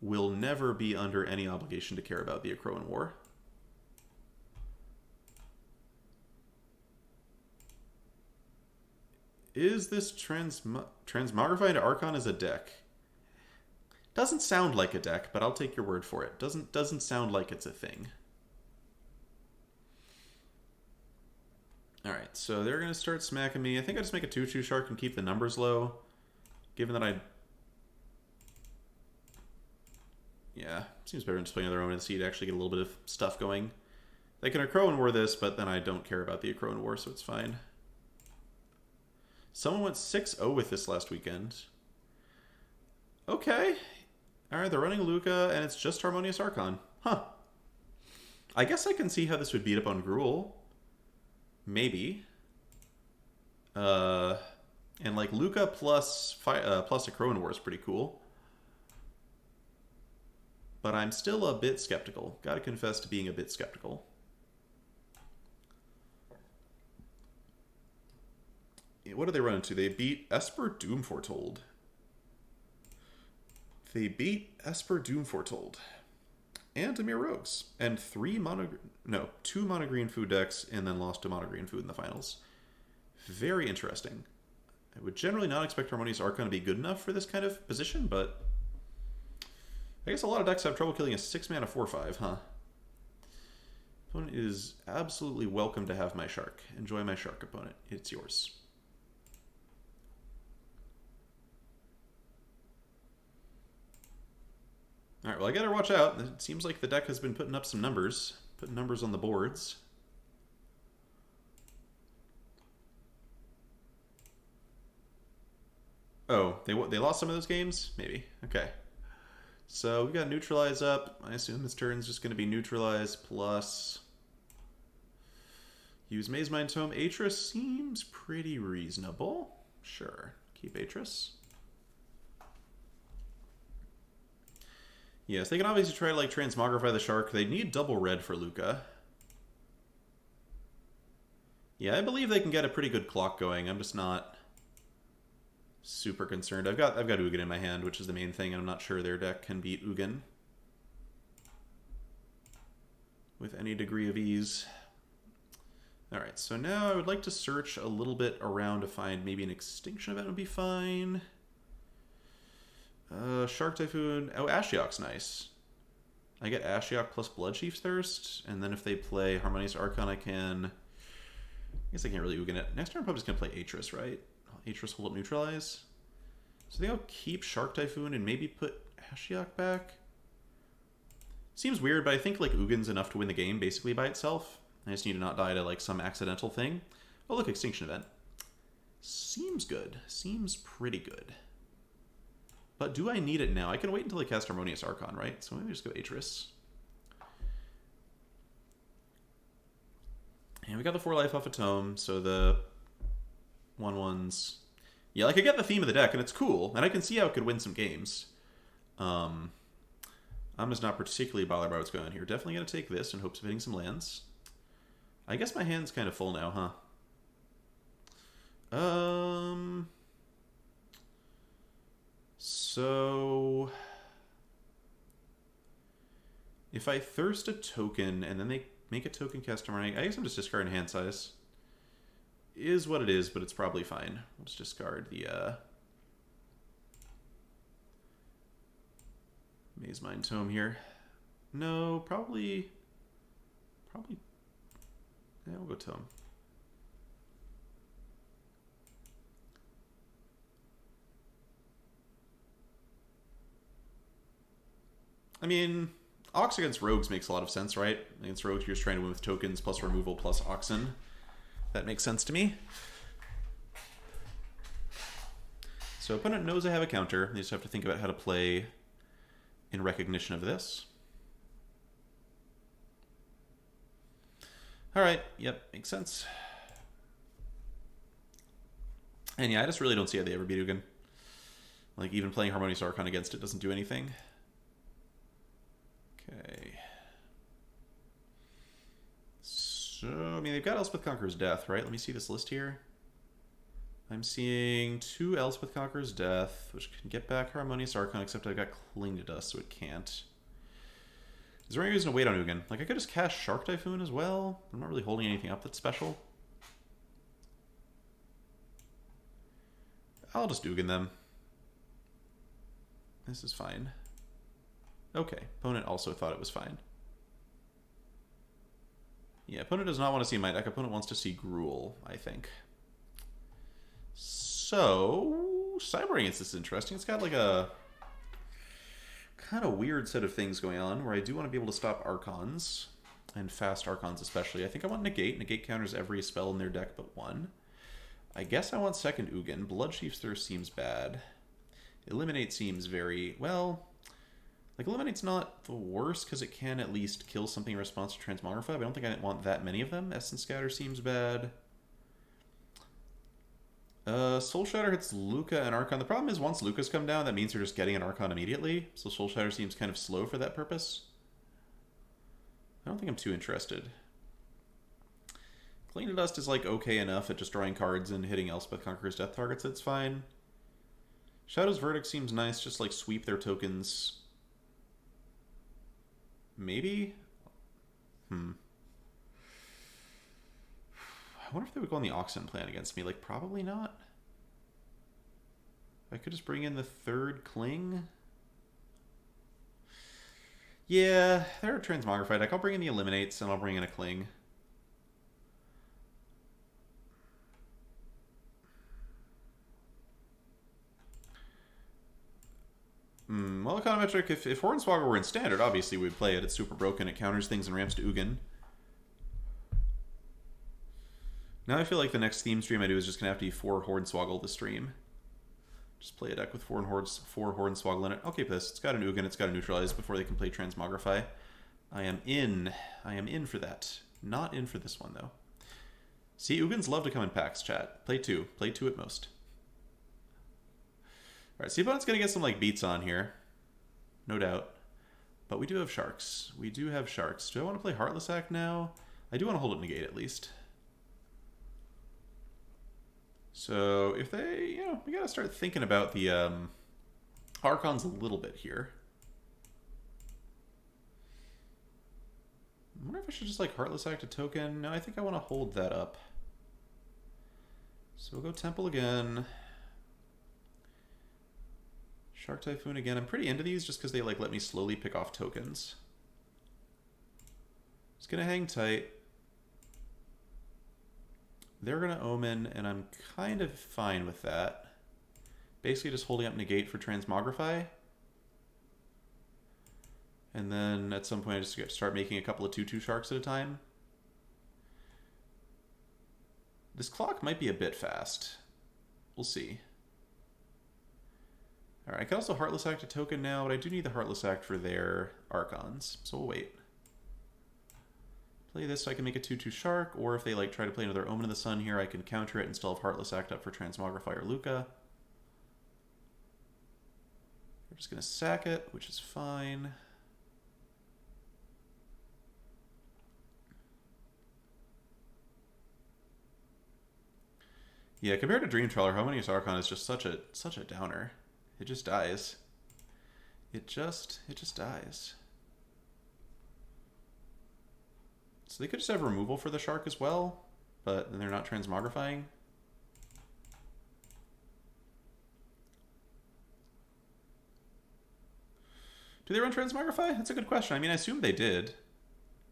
will never be under any obligation to care about the Akroan War. Is this Transmogrify into Archon as a deck? Doesn't sound like a deck, but I'll take your word for it. Doesn't sound like it's a thing. Alright, so they're going to start smacking me. I think I just make a 2/2 Shark and keep the numbers low. Given that yeah, seems better than just playing another Omen of the Sea to actually get a little bit of stuff going. They can Akroan War this, but then I don't care about the Akroan War, so it's fine. Someone went 6-0 with this last weekend. Okay. Alright, they're running Luca, and it's just Harmonious Archon. Huh. I guess I can see how this would beat up on Gruul. Maybe. And like Luca plus Akroan War is pretty cool. But I'm still a bit skeptical. Gotta confess to being a bit skeptical. What do they run into? They beat Esper Doom Foretold. And Dimir Rogues. And two mono green food decks, and then lost to mono green food in the finals. Very interesting. I would generally not expect Harmonious Archon to be good enough for this kind of position, but I guess a lot of decks have trouble killing a 6-mana 4/5, huh? Opponent is absolutely welcome to have my Shark. Enjoy my Shark, opponent. It's yours. Alright, well, I gotta watch out. It seems like the deck has been putting up some numbers. Putting numbers on the boards. Oh, they lost some of those games? Maybe. Okay. So we got Neutralize up. I assume this turn's just going to be Neutralize plus use Maze Mind Tome. Atris seems pretty reasonable. Sure. Keep Atris. Yes, they can obviously try to like Transmogrify the Shark. They need double red for Luca. Yeah, I believe they can get a pretty good clock going. I'm just not super concerned. I've got Ugin in my hand, which is the main thing, and I'm not sure their deck can beat Ugin with any degree of ease. Alright, so now I would like to search a little bit around to find maybe an Extinction Event would be fine. Shark Typhoon. Oh, Ashiok's nice. I get Ashiok plus Bloodchief's Thirst, and then if they play Harmonious Archon, I guess I can't really Ugin it. Next turn I'm probably just going to play Atris, right? Atris hold up Neutralize. So I think I'll keep Shark Typhoon and maybe put Ashiok back. Seems weird, but I think like Ugin's enough to win the game basically by itself. I just need to not die to like some accidental thing. Oh look, Extinction Event. Seems good. Seems pretty good. But do I need it now? I can wait until I cast Harmonious Archon, right? So maybe just go Atris. And we got the 4 life off a Tome, so the 1/1s. Yeah, like I get the theme of the deck, and it's cool, and I can see how it could win some games. I'm just not particularly bothered by what's going on here. Definitely going to take this in hopes of hitting some lands. I guess my hand's kind of full now, huh? So if I thirst a token and then they make a token cast tomorrow, I guess I'm just discarding hand size. Is what it is, but it's probably fine. We'll just discard the Maze Mind Tome here. No, probably. Yeah, we'll go Tome. I mean, Ox against Rogues makes a lot of sense, right? Against Rogues, you're just trying to win with tokens plus removal plus Oxen. That makes sense to me. So opponent knows I have a counter. They just have to think about how to play in recognition of this. Alright, yep, makes sense. And yeah, I just really don't see how they ever beat Ugin. Like, even playing Harmonious Archon against it doesn't do anything. Okay. So, I mean, they've got Elspeth Conqueror's Death, right? Let me see this list here. I'm seeing 2 Elspeth Conqueror's Death, which can get back Harmonious Archon, except I've got Cling to Dust, so it can't. Is there any reason to wait on Ugin? Like, I could just cast Shark Typhoon as well. I'm not really holding anything up that's special. I'll just Ugin them. This is fine. Okay, opponent also thought it was fine. Yeah, opponent does not want to see my deck. Opponent wants to see Gruul, I think. So, Cyber Against this is interesting. It's got like a kind of weird set of things going on where I do want to be able to stop Archons, and fast Archons especially. I think I want Negate. Negate counters every spell in their deck but one. I guess I want second Ugin. Bloodchief's Thirst seems bad. Eliminate seems very, well, like Eliminate's not the worst because it can at least kill something in response to Transmogrify, but I don't think I want that many of them. Essence Scatter seems bad. Soul Shatter hits Luca and Archon. The problem is once Luca's come down, that means you're just getting an Archon immediately. So Soul Shatter seems kind of slow for that purpose. I don't think I'm too interested. Cling to Dust is like okay enough at just drawing cards and hitting Elspeth Conqueror's Death targets. It's fine. Shadow's Verdict seems nice. Just like sweep their tokens. Maybe? I wonder if they would go on the Oxen plan against me. Like, probably not. I could just bring in the third Cling. Yeah, they're a Transmogrify deck. I'll bring in the Eliminates, and I'll bring in a Cling. Well, Econometric, if Hornswoggle were in Standard, obviously we'd play it. It's super broken. It counters things and ramps to Ugin. Now I feel like the next theme stream I do is just going to have to be 4 Hornswoggle to stream. Just play a deck with 4 Hornswoggle in it. I'll keep this. It's got an Ugin. It's got a Neutralize before they can play Transmogrify. I am in. I am in for that. Not in for this one, though. See, Ugins love to come in packs, chat. Play 2. Play 2 at most. Alright, see, opponent's going to get some like beats on here. No doubt. But we do have Sharks. We do have Sharks. Do I want to play Heartless Act now? I do want to hold it Negate at least. So if they, you know, we got to start thinking about the Archons a little bit here. I wonder if I should just like Heartless Act a token. No, I think I want to hold that up. So we'll go Temple again. Shark Typhoon again. I'm pretty into these just because they like let me slowly pick off tokens. Just gonna hang tight. They're gonna Omen, and I'm kind of fine with that. Basically just holding up Negate for Transmogrify. And then at some point I just start making a couple of 2/2 Sharks at a time. This clock might be a bit fast. We'll see. Alright, I can also Heartless Act a token now, but I do need the Heartless Act for their Archons, so we'll wait. Play this so I can make a 2/2 Shark, or if they like try to play another Omen of the Sun here, I can counter it and still have Heartless Act up for Transmogrify or Luca. We're just going to sack it, which is fine. Yeah, compared to Dream Trawler, Harmonious Archon is just such a downer. It just dies. It just dies. So they could just have removal for the shark as well, but then they're not transmogrifying. Do they run Transmogrify? That's a good question. I mean, I assume they did.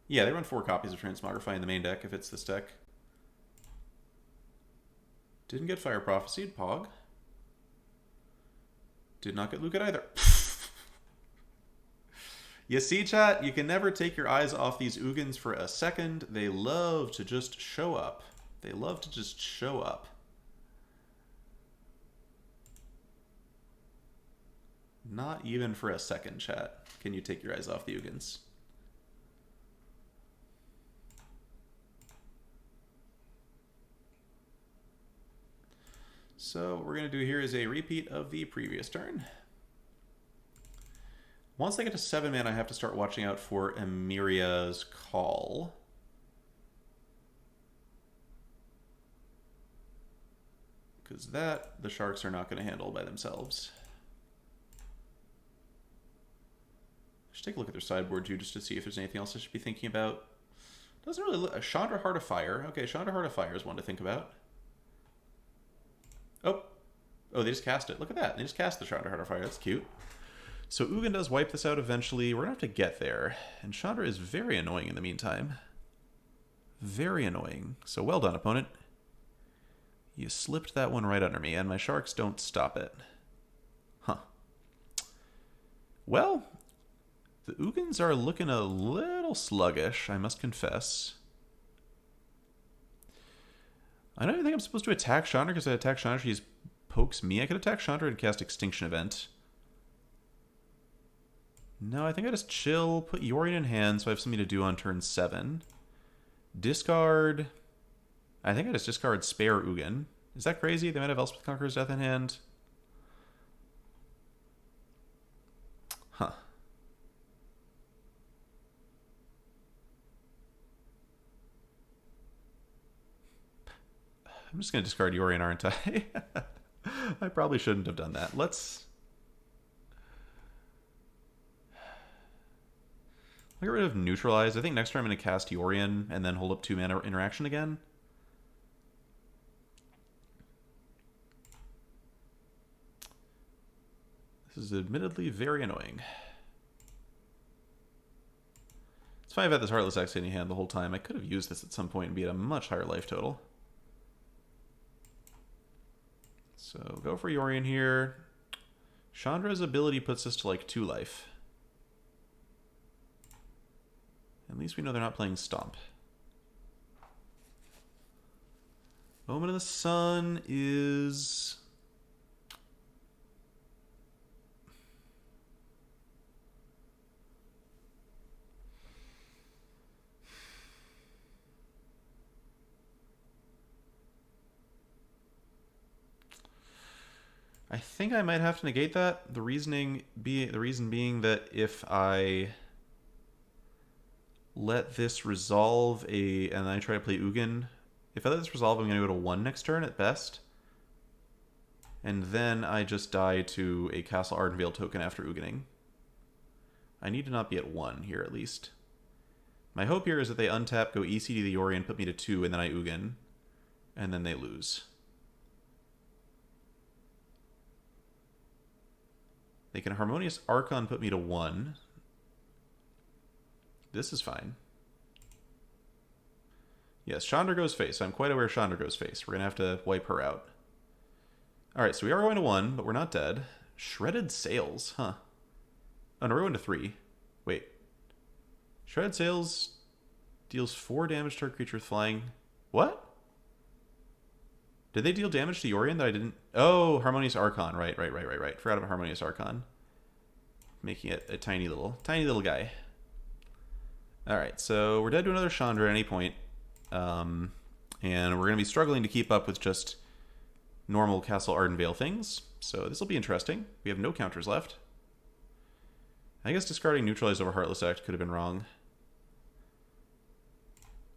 Yeah, they run 4 copies of Transmogrify in the main deck if it's this deck. Didn't get Fire Prophesied, Pog. Did not get Lucat either. You see, chat? You can never take your eyes off these Ugins for a second. They love to just show up. They love to just show up. Not even for a second, chat, can you take your eyes off the Ugins. So what we're going to do here is a repeat of the previous turn. Once I get to 7 mana, I have to start watching out for Emiria's Call. Because that, the Sharks are not going to handle by themselves. I should take a look at their sideboard too, just to see if there's anything else I should be thinking about. Doesn't really look... Chandra Heart of Fire. Okay, Chandra Heart of Fire is one to think about. Oh, they just cast it. Look at that. They just cast the Chandra Heart of Fire. That's cute. So Ugin does wipe this out eventually. We're going to have to get there. And Chandra is very annoying in the meantime. Very annoying. So well done, opponent. You slipped that one right under me, and my Sharks don't stop it. Huh. Well, the Ugins are looking a little sluggish, I must confess. I don't even think I'm supposed to attack Chandra, because I attack Chandra, she pokes me. I could attack Chandra and cast Extinction Event. No, I think I just chill, put Yorion in hand, so I have something to do on turn 7. Discard... I think I just discard Spare Ugin. Is that crazy? They might have Elspeth Conqueror's Death in hand. Huh. I'm just going to discard Yorion, aren't I? I probably shouldn't have done that. Let's... I'll get rid of Neutralize. I think next turn I'm going to cast Yorion and then hold up 2 mana interaction again. This is admittedly very annoying. It's fine I've had this Heartless X in hand the whole time. I could have used this at some point and be at a much higher life total. So go for Yorion here. Chandra's ability puts us to like 2 life. At least we know they're not playing Stomp. Omen of the Sun is... I think I might have to negate that. The reason being that if I let this resolve and I try to play Ugin, if I let this resolve, I'm going to go to 1 next turn at best. And then I just die to a Castle Ardenvale token after Ugining. I need to not be at 1 here at least. My hope here is that they untap, go ECD the Yorion, put me to 2, and then I Ugin. And then they lose. They can Harmonious Archon put me to 1. This is fine. Yes, Chandra goes face. I'm quite aware Chandra goes face. We're going to have to wipe her out. Alright, so we are going to 1, but we're not dead. Shredded Sails, huh. Oh, no, we're going to 3. Wait. Shredded Sails deals 4 damage to our creature with flying. What? Did they deal damage to Yorion that I didn't... Oh, Harmonious Archon. Right. Forgot about Harmonious Archon. Making it a tiny little guy. Alright, so we're dead to another Chandra at any point. And we're going to be struggling to keep up with just normal Castle Ardenvale things. So this will be interesting. We have no counters left. I guess discarding Neutralize over Heartless Act could have been wrong.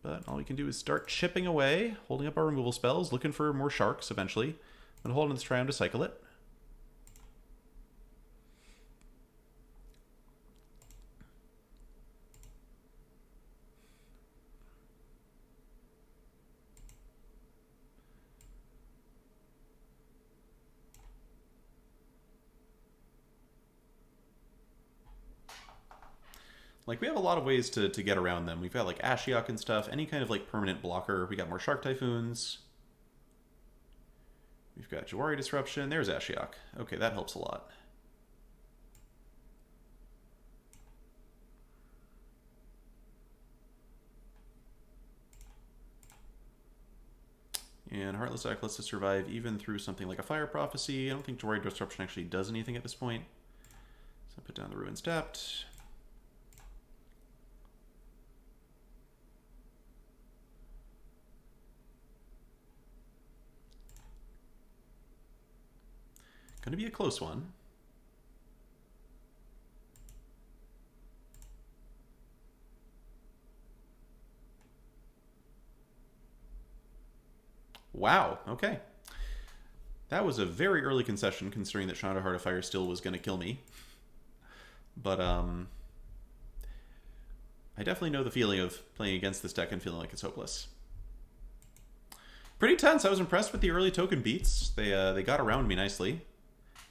But all we can do is start chipping away, holding up our removal spells, looking for more sharks eventually, and holding this Triumph to cycle it. Like, we have a lot of ways to get around them. We've got, like, Ashiok and stuff. Any kind of, like, permanent blocker. We got more Shark Typhoons. We've got Jawari Disruption. There's Ashiok. Okay, that helps a lot. And Heartless Act lets us survive even through something like a Fire Prophecy. I don't think Jawari Disruption actually does anything at this point. So put down the Ruin Stepped. Going to be a close one. Wow, okay. That was a very early concession, considering that Chandra Heart of Fire still was going to kill me. But, I definitely know the feeling of playing against this deck and feeling like it's hopeless. Pretty tense. I was impressed with the early token beats. They got around me nicely.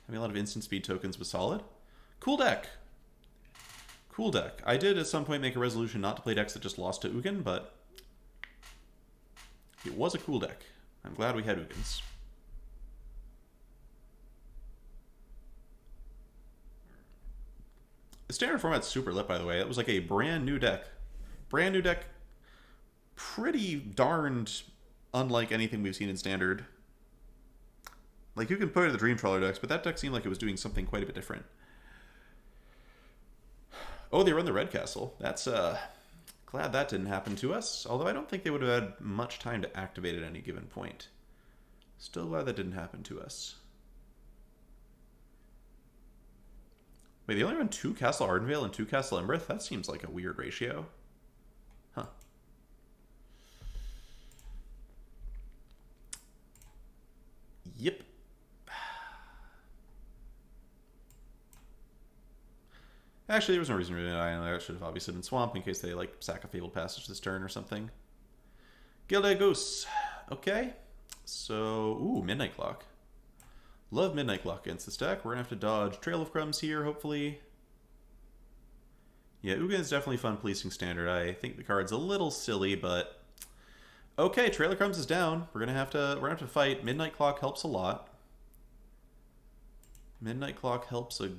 Having a lot of instant speed tokens was solid. Cool deck. Cool deck. I did at some point make a resolution not to play decks that just lost to Ugin, but it was a cool deck. I'm glad we had Ugins. The standard format's super lit, by the way. It was like a brand new deck. Brand new deck. Pretty darned unlike anything we've seen in standard. Like, you can put it in the Dream Trawler decks, but that deck seemed like it was doing something quite a bit different. Oh, they run the Red Castle. That's, glad that didn't happen to us. Although I don't think they would have had much time to activate at any given point. Still glad that didn't happen to us. Wait, they only run 2 Castle Ardenvale and 2 Castle Embereth? That seems like a weird ratio. Huh. Yep. Actually, there was no reason to really Island there. It should have obviously been Swamp in case they, like, sack a Fabled Passage this turn or something. Gilded Goose. Okay. So, ooh, Midnight Clock. Love Midnight Clock against this deck. We're going to have to dodge Trail of Crumbs here, hopefully. Yeah, Ugin is definitely fun policing standard. I think the card's a little silly, but... Okay, Trail of Crumbs is down. We're gonna have to fight. Midnight Clock helps a lot. Midnight Clock helps a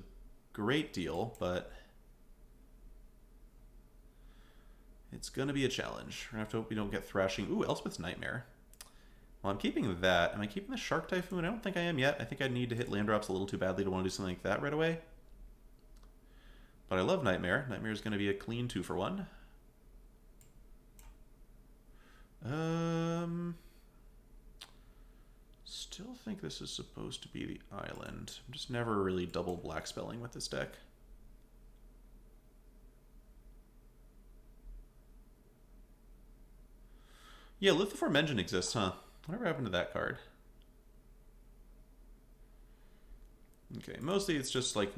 great deal, but it's gonna be a challenge. We're gonna have to hope we don't get Thrashing. Ooh, Elspeth's Nightmare. Well, I'm keeping that. Am I keeping the Shark Typhoon? I don't think I am yet. I think I'd need to hit land drops a little too badly to want to do something like that right away. But I love Nightmare. Nightmare is going to be a clean 2-for-1. Still think this is supposed to be the island. I'm just never really double black spelling with this deck. Yeah, Lithiform Engine exists, huh? Whatever happened to that card? Okay, mostly it's just like...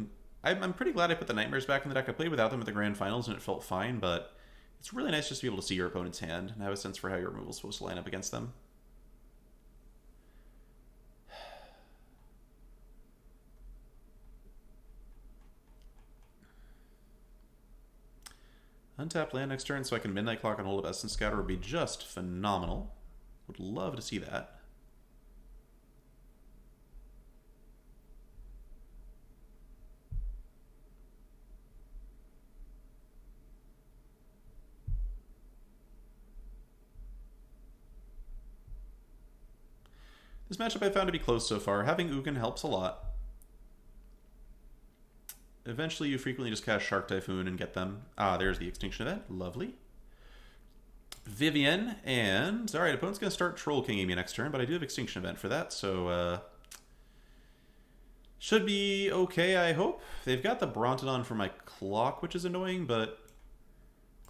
I'm pretty glad I put the Nightmares back in the deck. I played without them at the Grand Finals and it felt fine, but it's really nice just to be able to see your opponent's hand and have a sense for how your removal is supposed to line up against them. Untap land next turn so I can Midnight Clock and Hold Up Essence Scatter would be just phenomenal. Would love to see that. This matchup I found to be close so far. Having Ugin helps a lot. Eventually you frequently just cast Shark Typhoon and get them. Ah, there's the Extinction Event. Lovely. Vivian, and... Alright, opponent's going to start Troll Kinging me next turn, but I do have Extinction Event for that, so... should be okay, I hope. They've got the Brontodon for my clock, which is annoying, but...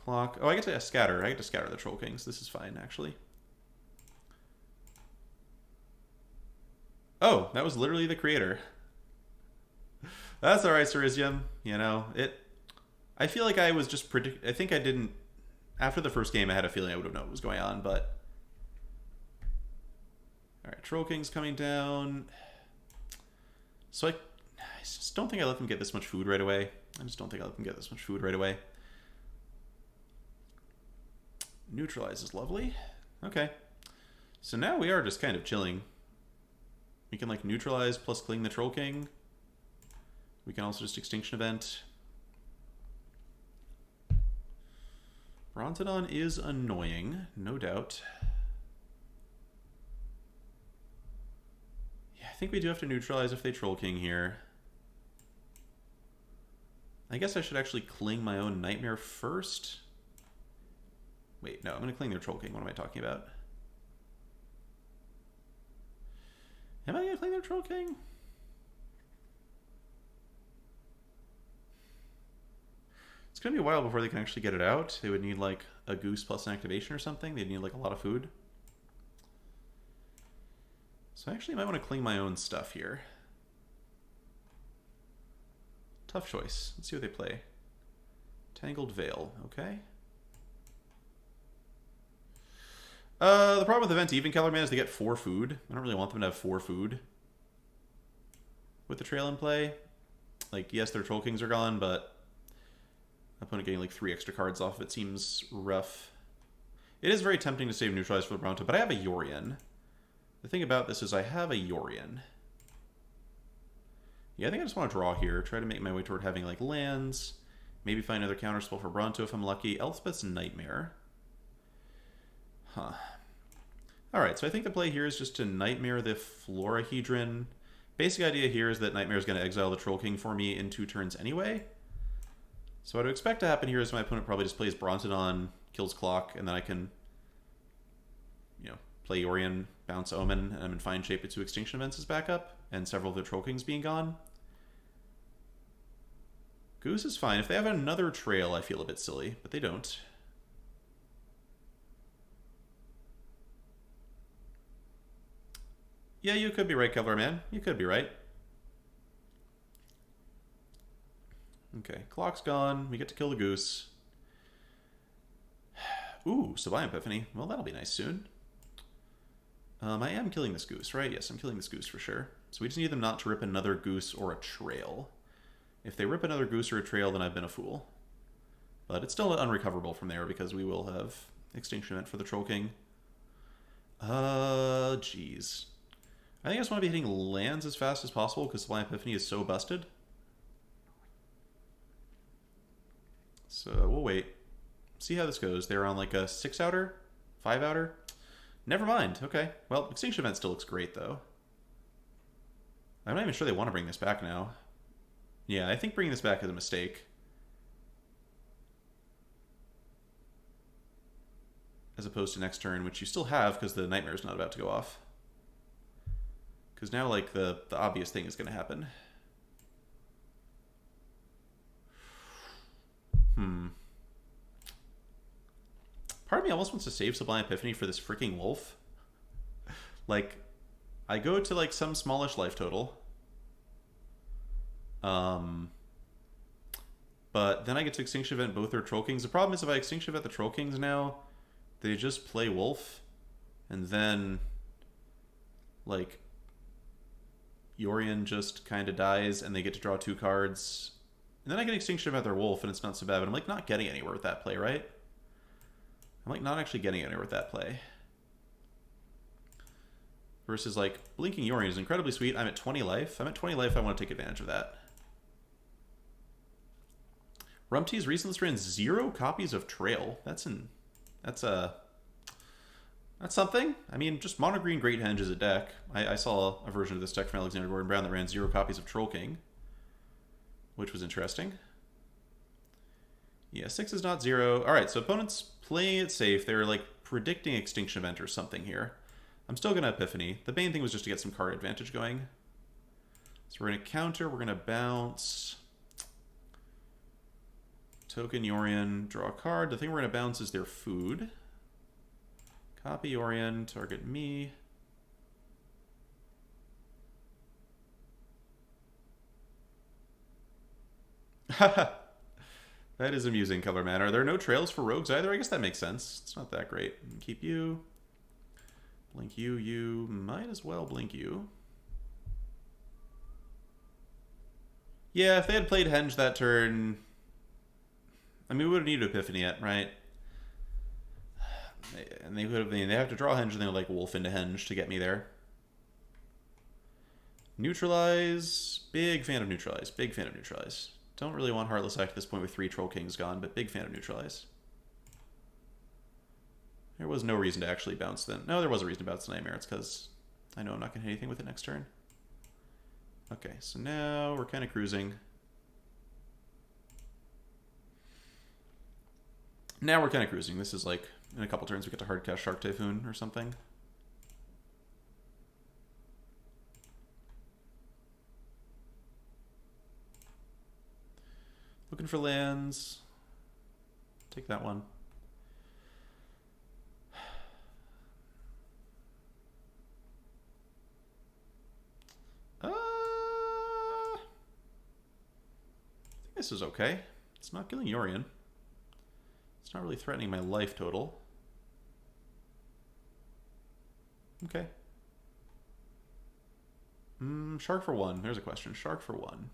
Clock. Oh, I get to scatter. I get to scatter the Troll Kings. This is fine, actually. Oh, that was literally the creator. That's alright, Cerizium. You know, I feel like I was just I think I didn't... After the first game, I had a feeling I would have known what was going on, but... Alright, Troll King's coming down. So I just don't think I let them get this much food right away. I just don't think I let them get this much food right away. Neutralize is lovely. Okay. So now we are just kind of chilling. We can, like, neutralize plus cling the Troll King. We can also just Extinction Event. Brontodon is annoying, no doubt. Yeah, I think we do have to neutralize if they Troll King here. I guess I should actually cling my own Nightmare first. Wait, no, I'm going to cling their Troll King. What am I talking about? Am I going to cling their Troll King? It's going to be a while before they can actually get it out. They would need like a goose plus an activation or something. They'd need like a lot of food. So I actually might want to cling my own stuff here. Tough choice. Let's see what they play. Tangled Veil, okay. The problem with Event Even Color Man is they get 4 food. I don't really want them to have 4 food with the trail in play. Like, yes, their Troll Kings are gone, but opponent getting like 3 extra cards off of it seems rough. It is very tempting to save Neutralize for the Bronto, but I have a Yorion. The thing about this is I have a Yorion. Yeah, I think I just want to draw here. Try to make my way toward having like lands. Maybe find another counterspell for Bronto if I'm lucky. Elspeth's Nightmare. Huh. Alright, so I think the play here is just to Nightmare the Florahedron. Basic idea here is that Nightmare is going to exile the Troll King for me in 2 turns anyway. So what I would expect to happen here is my opponent probably just plays Brontodon, kills Clock, and then I can, you know, play Yorion, bounce Omen, and I'm in fine shape with 2 Extinction Events as backup, and several of the Troll Kings being gone. Goose is fine. If they have another trail, I feel a bit silly, but they don't. Yeah, you could be right, Kevlar Man. You could be right. Okay, Clock's gone. We get to kill the Goose. Ooh, Sublime Epiphany. Well, that'll be nice soon. I am killing this Goose, right? Yes, I'm killing this Goose for sure. So we just need them not to rip another Goose or a trail. If they rip another Goose or a trail, then I've been a fool. But it's still unrecoverable from there because we will have Extinction Event for the Troll King. Jeez. I think I just want to be hitting lands as fast as possible because Sublime Epiphany is so busted. So we'll wait. See how this goes. They're on like a 6-outer? 5-outer? Never mind. Okay. Well, Extinction Event still looks great, though. I'm not even sure they want to bring this back now. Yeah, I think bringing this back is a mistake. As opposed to next turn, which you still have because the Nightmare's not about to go off. Because now, like, the obvious thing is going to happen. Part of me almost wants to save Sublime Epiphany for this freaking wolf. Like, I go to, like, some smallish life total. But then I get to Extinction Event both their Troll Kings. The problem is if I Extinction Event the Troll Kings now, they just play wolf. And then, like, Yorion just kind of dies and they get to draw 2 cards. And then I get Extinction Event their wolf and it's not so bad. But I'm, like, not getting anywhere with that play, right? I'm, like, not actually getting anywhere with that play. Versus, like, Blinking Yorion is incredibly sweet. I'm at 20 life. I'm at 20 life. I want to take advantage of that. Rumty's recently ran 0 copies of Trail. That's something. I mean, just Mono Green Great Henge is a deck. I saw a version of this deck from Alexander Gordon Brown that ran 0 copies of Troll King, which was interesting. Yeah, 6 is not 0. Alright, so opponents playing it safe. They're, like, predicting Extinction Event or something here. I'm still going to Epiphany. The main thing was just to get some card advantage going. So we're going to counter. We're going to bounce. Token Yorion, draw a card. The thing we're going to bounce is their food. Copy Yorion, target me. Haha. That is amusing, Color Man. Are there no trails for rogues either? I guess that makes sense. It's not that great. Keep you. Blink you. You might as well blink you. Yeah, if they had played Henge that turn... I mean, we would have needed Epiphany yet, right? And they would have... They have to draw Henge and they would like wolf into Henge to get me there. Neutralize. Big fan of Neutralize. Big fan of Neutralize. Don't really want Heartless Act at this point with 3 Troll Kings gone, but big fan of Neutralize. There was no reason to actually bounce them. No, there was a reason to bounce the Nightmare. It's because I know I'm not going to hit anything with it next turn. Okay, so now we're kind of cruising. Now we're kind of cruising. This is like, in a couple turns we get to Hardcast Shark Typhoon or something. Looking for lands. Take that one. I think this is okay. It's not killing Yorion. It's not really threatening my life total. Okay. Shark for 1. There's a question. Shark for 1.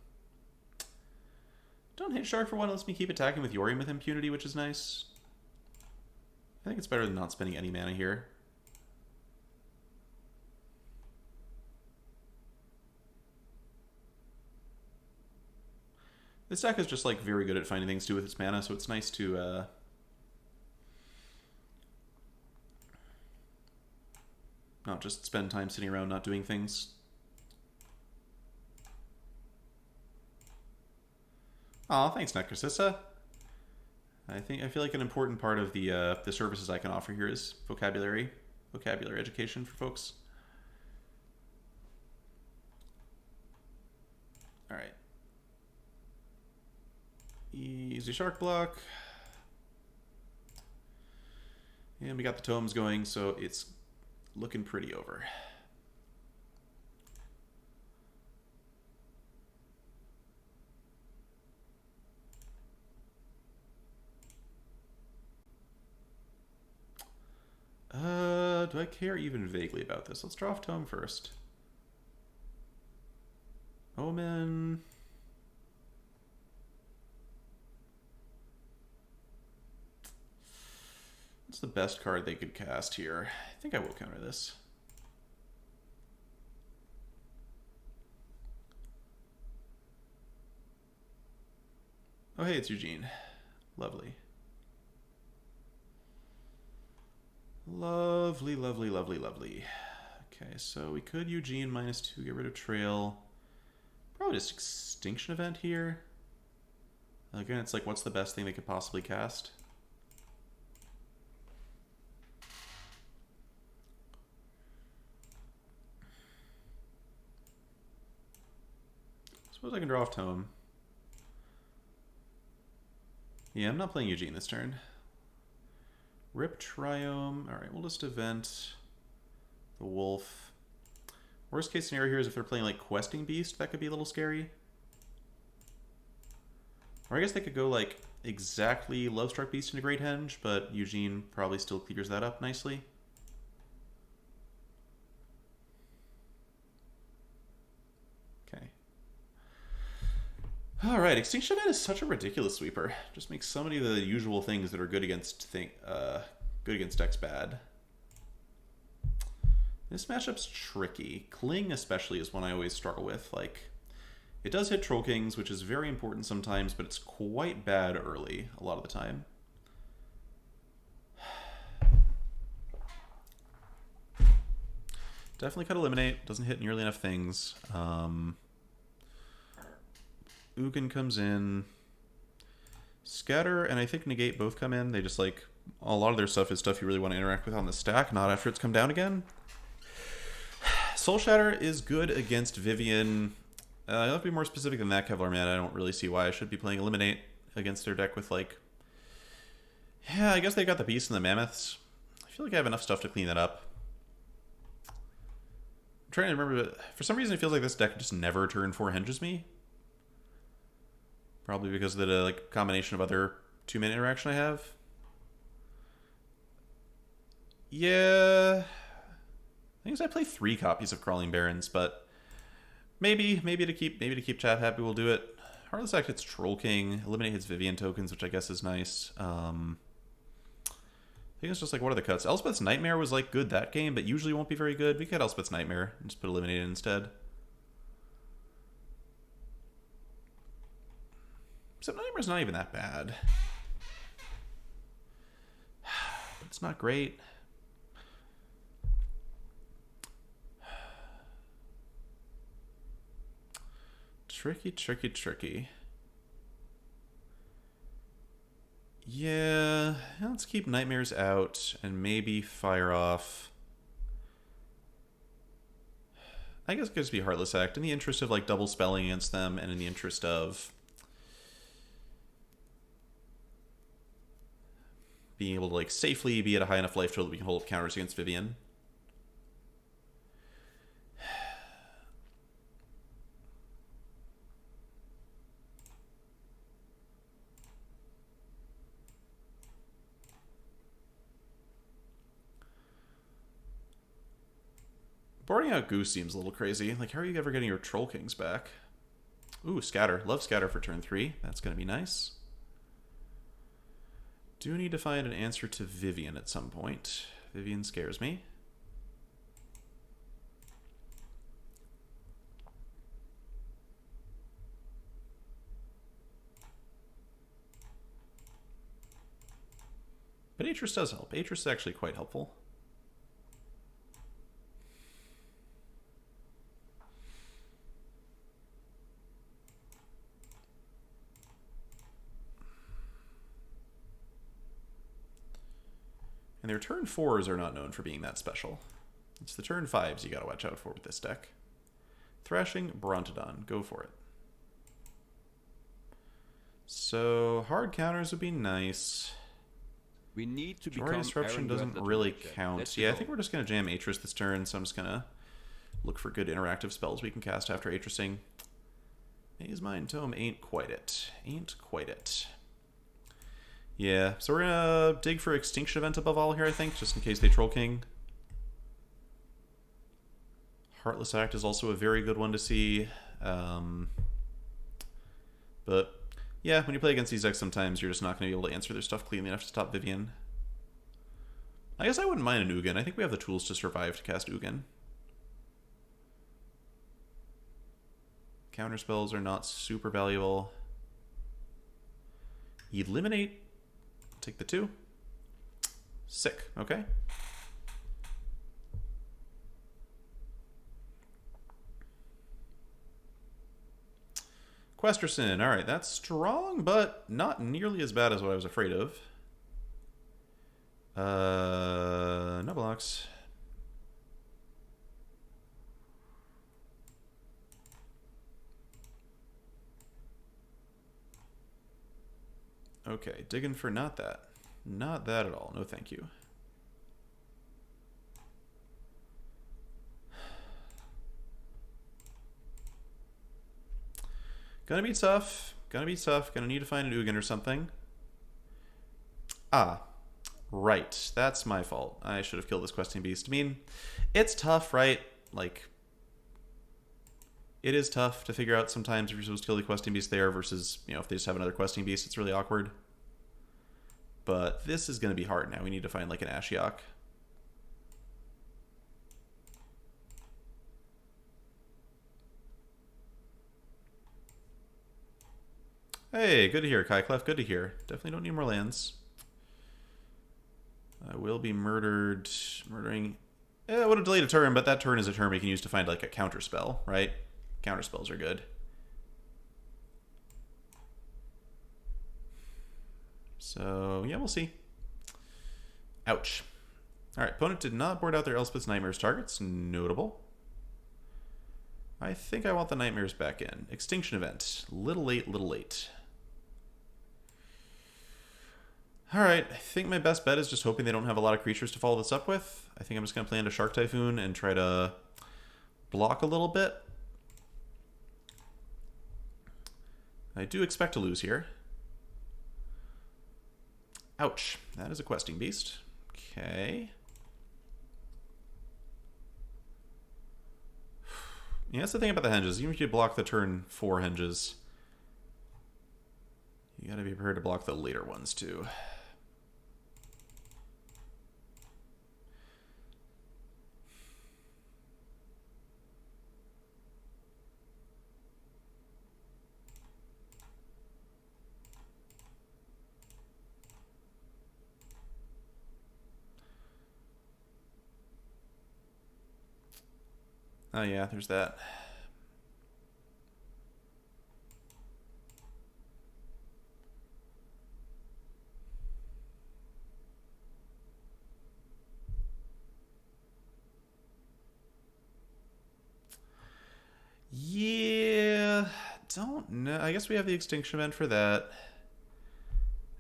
Don't hit Shark for 1. It lets me keep attacking with Yorion with impunity, which is nice. I think it's better than not spending any mana here. This deck is just like very good at finding things to do with its mana, so it's nice to not just spend time sitting around not doing things. Aw, thanks, Necrocissa. I feel like an important part of the services I can offer here is vocabulary education for folks. All right. Easy Shark block. And we got the tomes going, so it's looking pretty over. Do I care even vaguely about this? Let's draw off tome first. Omen. What's the best card they could cast here? I think I will counter this. Oh, hey, it's Eugene. Lovely. Lovely, lovely, lovely, lovely. Okay, so we could Eugene -2, get rid of Trail. Probably just Extinction Event here. Again, it's like, what's the best thing they could possibly cast? Suppose I can draw off Tome. Yeah, I'm not playing Eugene this turn. Rip Triome. Alright, we'll just event the Wolf. Worst case scenario here is if they're playing like Questing Beast, that could be a little scary. Or I guess they could go like exactly Lovestruck Beast into Great Henge, but Eugene probably still clears that up nicely. Okay. Alright, Extinction Event is such a ridiculous sweeper. Just makes so many of the usual things that are good against decks bad. This matchup's tricky. Cling especially is one I always struggle with. Like, it does hit Troll Kings, which is very important sometimes, but it's quite bad early a lot of the time. Definitely could eliminate. Doesn't hit nearly enough things. Ugin comes in. Scatter and I think Negate both come in. They just like, a lot of their stuff is stuff you really want to interact with on the stack, not after it's come down again. Soul Shatter is good against Vivian. I'll have to be more specific than that, Kevlar Man. I don't really see why I should be playing Eliminate. against their deck with, like... Yeah, I guess they got the Beasts and the Mammoths. I feel like I have enough stuff to clean that up. I'm trying to remember, but for some reason it feels like this deck just never turn 4 henges me. Probably because of the like combination of other 2-minute interaction I have. Yeah... I think I play 3 copies of Crawling Barrens, but maybe to keep chat happy, we'll do it. Heartless Act hits Troll King, eliminate his Vivian tokens, which I guess is nice. I think it's just like, what are the cuts? Elspeth's Nightmare was like good that game, but usually won't be very good. We could Elspeth's Nightmare and just put Eliminate in instead. Except Nightmare's not even that bad. But it's not great. Tricky. Yeah, let's keep Nightmares out and maybe fire off. I guess it could just be Heartless Act in the interest of like double spelling against them and in the interest of being able to like safely be at a high enough life total that we can hold up counters against Vivian. Boarding out Goose seems a little crazy. Like, how are you ever getting your Troll Kings back? Ooh, Scatter. Love Scatter for turn 3. That's going to be nice. Do need to find an answer to Vivian at some point. Vivian scares me. But Atris does help. Atris is actually quite helpful. And their turn 4s are not known for being that special. It's the turn 5s you gotta watch out for with this deck. Thrashing, Brontodon. Go for it. So, hard counters would be nice. We need to become Glory Disruption Aaron doesn't Granted really Check. count. That's Yeah, I the think goal. we're just gonna jam Atris this turn, so I'm just gonna look for good interactive spells we can cast after Atrising. Maze Mind Tome ain't quite it. Yeah, so we're gonna dig for Extinction Event above all here, I think, just in case they Troll King. Heartless Act is also a very good one to see. But yeah, when you play against these decks, sometimes you're just not going to be able to answer their stuff cleanly enough to stop Vivian. I guess I wouldn't mind an Ugin. I think we have the tools to survive to cast Ugin. Counter spells are not super valuable. Eliminate. Take the 2. Sick. Okay. Questerson. Alright, that's strong, but not nearly as bad as what I was afraid of. No blocks. Okay, digging for not that. Not that at all. No thank you. Gonna be tough. Gonna need to find an Ugin or something. Ah. Right. That's my fault. I should have killed this questing beast. I mean, it's tough, right? Like, it is tough to figure out sometimes if you're supposed to kill the questing beast there versus, you know, if they just have another questing beast, it's really awkward. But this is going to be hard now. We need to find, like, an Ashiok. Hey, good to hear, Kai Clef. Good to hear. Definitely don't need more lands. I will be murdering... I would have delayed a turn, but that turn is a turn we can use to find, like, a counter spell, right? Counter spells are good. So, yeah, we'll see. Ouch. Alright, opponent did not board out their Elspeth's Nightmares targets. Notable. I think I want the Nightmares back in. Extinction Event. Little late, little late. Alright, I think my best bet is just hoping they don't have a lot of creatures to follow this up with. I think I'm just going to play into Shark Typhoon and try to block a little bit. I do expect to lose here. Ouch. That is a questing beast. Okay. Yeah, that's the thing about the henges. Even if you block the turn 4 henges, you gotta be prepared to block the later ones too. Oh yeah, there's that. Yeah, don't know. I guess we have the extinction event for that.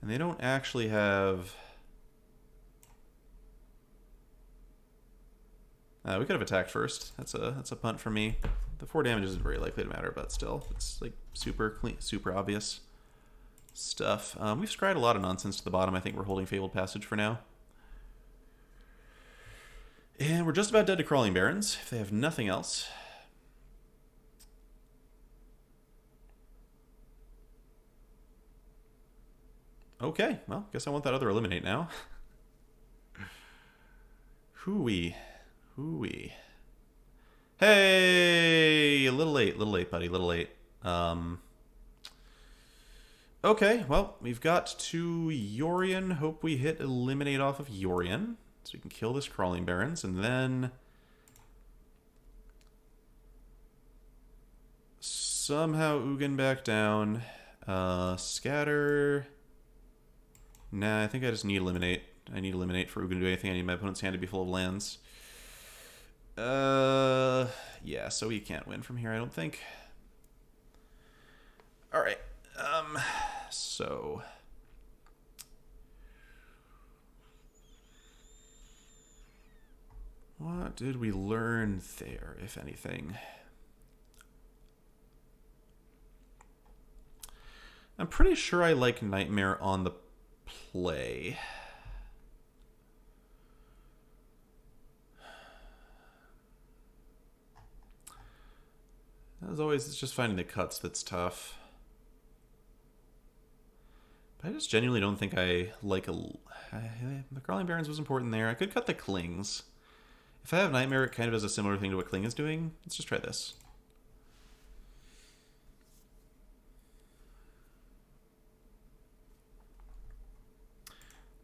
And they don't actually have... we could have attacked first. That's a punt for me. The 4 damage isn't very likely to matter, but still, it's like super clean, super obvious stuff. We've scryed a lot of nonsense to the bottom. I think we're holding Fabled Passage for now. And we're just about dead to Crawling Barrens, if they have nothing else. Okay, well, guess I want that other Eliminate now. Hooey. Hooey. Hey! A little late, buddy, little late. Okay, well, we've got 2 Yorion. Hope we hit Eliminate off of Yorion, so we can kill this Crawling Barrens, and then... somehow Ugin back down. Scatter... Nah, I think I just need Eliminate. I need Eliminate for Ugin to do anything. I need my opponent's hand to be full of lands. Yeah, so he can't win from here, I don't think. Alright, so... what did we learn there, if anything? I'm pretty sure I like Nightmare on the play. As always, it's just finding the cuts that's tough. But I just genuinely don't think I like a... the Crawling Barrens was important there. I could cut the Clings. If I have Nightmare, it kind of does a similar thing to what Cling is doing. Let's just try this.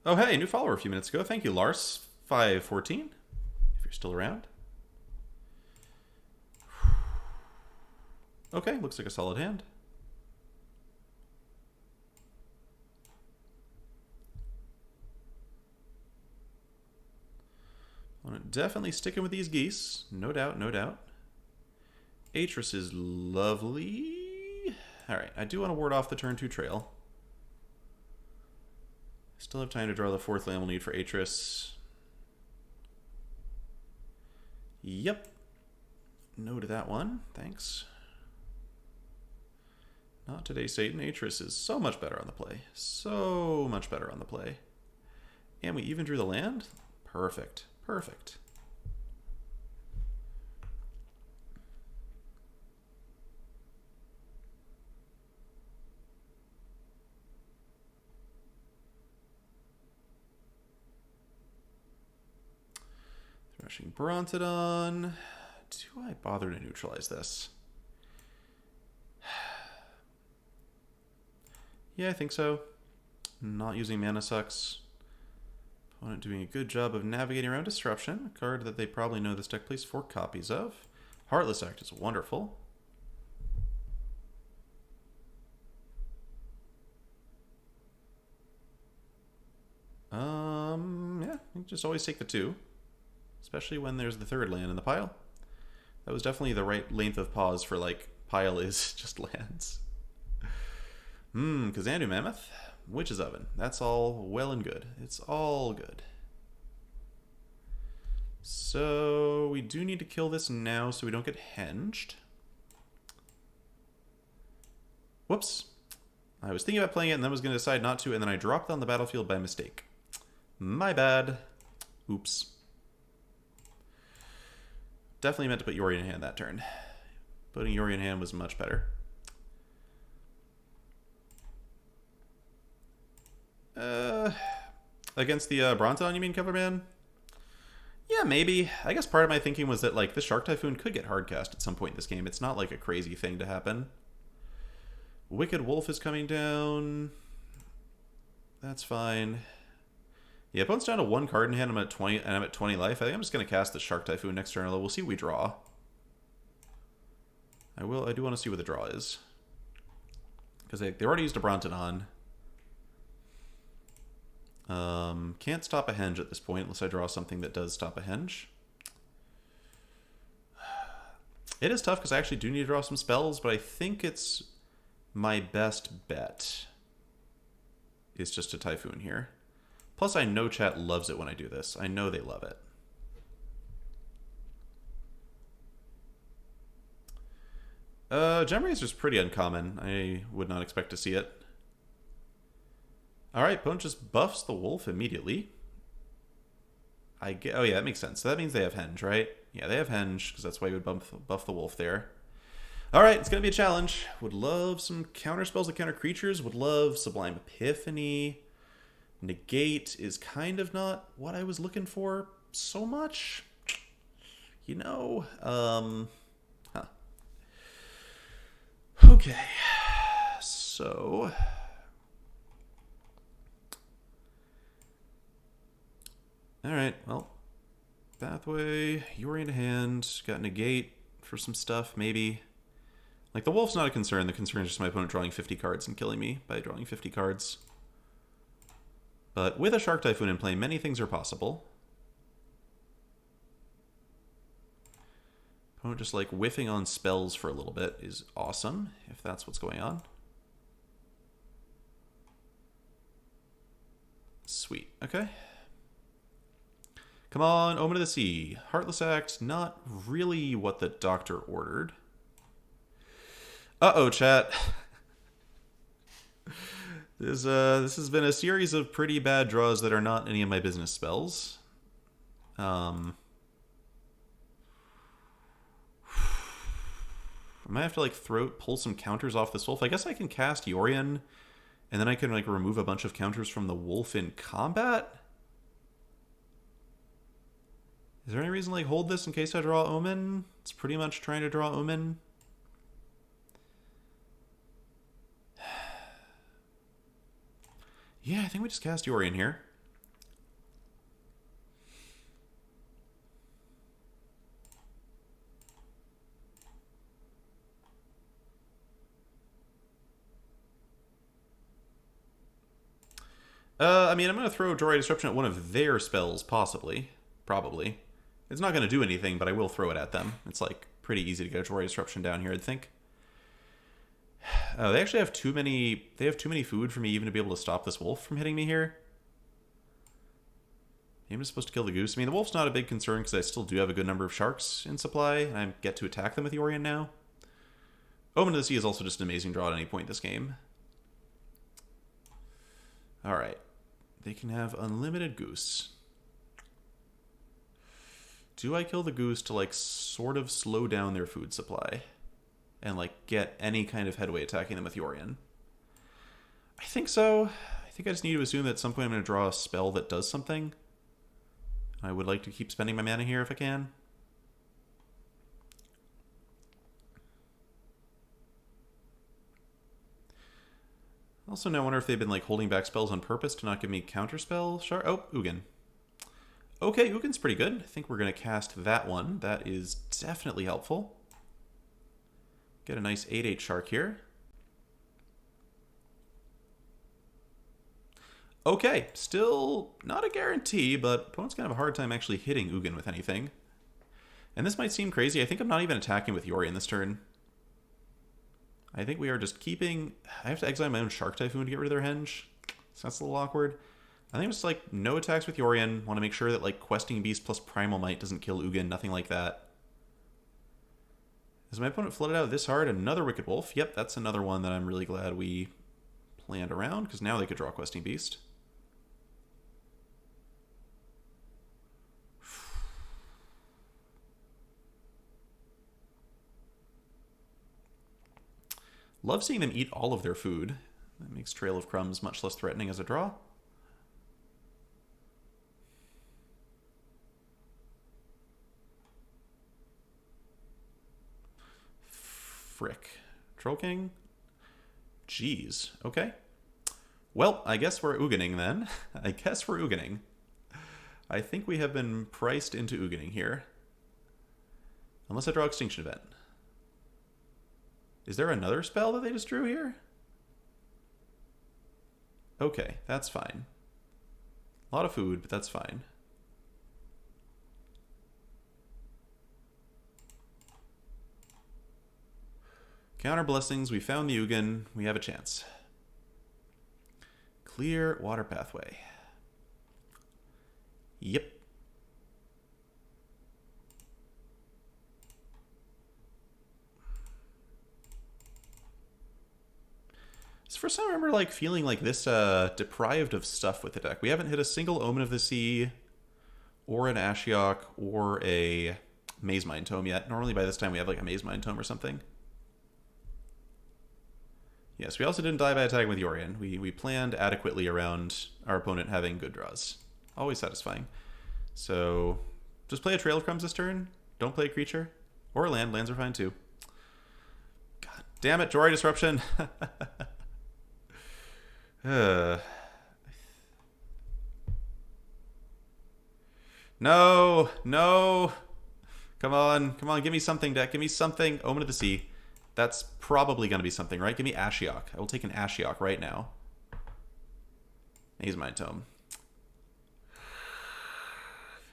Oh, hey, new follower a few minutes ago. Thank you, Lars514, if you're still around. Okay, looks like a solid hand. Definitely sticking with these geese. No doubt, no doubt. Atris is lovely. Alright, I do want to ward off the turn 2 trail. Still have time to draw the 4th land we'll need for Atris. Yep. No to that one. Thanks. Not today, Satan. Atris is so much better on the play. So much better on the play. And we even drew the land? Perfect. Perfect. Thrashing Brontodon. Do I bother to neutralize this? Yeah, I think so. Not using mana sucks. Opponent doing a good job of navigating around Disruption, a card that they probably know this deck plays 4 copies of. Heartless Act is wonderful. Yeah, you just always take the 2. Especially when there's the 3rd land in the pile. That was definitely the right length of pause for, like, pile is just lands. Kazandu Mammoth. Witch's Oven. That's all well and good. It's all good. So we do need to kill this now so we don't get henged. Whoops. I was thinking about playing it and then was going to decide not to, and then I dropped on the battlefield by mistake. My bad. Oops. Definitely meant to put Yorion in hand that turn. Putting Yorion in hand was much better. Against the Bronton, you mean, Coverman? Yeah, maybe. I guess part of my thinking was that, like, the Shark Typhoon could get hardcast at some point in this game. It's not, like, a crazy thing to happen. Wicked Wolf is coming down. That's fine. Yeah, opponent's down to 1 card in hand. I'm at 20, and I'm at 20 life. I think I'm just going to cast the Shark Typhoon next turn, although we'll see what we draw. I do want to see what the draw is. Because they already used a Bronton on. Can't stop a henge at this point unless I draw something that does stop a henge. It is tough because I actually do need to draw some spells, but I think it's my best bet is just a Typhoon here. Plus, I know chat loves it when I do this. I know they love it. Gem Razor is pretty uncommon. I would not expect to see it. Alright, opponent just buffs the wolf immediately. Oh yeah, that makes sense. So that means they have henge, right? Yeah, they have henge, because that's why you would buff the wolf there. Alright, it's going to be a challenge. Would love some counter spells that counter creatures. Would love Sublime Epiphany. Negate is kind of not what I was looking for so much. You know, Okay. So... Alright, well, pathway, Yorion to hand, got negate for some stuff, maybe. Like, the wolf's not a concern. The concern is just my opponent drawing 50 cards and killing me by drawing 50 cards. But with a Shark Typhoon in play, many things are possible. Opponent just, like, whiffing on spells for a little bit is awesome, if that's what's going on. Sweet, okay. Come on, Omen of the Sea. Heartless Act, not really what the doctor ordered. Uh-oh, chat. This has been a series of pretty bad draws that are not any of my business spells. I might have to, like, pull some counters off this wolf. I guess I can cast Yorion, and then I can, like, remove a bunch of counters from the wolf in combat? Is there any reason to, like, hold this in case I draw Omen? It's pretty much trying to draw Omen. Yeah, I think we just cast Yorion here. I mean, I'm going to throw Joy Disruption at one of their spells, possibly. Probably. It's not going to do anything, but I will throw it at them. It's, like, pretty easy to get a Joy Disruption down here, I'd think. Oh, they actually have too many... They have too many food for me even to be able to stop this wolf from hitting me here. I'm just supposed to kill the goose. I mean, the wolf's not a big concern because I still do have a good number of sharks in supply, and I get to attack them with Yorion now. Omen of the Sea is also just an amazing draw at any point in this game. Alright. They can have unlimited goose. Do I kill the goose to, like, sort of slow down their food supply? And, like, get any kind of headway attacking them with Yorion? I think so. I think I just need to assume that at some point I'm going to draw a spell that does something. I would like to keep spending my mana here if I can. Also, now I wonder if they've been, like, holding back spells on purpose to not give me counterspell. Sure. Oh, Ugin. Okay, Ugin's pretty good. I think we're going to cast that one. That is definitely helpful. Get a nice 8/8 shark here. Okay, still not a guarantee, but opponent's going to have a hard time actually hitting Ugin with anything. And this might seem crazy. I think I'm not even attacking with Yorion this turn. I think we are just keeping... I have to exile my own Shark Typhoon to get rid of their henge. So that's a little awkward. I think it's like no attacks with Yorion. Want to make sure that like Questing Beast plus Primal Might doesn't kill Ugin. Nothing like that. Is my opponent flooded out this hard? Another Wicked Wolf. Yep, that's another one that I'm really glad we planned around, because now they could draw Questing Beast. Love seeing them eat all of their food. That makes Trail of Crumbs much less threatening as a draw. Frick. Troll King? Jeez. Okay. Well, I guess we're Uganing then. I guess we're Uganing. I think we have been priced into Uganing here. Unless I draw Extinction Event. Is there another spell that they just drew here? Okay, that's fine. A lot of food, but that's fine. Counter Blessings, we found the Ugin, we have a chance. Clear water pathway. Yep. It's the first time I remember like feeling like this deprived of stuff with the deck. We haven't hit a single Omen of the Sea, or an Ashiok, or a Maze Mind Tome yet. Normally by this time we have like a Maze Mind Tome or something. Yes, we also didn't die by attacking with Yorion. We planned adequately around our opponent having good draws. Always satisfying. So, just play a Trail of Crumbs this turn. Don't play a creature. Or a land. Lands are fine too. God damn it, Jorai Disruption. No, no. Come on, give me something, deck. Give me something. Omen of the Sea. That's probably going to be something, right? Give me Ashiok. I will take an Ashiok right now. Maze Mind Tome.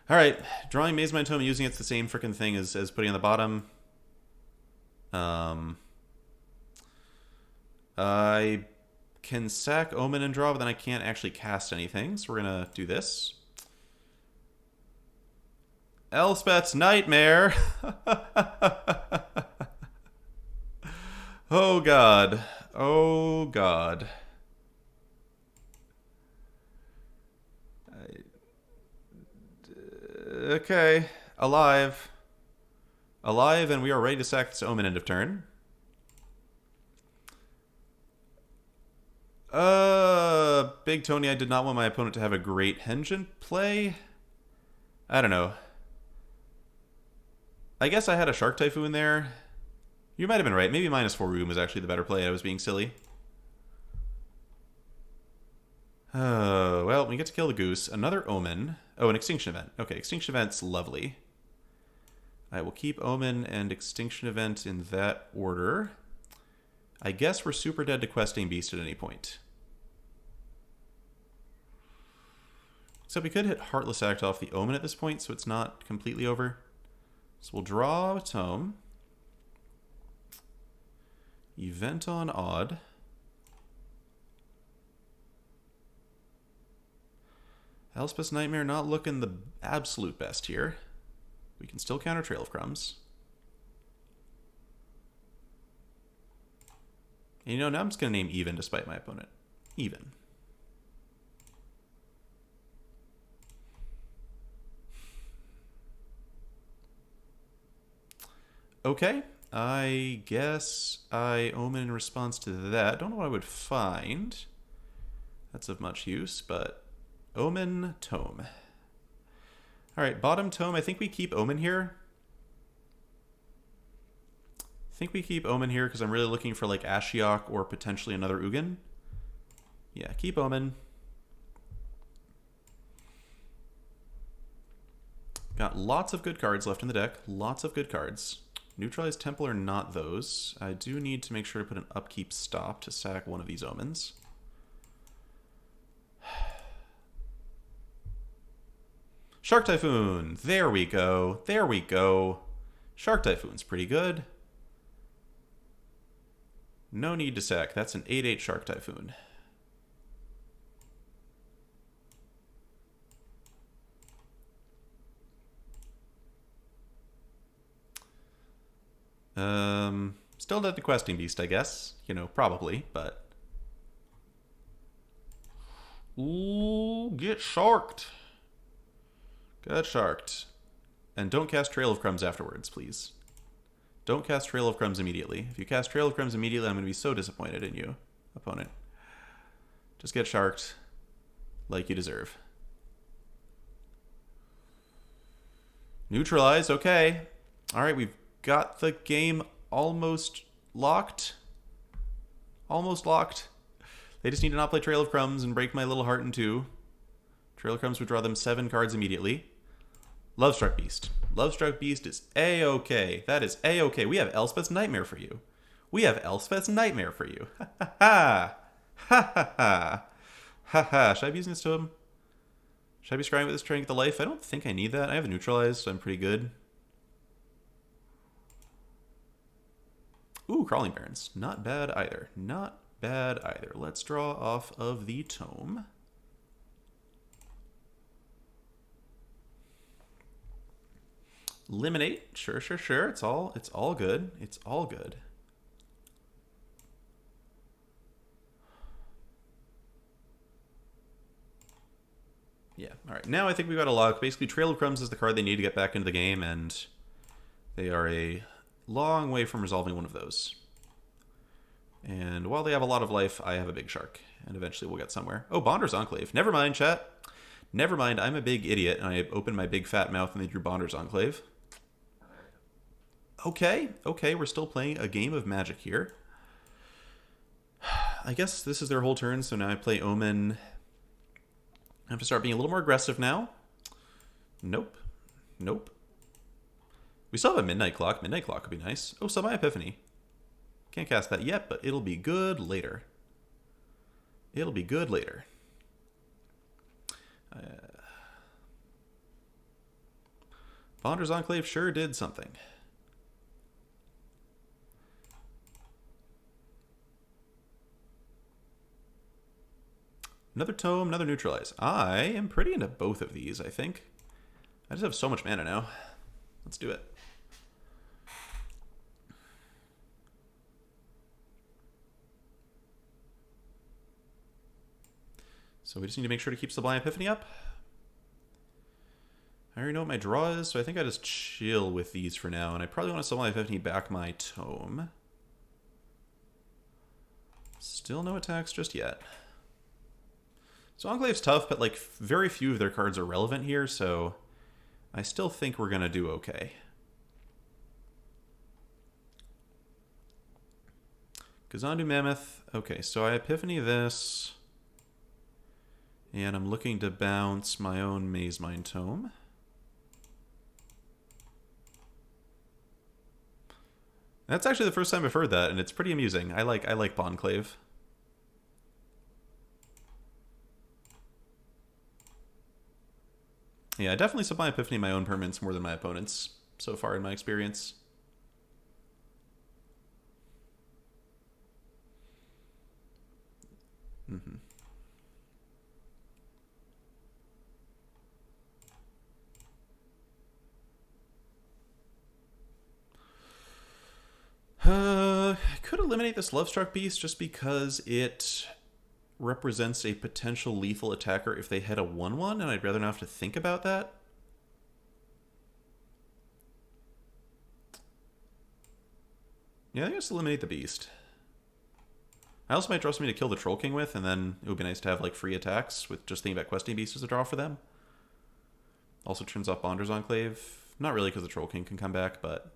Alright, drawing Maze Mind Tome and using it's the same freaking thing as putting on the bottom. I can sack Omen and draw, but then I can't actually cast anything, so we're going to do this. Elspeth's Nightmare! Oh god. Oh god. Okay. Alive. Alive, and we are ready to sack this Omen end of turn. Big Tony, I did not want my opponent to have a great Hengent play. I don't know. I guess I had a Shark Typhoon there. You might have been right. Maybe -4 room was actually the better play. I was being silly. Oh, well, we get to kill the goose. Another Omen. Oh, an Extinction Event. Okay, Extinction Event's lovely. I will keep Omen and Extinction Event in that order. I guess we're super dead to Questing Beast at any point. Except we could hit Heartless Act off the Omen at this point, so it's not completely over. So we'll draw a Tome. Event on Odd. Elspeth's Nightmare not looking the absolute best here. We can still counter Trail of Crumbs. And you know, now I'm just going to name Even despite my opponent. Even. Okay. I guess I Omen in response to that. Don't know what I would find. That's of much use, but Omen, Tome. Alright, bottom Tome. I think we keep Omen here. I think we keep Omen here because I'm really looking for like Ashiok or potentially another Ugin. Yeah, keep Omen. Got lots of good cards left in the deck. Lots of good cards. Neutralized Temple are not those. I do need to make sure to put an upkeep stop to sack one of these Omens. Shark Typhoon! There we go. There we go. Shark Typhoon's pretty good. No need to sack. That's an 8/8 Shark Typhoon. Still dead to questing beast, I guess. You know, probably, but... Ooh, get sharked. Get sharked. And don't cast Trail of Crumbs afterwards, please. Don't cast Trail of Crumbs immediately. If you cast Trail of Crumbs immediately, I'm going to be so disappointed in you, opponent. Just get sharked like you deserve. Neutralize, okay. Alright, we've got the game almost locked. Almost locked. They just need to not play Trail of Crumbs and break my little heart in two. Trail of Crumbs would draw them 7 cards immediately. Lovestruck Beast. Lovestruck Beast is A-okay. That is A-okay. We have Elspeth's Nightmare for you. We have Elspeth's Nightmare for you. Ha ha ha. Ha ha ha. Ha ha. Should I be using this to him? Should I be scrying with this trying to get the life? I don't think I need that. I have a neutralized, so I'm pretty good. Ooh, Crawling Barrens. Not bad either. Not bad either. Let's draw off of the tome. Eliminate. Sure, sure, sure. It's all good. It's all good. Yeah, all right. Now I think we've got a lock. Basically, Trail of Crumbs is the card they need to get back into the game, and they are a long way from resolving one of those. And while they have a lot of life, I have a big shark, and eventually we'll get somewhere. Oh, Bonder's Enclave. Never mind, chat. Never mind. I'm a big idiot, and I opened my big fat mouth and they drew Bonder's Enclave. Okay, we're still playing a game of Magic here. I guess this is their whole turn, so now I play Omen. I have to start being a little more aggressive now. Nope. We still have a Midnight Clock. Midnight Clock would be nice. Oh, Summon Epiphany. Can't cast that yet, but it'll be good later. It'll be good later. Bonder's Enclave sure did something. Another tome, another neutralize. I am pretty into both of these, I think. I just have so much mana now. Let's do it. So we just need to make sure to keep Sublime Epiphany up. I already know what my draw is, so I think I just chill with these for now. And I probably want to Sublime Epiphany back my tome. Still no attacks just yet. So Enclave's tough, but like very few of their cards are relevant here, so I still think we're going to do okay. Kazandu Mammoth. Okay, so I Epiphany this. And I'm looking to bounce my own Maze Mine Tome. That's actually the first time I've heard that, and it's pretty amusing. I like Bonclave. Yeah, I definitely Sublime Epiphany my own permanents more than my opponents so far in my experience. I could eliminate this Lovestruck Beast just because it represents a potential lethal attacker if they hit a 1/1, and I'd rather not have to think about that. Yeah, I think I'll just eliminate the Beast. I also might draw something to kill the Troll King with, and then it would be nice to have like free attacks with just thinking about Questing Beast as a draw for them. Also turns off Bonder's Enclave. Not really because the Troll King can come back, but...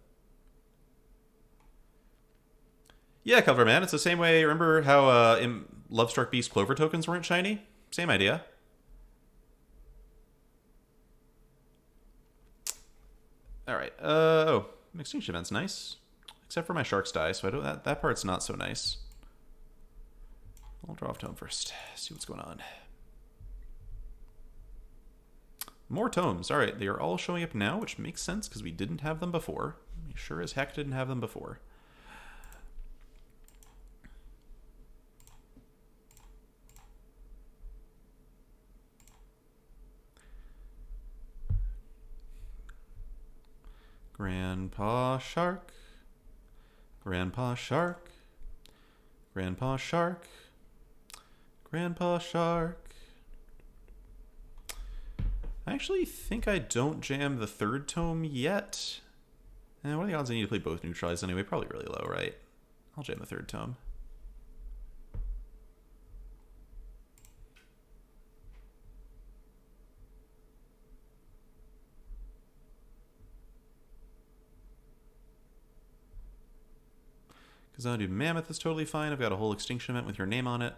Yeah, Coverman, it's the same way. Remember how in Lovestruck Beast Clover tokens weren't shiny? Same idea. Alright, oh, Exchange Event's nice. Except for my Sharks die, so I don't, that part's not so nice. I'll draw off Tome first, see what's going on. More tomes. Alright, they are all showing up now, which makes sense because we didn't have them before. We sure as heck didn't have them before. Grandpa Shark. Grandpa Shark. Grandpa Shark. Grandpa Shark. I actually think I don't jam the third tome yet. What are the odds I need to play both neutralized anyway? Probably really low, right? I'll jam the third tome. Kazadu Mammoth is totally fine. I've got a whole extinction event with your name on it.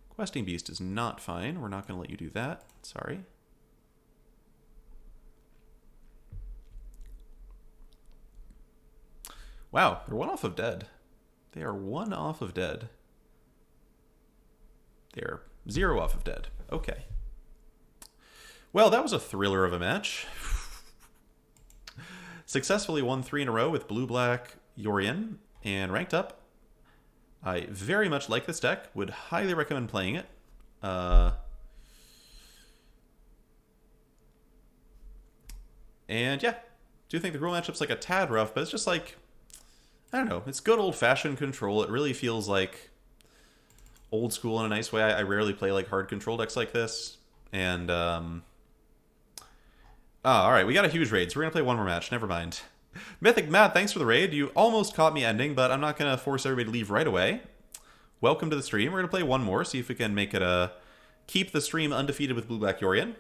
Questing Beast is not fine. We're not going to let you do that. Sorry. Wow, they're one off of dead. They are one off of dead. They're 0 off of dead. Okay. Well, that was a thriller of a match. Successfully won 3 in a row with blue-black Yorion and ranked up. I very much like this deck. Would highly recommend playing it. And yeah, do think the rule matchup's like a tad rough, but it's just like, I don't know. It's good old-fashioned control. It really feels like old school in a nice way. I rarely play like hard control decks like this. And all right, we got a huge raid, so we're gonna play one more match. Never mind. Mythic Matt, thanks for the raid. You almost caught me ending, but I'm not gonna force everybody to leave right away. Welcome to the stream. We're gonna play one more, see if we can make it keep the stream undefeated with blue-black Yorion.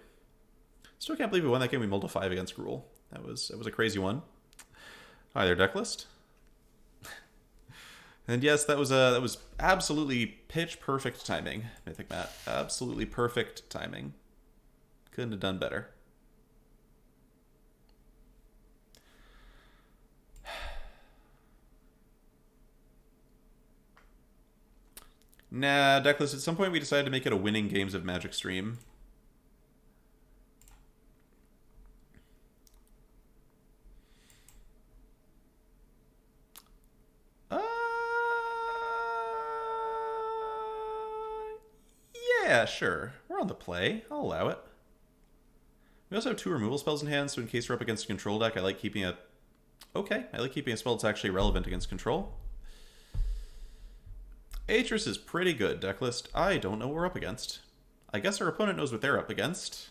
Still can't believe we won that game. We mulled a 5 against Gruul. That was a crazy one. Hi there, deck list. And yes, that was absolutely pitch perfect timing, Mythic Matt. Absolutely perfect timing. Couldn't have done better. Nah, decklist, at some point we decided to make it a winning Games of Magic stream. Yeah, sure. We're on the play. I'll allow it. We also have 2 removal spells in hand, so in case we're up against a control deck, I like keeping a... Okay, I like keeping a spell that's actually relevant against control. Atris is pretty good, deck list. I don't know what we're up against. I guess our opponent knows what they're up against.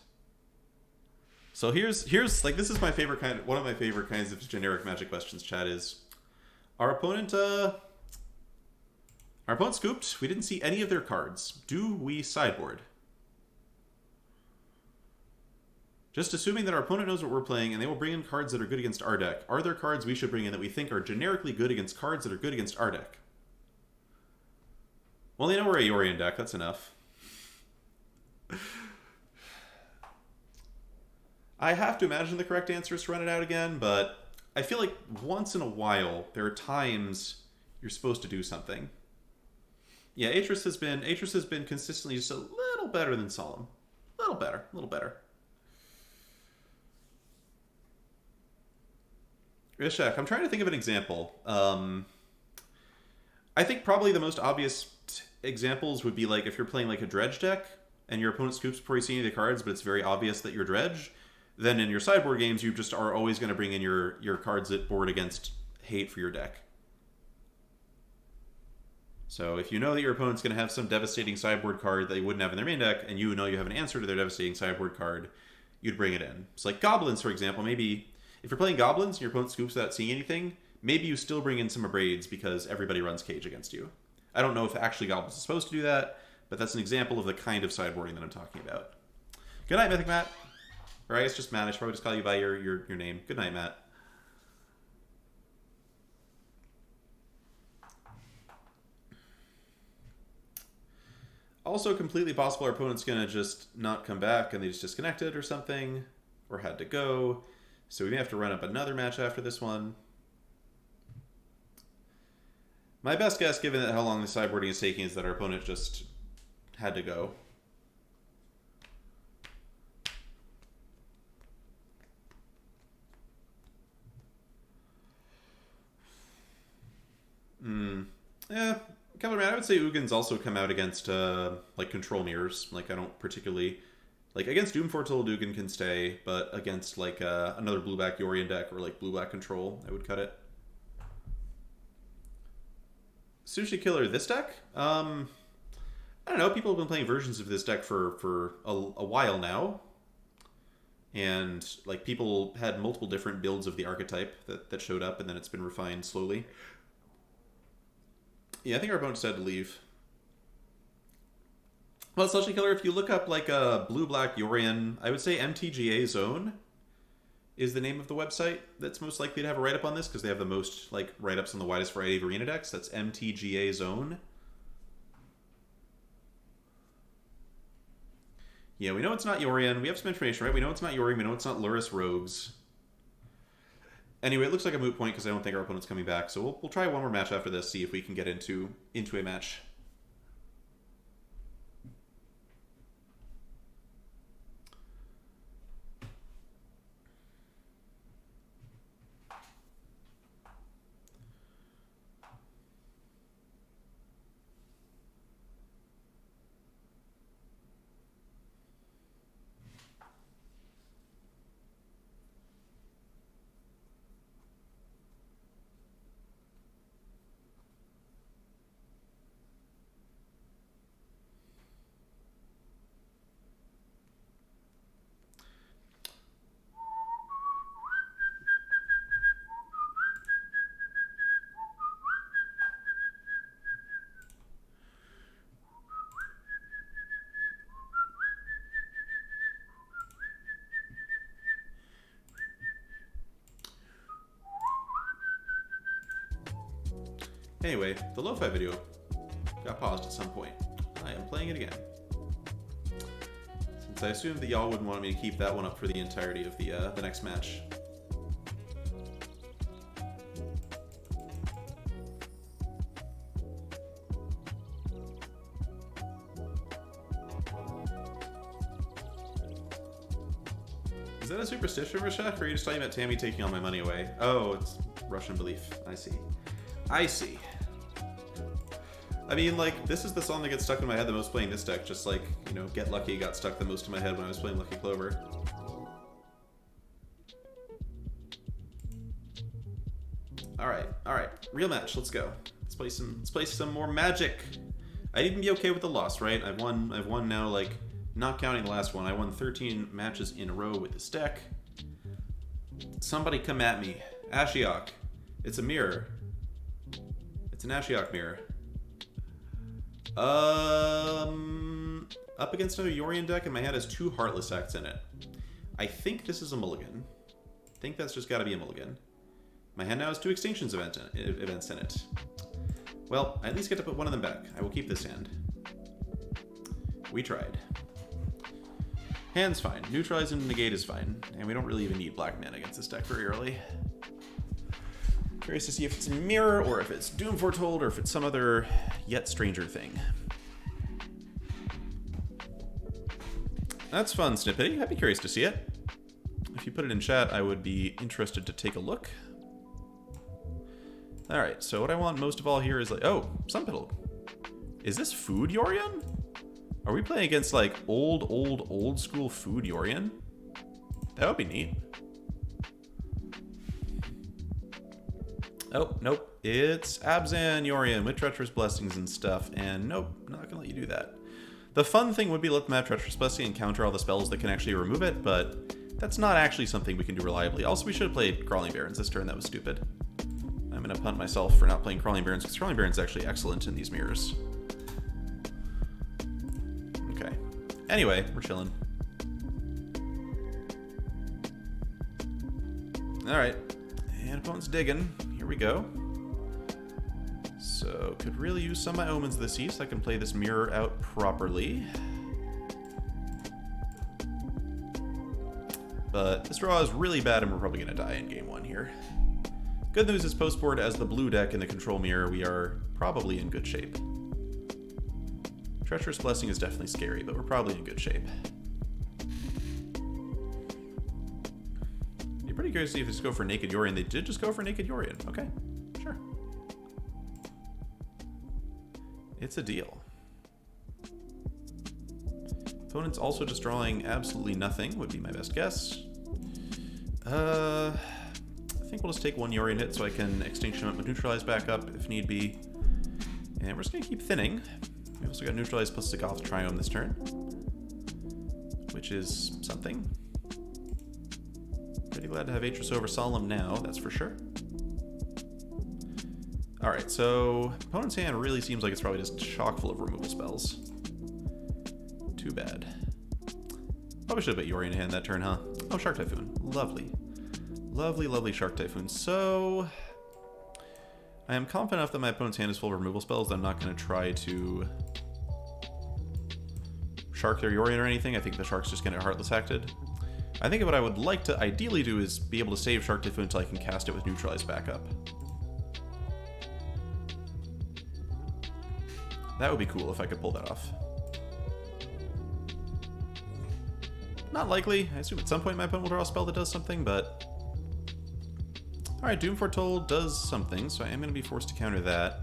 So here's like, this is my favorite kind, one of my favorite kinds of generic Magic questions, chat, is our opponent scooped. We didn't see any of their cards. Do we sideboard? Just assuming that our opponent knows what we're playing and they will bring in cards that are good against our deck. Are there cards we should bring in that we think are generically good against cards that are good against our deck? Well, they know we're a Yorion deck. That's enough. I have to imagine the correct answer is to run it out again, but I feel like once in a while there are times you're supposed to do something. Yeah, Atris has been consistently just a little better than Solemn. A little better. Rishak, I'm trying to think of an example. I think probably the most obvious examples would be like if you're playing like a dredge deck and your opponent scoops before you see any of the cards, but it's very obvious that you're dredge. Then in your sideboard games, you just are always going to bring in your cards that board against hate for your deck. So if you know that your opponent's going to have some devastating sideboard card that they wouldn't have in their main deck, and you know you have an answer to their devastating sideboard card, you'd bring it in. It's like Goblins, for example. Maybe if you're playing Goblins and your opponent scoops without seeing anything, maybe you still bring in some Abrades because everybody runs Cage against you. I don't know if actually Goblins is supposed to do that, but that's an example of the kind of sideboarding that I'm talking about. Good night, Mythic Matt. Or I guess just Matt. I should probably just call you by your name. Good night, Matt. Also completely possible our opponent's going to just not come back and they just disconnected or something, or had to go. So we may have to run up another match after this one. My best guess, given how long the sideboarding is taking, is that our opponent just had to go. Yeah, Kevin, I would say Ugin's also come out against like control mirrors. Like I don't particularly like against Doom Foretold, Ugin can stay, but against like another blue-black Yorion deck or like blue-black control, I would cut it. Sushi Killer, this deck? I don't know. People have been playing versions of this deck for a while now. And, like, people had multiple different builds of the archetype that showed up, and then it's been refined slowly. Yeah, I think our opponents had to leave. Well, Sushi Killer, if you look up, like, a blue-black Yorion, I would say MTGA Zone is the name of the website that's most likely to have a write-up on this, because they have the most, like, write-ups on the widest variety of arena decks. That's MTGA Zone. Yeah, we know it's not Yorion. We have some information, right? We know it's not Yorion. We know it's not Luris Rogues. Anyway, it looks like a moot point because I don't think our opponent's coming back. So we'll try one more match after this, see if we can get into a match. Anyway, the lo-fi video got paused at some point. I am playing it again. Since I assumed that y'all wouldn't want me to keep that one up for the entirety of the next match. Is that a superstition, Rashad? Or are you just talking about Tammy taking all my money away? Oh, it's Russian belief. I see. I see. I mean, like, this is the song that gets stuck in my head the most playing this deck, just like, you know, Get Lucky got stuck the most in my head when I was playing Lucky Clover. Alright. Real match, let's go. Let's play some more Magic. I'd even be okay with the loss, right? I've won now, like, not counting the last one. I won 13 matches in a row with this deck. Somebody come at me. Ashiok. It's a mirror. It's an Ashiok mirror. Up against another Yorion deck, and my hand has 2 Heartless Acts in it. I think this is a mulligan. I think that's just gotta be a mulligan. My hand now has 2 Extinctions events in it. Well, I at least get to put one of them back. I will keep this hand. We tried. Hand's fine. Neutralize and negate is fine. And we don't really even need black mana against this deck very early. Curious to see if it's a mirror, or if it's Doom Foretold, or if it's some other yet stranger thing. That's fun, Snippety. I'd be curious to see it. If you put it in chat, I would be interested to take a look. Alright, so what I want most of all here is like... Oh, Sunpiddle. Is this Food Yorion? Are we playing against, like, old school Food Yorion? That would be neat. Oh, nope. It's Abzan Yorion with Treacherous Blessings and stuff, and nope, not gonna let you do that. The fun thing would be let them have Treacherous Blessing and counter all the spells that can actually remove it, but that's not actually something we can do reliably. Also, we should have played Crawling Barrens this turn. That was stupid. I'm gonna punt myself for not playing Crawling Barrens, because Crawling Barrens is actually excellent in these mirrors. Okay. Anyway, we're chilling. Alright. And opponent's digging. Here we go. So, could really use some of my Omens this eve so I can play this mirror out properly. But this draw is really bad and we're probably going to die in game 1 here. Good news is post-board as the blue deck in the control mirror, we are probably in good shape. Treacherous Blessing is definitely scary, but we're probably in good shape. You're pretty curious to see if they just go for Naked Yorion. They did just go for Naked Yorion. Okay, sure. It's a deal. Opponent's also just drawing absolutely nothing, would be my best guess. I think we'll just take 1 Yorion hit so I can Extinction up and Neutralize back up if need be. And we're just going to keep thinning. We also got Neutralize plus the Goth Triome this turn, which is something. Pretty glad to have Atris over Solemn now, that's for sure. Alright, so opponent's hand really seems like it's probably just chock full of removal spells. Too bad. Probably should have put Yorion in hand that turn, huh? Oh, Shark Typhoon. Lovely. Lovely, lovely Shark Typhoon. So I am confident enough that my opponent's hand is full of removal spells that I'm not going to try to Shark their Yorion or anything. I think the Shark's just going to get Heartless acted. I think what I would like to ideally do is be able to save Shark Typhoon until I can cast it with Neutralize backup. That would be cool if I could pull that off. Not likely. I assume at some point my opponent will draw a spell that does something, but... Alright, Doom Foretold does something, so I am going to be forced to counter that.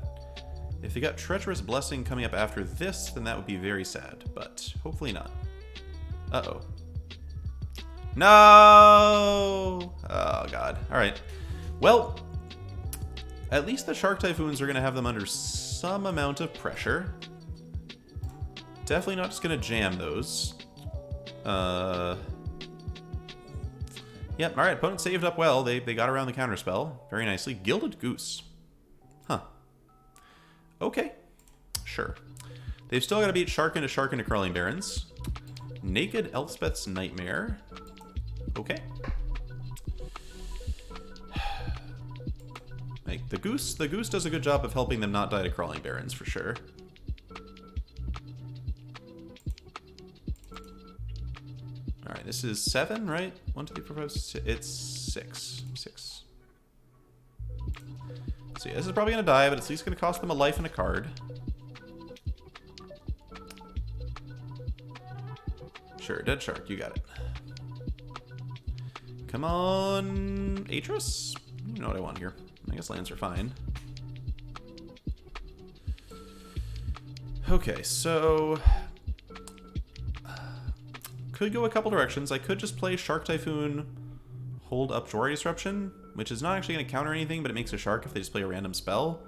If they got Treacherous Blessing coming up after this, then that would be very sad, but hopefully not. Uh-oh. No! Oh, God. Alright. Well, at least the Shark Typhoons are going to have them under some amount of pressure. Definitely not just going to jam those. Yep, alright, opponent saved up well. They got around the counterspell very nicely. Gilded Goose. Huh. Okay. Sure. They've still got to beat Shark into Crawling Barrens. Naked Elspeth's Nightmare. Okay. Like, the goose does a good job of helping them not die to Crawling Barrens, for sure. Alright, this is 7, right? 1, 2, 3, 4, 5, 6. It's 6. 6. So yeah, this is probably going to die, but it's at least going to cost them a life and a card. Sure, Dead Shark, you got it. Come on, Atris? You know what I want here. I guess lands are fine. Okay, so... could go a couple directions. I could just play Shark Typhoon, hold up Jori Disruption, which is not actually going to counter anything, but it makes a Shark if they just play a random spell.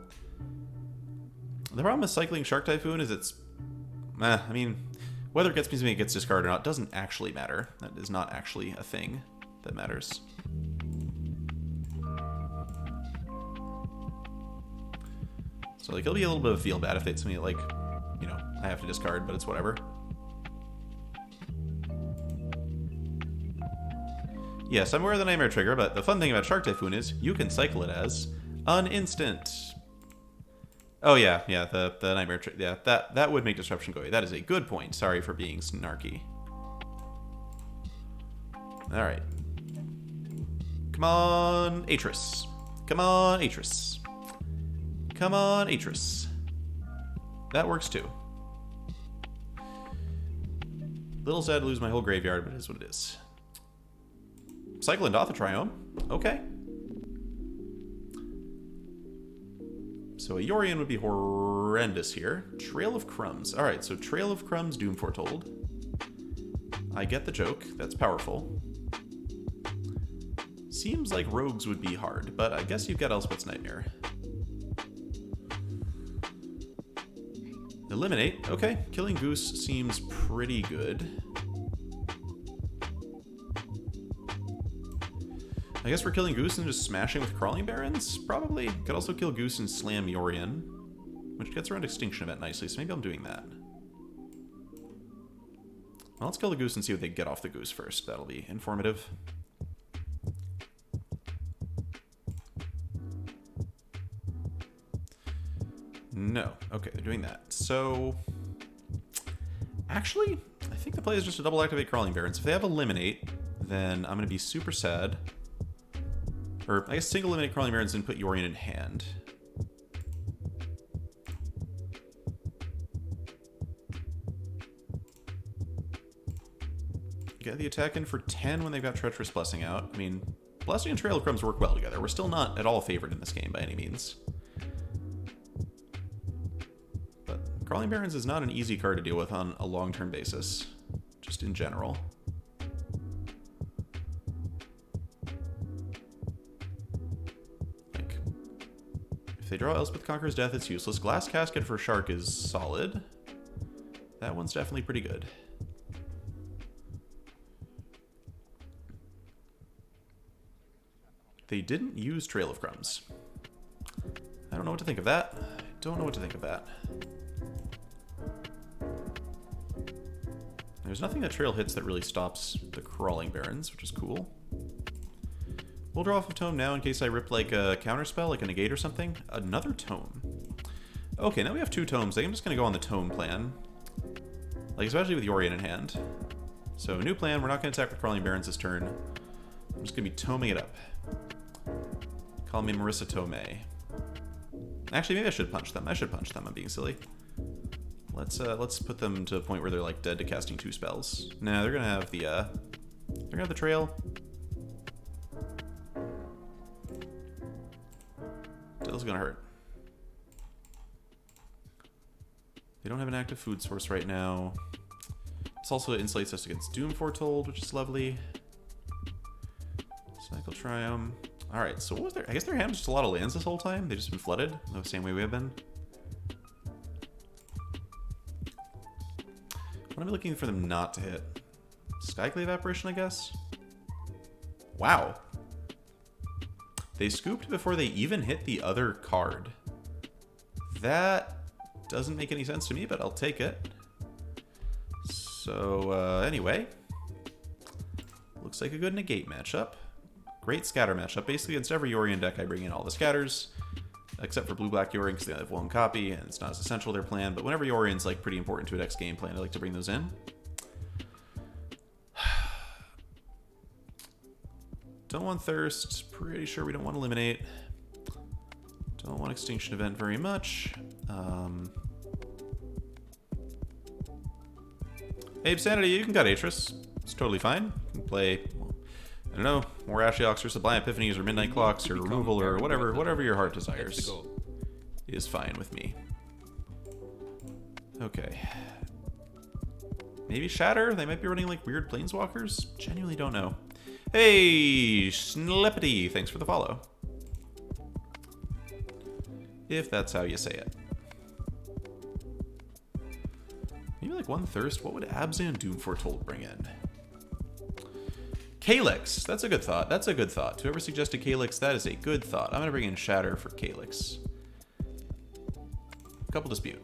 The problem with cycling Shark Typhoon is it's... I mean, whether it gets me something that gets discarded or not doesn't actually matter. That is not actually a thing that matters. So, like, it'll be a little bit of feel bad if it's something that, like, you know, I have to discard, but it's whatever. Yes, I'm aware of the Nightmare trigger, but the fun thing about Shark Typhoon is you can cycle it as an instant. Oh yeah, the Nightmare trigger. Yeah, that would make Disruption go away. That is a good point. Sorry for being snarky. All right. Come on, Atris. Come on, Atris. Come on, Atris. That works too. Little sad to lose my whole graveyard, but it is what it is. Cycle and Doth Triome. Okay. So a Yorion would be horrendous here. Trail of Crumbs. Alright, so Trail of Crumbs, Doom Foretold. I get the joke. That's powerful. Seems like Rogues would be hard, but I guess you've got Elspeth's Nightmare. Eliminate. Okay, Killing Goose seems pretty good. I guess we're killing Goose and just smashing with Crawling Barrens? Probably. Could also kill Goose and slam Yorion, which gets around Extinction Event nicely, so maybe I'm doing that. Well, let's kill the Goose and see what they get off the Goose first. That'll be informative. No. Okay, they're doing that. So, actually, I think the play is just to double activate Crawling Barrens. If they have Eliminate, then I'm going to be super sad. Or, I guess single eliminate Crawling Barrens and put Yorion in hand. Get the attack in for 10 when they've got Treacherous Blessing out. I mean, Blessing and Trail of Crumbs work well together. We're still not at all favored in this game by any means. But Crawling Barrens is not an easy card to deal with on a long-term basis, just in general. they draw Elspeth Conqueror's Death, it's useless. Glass Casket for Shark is solid. That one's definitely pretty good. They didn't use Trail of Crumbs. I don't know what to think of that. I don't know what to think of that. There's nothing that Trail hits that really stops the Crawling Barrens, which is cool. We'll draw off a tome now in case I rip like a counterspell, like a negate or something. Another tome. Okay, now we have 2 tomes. I think I'm just going to go on the tome plan. Like, especially with Yorion in hand. So, new plan. We're not going to attack with Crawling Barrens this turn. I'm just going to be toming it up. Call me Marissa Tomei. Actually, maybe I should punch them. I should punch them. I'm being silly. Let's put them to a point where they're like dead to casting 2 spells. Nah, they're gonna have the trail. Still's gonna hurt. They don't have an active food source right now. This also insulates us against Doom Foretold, which is lovely. Cycle Triumph. Alright, so what was their... I guess their hand was just a lot of lands this whole time. They've just been flooded, the same way we have been. What am I looking for them not to hit? Skyclave Apparition, I guess? Wow. They scooped before they even hit the other card. That doesn't make any sense to me, but I'll take it. So, anyway. Looks like a good negate matchup. Great scatter matchup. Basically, against every Yorion deck, I bring in all the scatters. Except for blue-black Yorion, because they only have 1 copy, and it's not as essential to their plan. But whenever Yorion's like pretty important to a deck's game plan, I like to bring those in. Don't want Thirst. Pretty sure we don't want Eliminate. Don't want Extinction Event very much. Abe Sanity, you can cut Atris. It's totally fine. You can play, I don't know, more Ashiok or Sublime Epiphanies or Midnight Clocks or Removal or whatever your heart desires is fine with me. Okay. Maybe Shatter? They might be running like weird Planeswalkers? Genuinely don't know. Hey, Schleppity, thanks for the follow. If that's how you say it. Maybe like 1 Thirst. What would Abzan Doom Foretold bring in? Calyx. That's a good thought. That's a good thought. Whoever suggested Calyx, that is a good thought. I'm going to bring in Shatter for Calyx. Couple Dispute.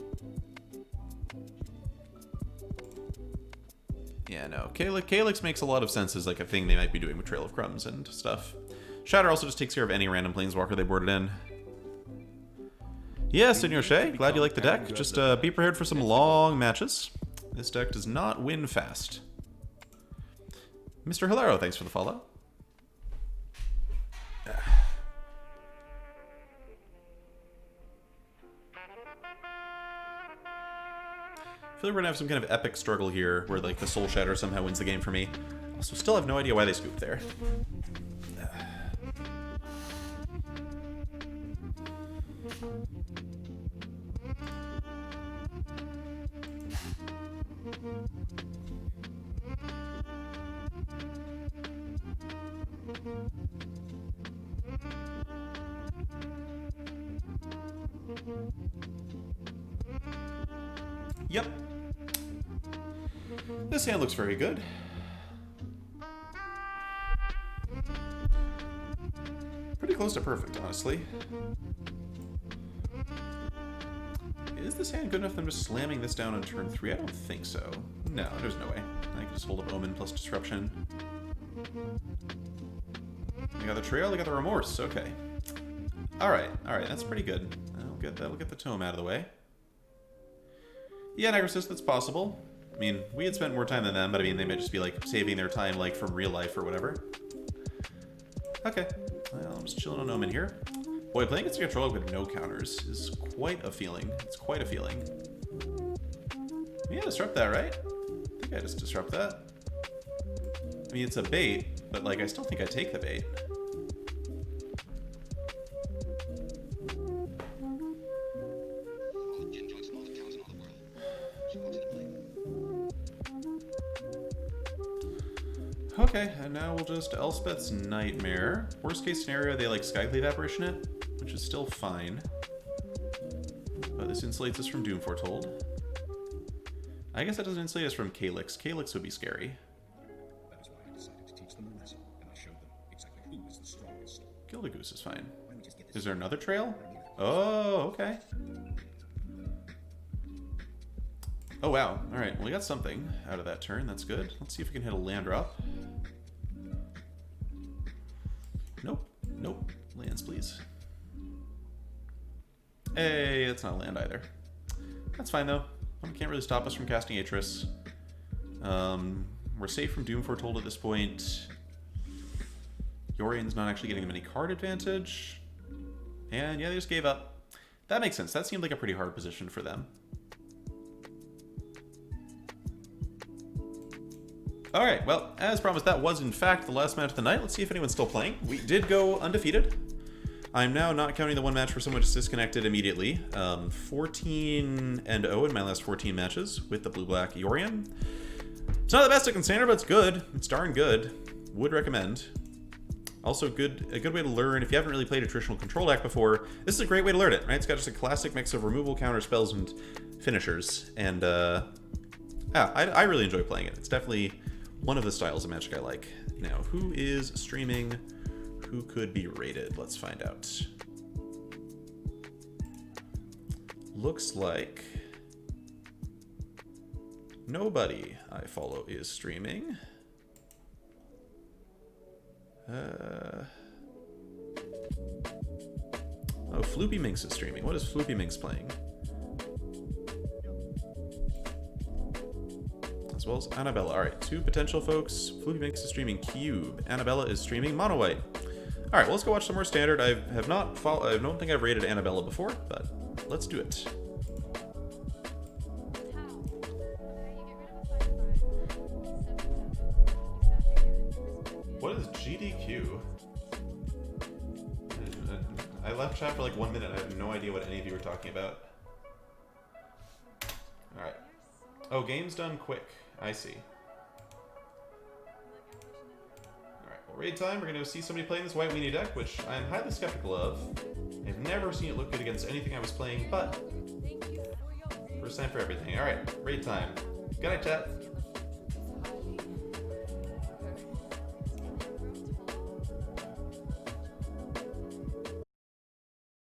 Yeah, no. Calyx makes a lot of sense as like a thing they might be doing with Trail of Crumbs and stuff. Shatter also just takes care of any random Planeswalker they boarded in. Yeah, Senor Shea, glad you like the deck. Just be prepared for some long matches. This deck does not win fast. Mr. Hilaro, thanks for the follow. I feel like we're gonna have some kind of epic struggle here where like the Soul Shatter somehow wins the game for me. Also, still have no idea why they scooped there. Yep. This hand looks very good. Pretty close to perfect, honestly. Is this hand good enough for them just slamming this down on turn 3? I don't think so. No, there's no way. I can just hold up Omen plus Disruption. They got the Trail, they got the Remorse. Okay. Alright, that's pretty good. That'll get the tome out of the way. Yeah, Negressist, that's possible. I mean, we had spent more time than them, but I mean, they might just be, like, saving their time, like, from real life or whatever. Okay. Well, I'm just chilling on Omen here. Boy, playing against a controller with no counters is quite a feeling. It's quite a feeling. Yeah, disrupt that, right? I think I just disrupt that. I mean, it's a bait, but, like, I still think I take the bait. Okay, and now we'll just Elspeth's Nightmare. Worst case scenario, they like Skyclave Apparition it, which is still fine. This insulates us from Doom Foretold. I guess that doesn't insulate us from Calyx. Calyx would be scary. That is why I decided to teach them a lesson, and I showed them exactly who is the strongest. Gildagoose is fine. Why don't we just get this Is there another trail? Oh, okay. Oh, wow. Alright, well, we got something out of that turn. That's good. Let's see if we can hit a land drop. Nope. Nope. Lands, please. Hey, that's not a land either. That's fine, though. Can't really stop us from casting Atris. We're safe from Doom Foretold at this point. Yorion's not actually getting them any card advantage. And yeah, they just gave up. That makes sense. That seemed like a pretty hard position for them. Alright, well, as promised, that was in fact the last match of the night. Let's see if anyone's still playing. We did go undefeated. I'm now not counting the one match where someone just disconnected immediately. 14-0 in my last 14 matches with the blue-black Yorion. It's not the best at Constrictor, but it's good. It's darn good. Would recommend. Also, a good way to learn. If you haven't really played a traditional control deck before, this is a great way to learn it, right? It's got just a classic mix of removal, counter spells, and finishers. And I really enjoy playing it. It's definitely one of the styles of Magic I like. Now, who is streaming? Who could be rated? Let's find out. Looks like nobody I follow is streaming. Oh, Floopy Minx is streaming. What is Floopy Minx playing? As well as Annabella. Alright, two potential folks. Floopy Minx is streaming Cube. Annabella is streaming Mono White. Alright, well, let's go watch some more Standard. I don't think I've rated Annabella before, but let's do it. What is GDQ? I left chat for like 1 minute. I have no idea what any of you were talking about. Alright. Oh, game's done quick. I see. Raid time, we're going to see somebody playing this white weenie deck, which I'm highly skeptical of. I've never seen it look good against anything I was playing, but first time for everything. Alright, raid time. Good night, chat.